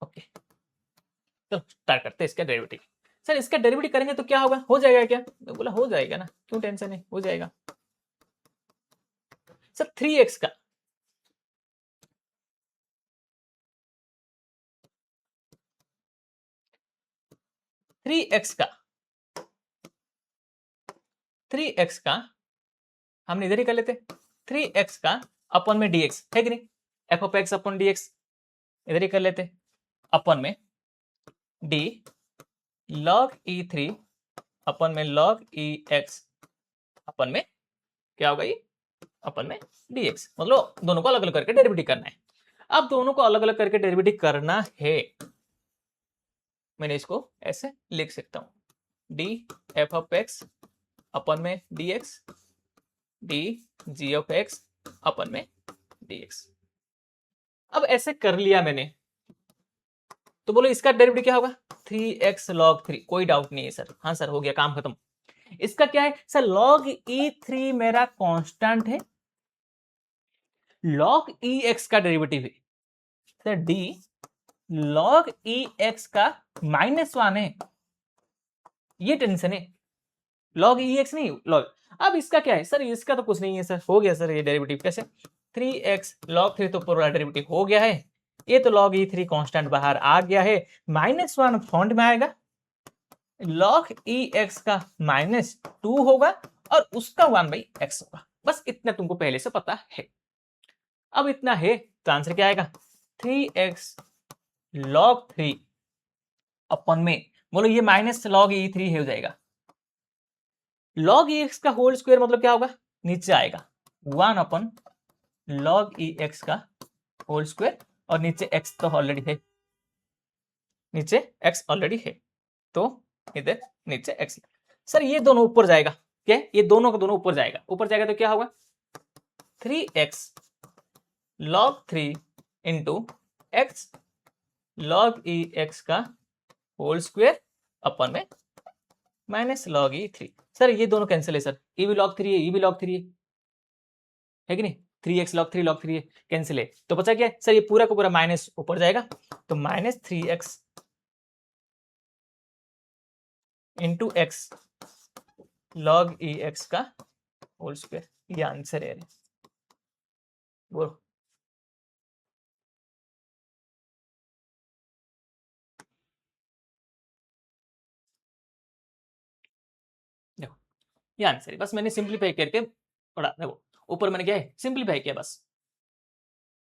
okay चलो स्टार्ट करते हैं इसका डेरिवेटिव। सर इसका डेरिवेटिव करेंगे तो क्या होगा, हो जाएगा क्या, मैं बोला हो जाएगा ना, क्यों टेंशन है, हो जाएगा। सर 3x का 3x का 3x का हमने इधर ही कर लेते, 3x का अपन में dx है कि नहीं, F of x upon dx इधर ही कर लेते, अपन में d log e3 अपन में log ex अपन में क्या होगा, ये अपन में dx, मतलब दोनों को अलग अलग करके डेरिवेटिव करना है। अब दोनों को अलग अलग करके डेरिवेटिव करना है, मैंने इसको ऐसे लिख सकता हूं, d f of x upon में dx d g of x upon में dx। अब ऐसे कर लिया मैंने, तो बोलो इसका डेरिवेटिव क्या होगा 3x log 3, कोई डाउट नहीं है सर, हाँ सर हो गया काम खत्म। इसका क्या है सर, log e3 मेरा कांस्टेंट है, log ex का डेरिवेटिव है सर d log ex का -1 है, ये टेंशन है, log ex नहीं log। अब इसका क्या है सर, इसका तो कुछ नहीं है सर, हो गया सर ये डेरिवेटिव कैसे, 3x log 3 तो पूरा डेरिवेटिव हो गया है, ये तो log e3 कांस्टेंट बाहर आ गया है, -1 फ्रंट में आएगा, log ex का -2 होगा और उसका 1/x होगा। बस इतना तुमको पहले से पता है। अब इतना है तो आंसर क्या आएगा, 3x log 3 अपन में, बोलो ये माइनस log e3 हो जाएगा, log ex का होल स्क्वायर मतलब क्या होगा, नीचे आएगा 1 अपन log ex का होल स्क्वायर, और नीचे x तो ऑलरेडी है, नीचे x ऑलरेडी है, तो इधर नीचे x। सर ये दोनों ऊपर जाएगा, क्या ये दोनों का दोनों ऊपर जाएगा, ऊपर जाएगा तो क्या होगा 3x log 3 into x log ex का होल स्क्वायर अपन में माइनस log e3। सर ये दोनों कैंसिल है सर, ये भी log 3 है, ये भी log 3 है कि नहीं, 3x log 3 है, कैंसिल है, तो बचा क्या सर, ये पूरा का पूरा माइनस ऊपर जाएगा, तो -3x into x log ex का होल स्क्वायर, ये आंसर है। बोलो देखो, ये आंसर है, बस मैंने सिंप्लीफाई करके थोड़ा देखो, ऊपर मैंने क्या है सिंप्लीफाई किया, बस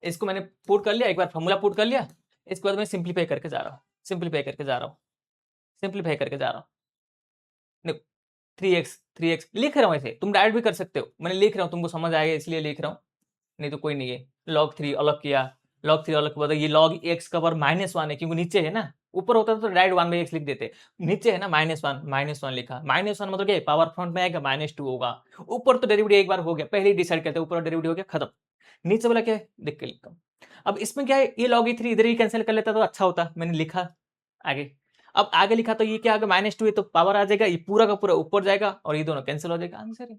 इसको मैंने पुट कर लिया, एक बार फॉर्मूला पुट कर लिया, इसके बाद मैं सिंप्लीफाई करके जा रहा हूँ, सिंप्लीफाई करके जा रहा हूँ, सिंप्लीफाई करके जा रहा हूँ। देखो 3x लिख रहा हूँ, ऐसे तुम डायरेक्ट भी कर सकते हो, मैंने लिख रहा हूँ तुमको समझ आएगा इसलिए लिख रहा हूँ, नहीं तो कोई नहीं है। log 3 अलग किया, log 3 अलग के बाद ये log x का पावर -1 है, क्योंकि नीचे है ना, ऊपर होता तो डायरेक्ट 1/x लिख देते, नीचे है ना -1 लिखा, -1 मतलब क्या है, पावर फ्रंट में आएगा -2 होगा, ऊपर तो डेरिवेटिव एक बार हो गया, पहले ही डिसाइड करते ऊपर डेरिवेटिव हो गया खत्म, नीचे वाला क्या है देख के लिखता हूँ। अब इसमें क्या है, ये log e3 इधर ही कैंसिल कर लेता तो अच्छा होता, मैंने लिखा आगे, अब आगे लिखा तो ये क्या आ गया -2 है, तो पावर आ जाएगा, ये पूरा का पूरा ऊपर जाएगा और ये दोनों कैंसिल हो जाएगा, आंसर है।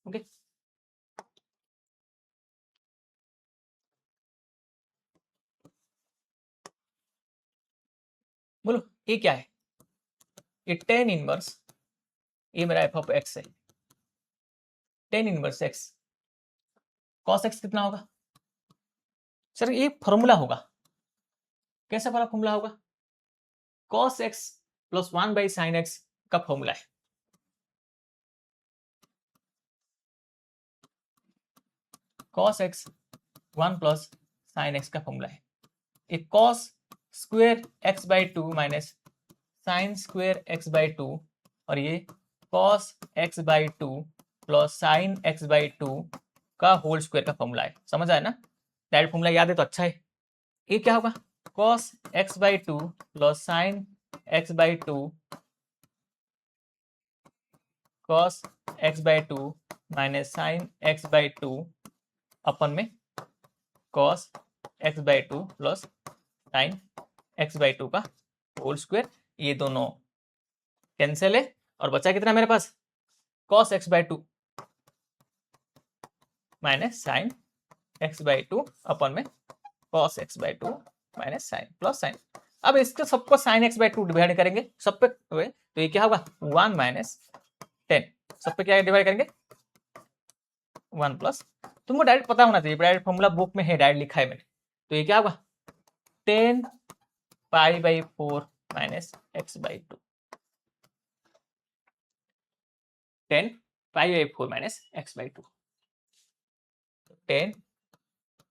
ओके बोलो ये क्या है, ये tan इनवर्स, ये मेरा f ऑफ x है, tan inverse x cos x कितना होगा सर, ये फॉर्मूला होगा, कैसा वाला फॉर्मूला होगा, cos x plus 1/sin x का फॉर्मूला है, cos x 1 plus sin x का फॉर्मूला है, ये cos square x by 2 minus sine square x by 2, और ये cos x by 2 plus sine x by 2 का होल स्क्वायर का फॉर्मूला है, समझ आया ना, डायरेक्ट फॉर्मूला याद है तो अच्छा है। ये क्या होगा cos x by 2 plus sine x by 2 cos x by 2 minus sine x by 2 upon में cos x by 2 plus sine x by 2 का होल स्क्वायर, ये दोनों कैंसिल है और बचा कितना मेरे पास cos x by 2 minus sine x by 2 upon में cos x by 2 minus sine plus sine. अब इसको सबको साइन x बाई 2 डिवाइड करेंगे सब पे, तो ये क्या होगा 1 माइनस 10, सब पे क्या डिवाइड करेंगे 1 प्लस, तुमको डायरेक्ट पता होना चाहिए, डायरेक्ट फॉर्मूला बुक में है, डायरेक्ट लिखा है मैंने, तो ये क्या होगा 10 पाई by 4 minus x by 2, 10 pi by 4 minus x by 2, 10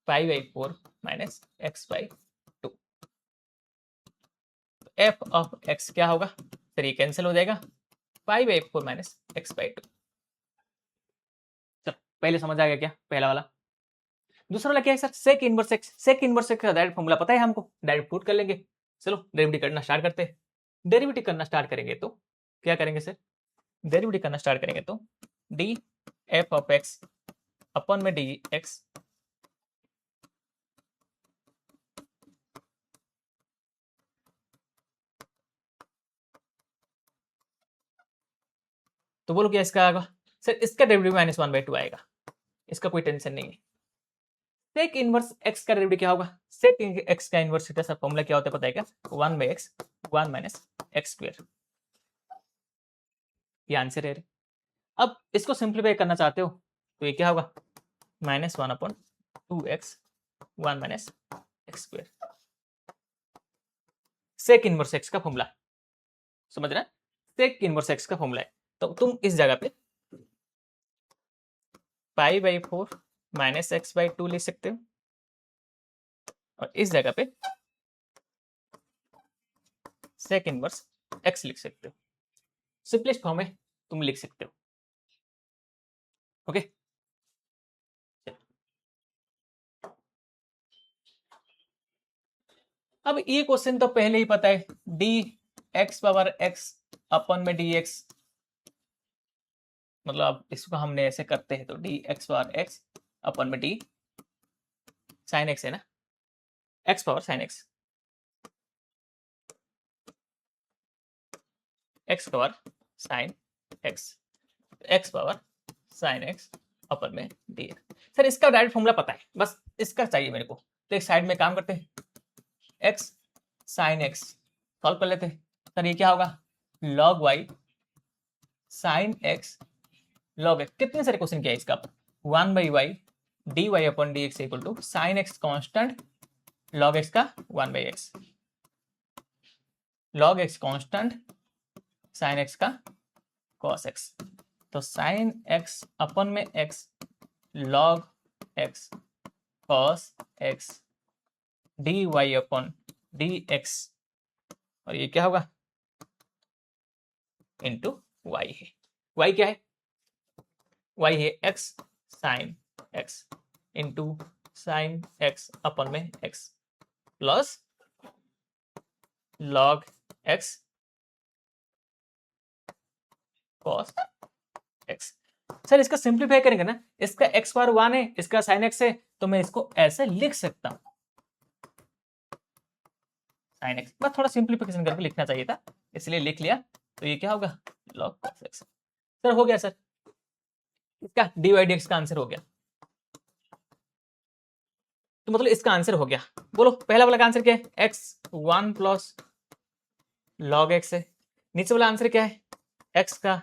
pi by 4 minus x by 2, f of x क्या होगा सर, ये कैंसिल हो जाएगा, पाई बाई 4 माइनस x बाई 2। चलो पहले समझ आ गया क्या पहला वाला, दूसरा वाला क्या है sir, sec inverse x, sec inverse x का डायरेक्ट फॉर्मूला पता है हमको, डायरेक्ट पुट कर लेंगे, चलो डेरिवेटिव करना स्टार्ट करते हैं। डेरिवेटिव करना स्टार्ट करेंगे तो क्या करेंगे सर, डेरिवेटिव करना स्टार्ट करेंगे तो D f of x upon में डी एक्स तो बोलो क्या इसका आएगा सर, इसका डेरिवेटिव -1/2 आएगा, इसका कोई टेंशन नहीं है। सेक इनवर्स x का डेरिवेटिव क्या होगा, सेक x का इनवर्स का फॉर्मूला क्या होता है पता है क्या, 1/x 1 माइनस एक्स स्क्वायर, ये आंसर है। अब इसको सिंप्लीफाई करना चाहते हो तो ये क्या होगा -1/2x 1 - x²। Sec inverse x का फॉर्मूला समझ रहे हैं, सेक इनवर्स एक्स का फॉर्मूला है। तो तुम इस जगह पे π/4 - x/2 लिख सकते हो और इस जगह पे सेक इनवर्स एक्स लिख सकते हो। सिंपलेस्ट फॉर्म में तुम लिख सकते हो। ओके, अब ये क्वेश्चन तो पहले ही पता है, dx/x अपन में dx, मतलब अब इसको हमने ऐसे करते हैं तो dx/x अपन में d sin x है ना, x/sin x, x/sin x, x/sin x upon में dx। सर इसका डायरेक्ट फॉर्मूला पता है, बस इसका चाहिए मेरे को। तो एक साइड में काम करते हैं, x sin x सॉल्व कर लेते हैं। सर ये क्या होगा, log y sin x log x। कितने सारे क्वेश्चन किया है इसका, 1/y dy upon dx equal to sin x constant log x का 1/x, log x constant sin x का cos x। तो sin x अपन में x log x cos x dy upon dx, और ये क्या होगा इंटू y है। y क्या है, y है x sin x into sin x upon में x plus log x cos x। Sir इसका सिंप्लीफाई करेंगे ना, इसका x बार 1 है, इसका sin x है, तो मैं इसको ऐसे लिख सकता हूं sin x। बस थोड़ा सिंप्लीफिकेशन करके लिखना चाहिए था, इसलिए लिख लिया। तो ये क्या होगा log cos x। सर हो गया, सर इसका dy dx का आंसर हो गया। तो मतलब इसका आंसर हो गया। बोलो पहला वाला का आंसर क्या है, x1 प्लस log x है। नीचे वाला आंसर क्या है, x का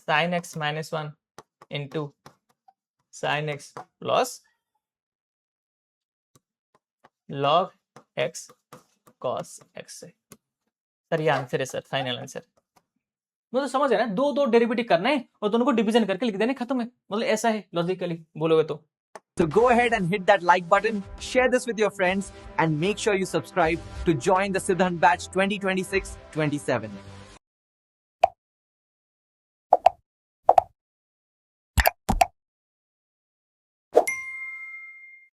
sin x - 1 into sin x plus log x cos x है। सर ये आंसर है सर, फाइनल आंसर। मतलब समझ है ना, दो दो डेरिवेटिव करना है और दोनों को डिवीजन करके लिख देना, खत्म है। मतलब ऐसा है लॉजिकली बोलोगे तो। So go ahead and hit that like button, share this with your friends, and make sure you subscribe to join the Siddhant Batch 2026-27.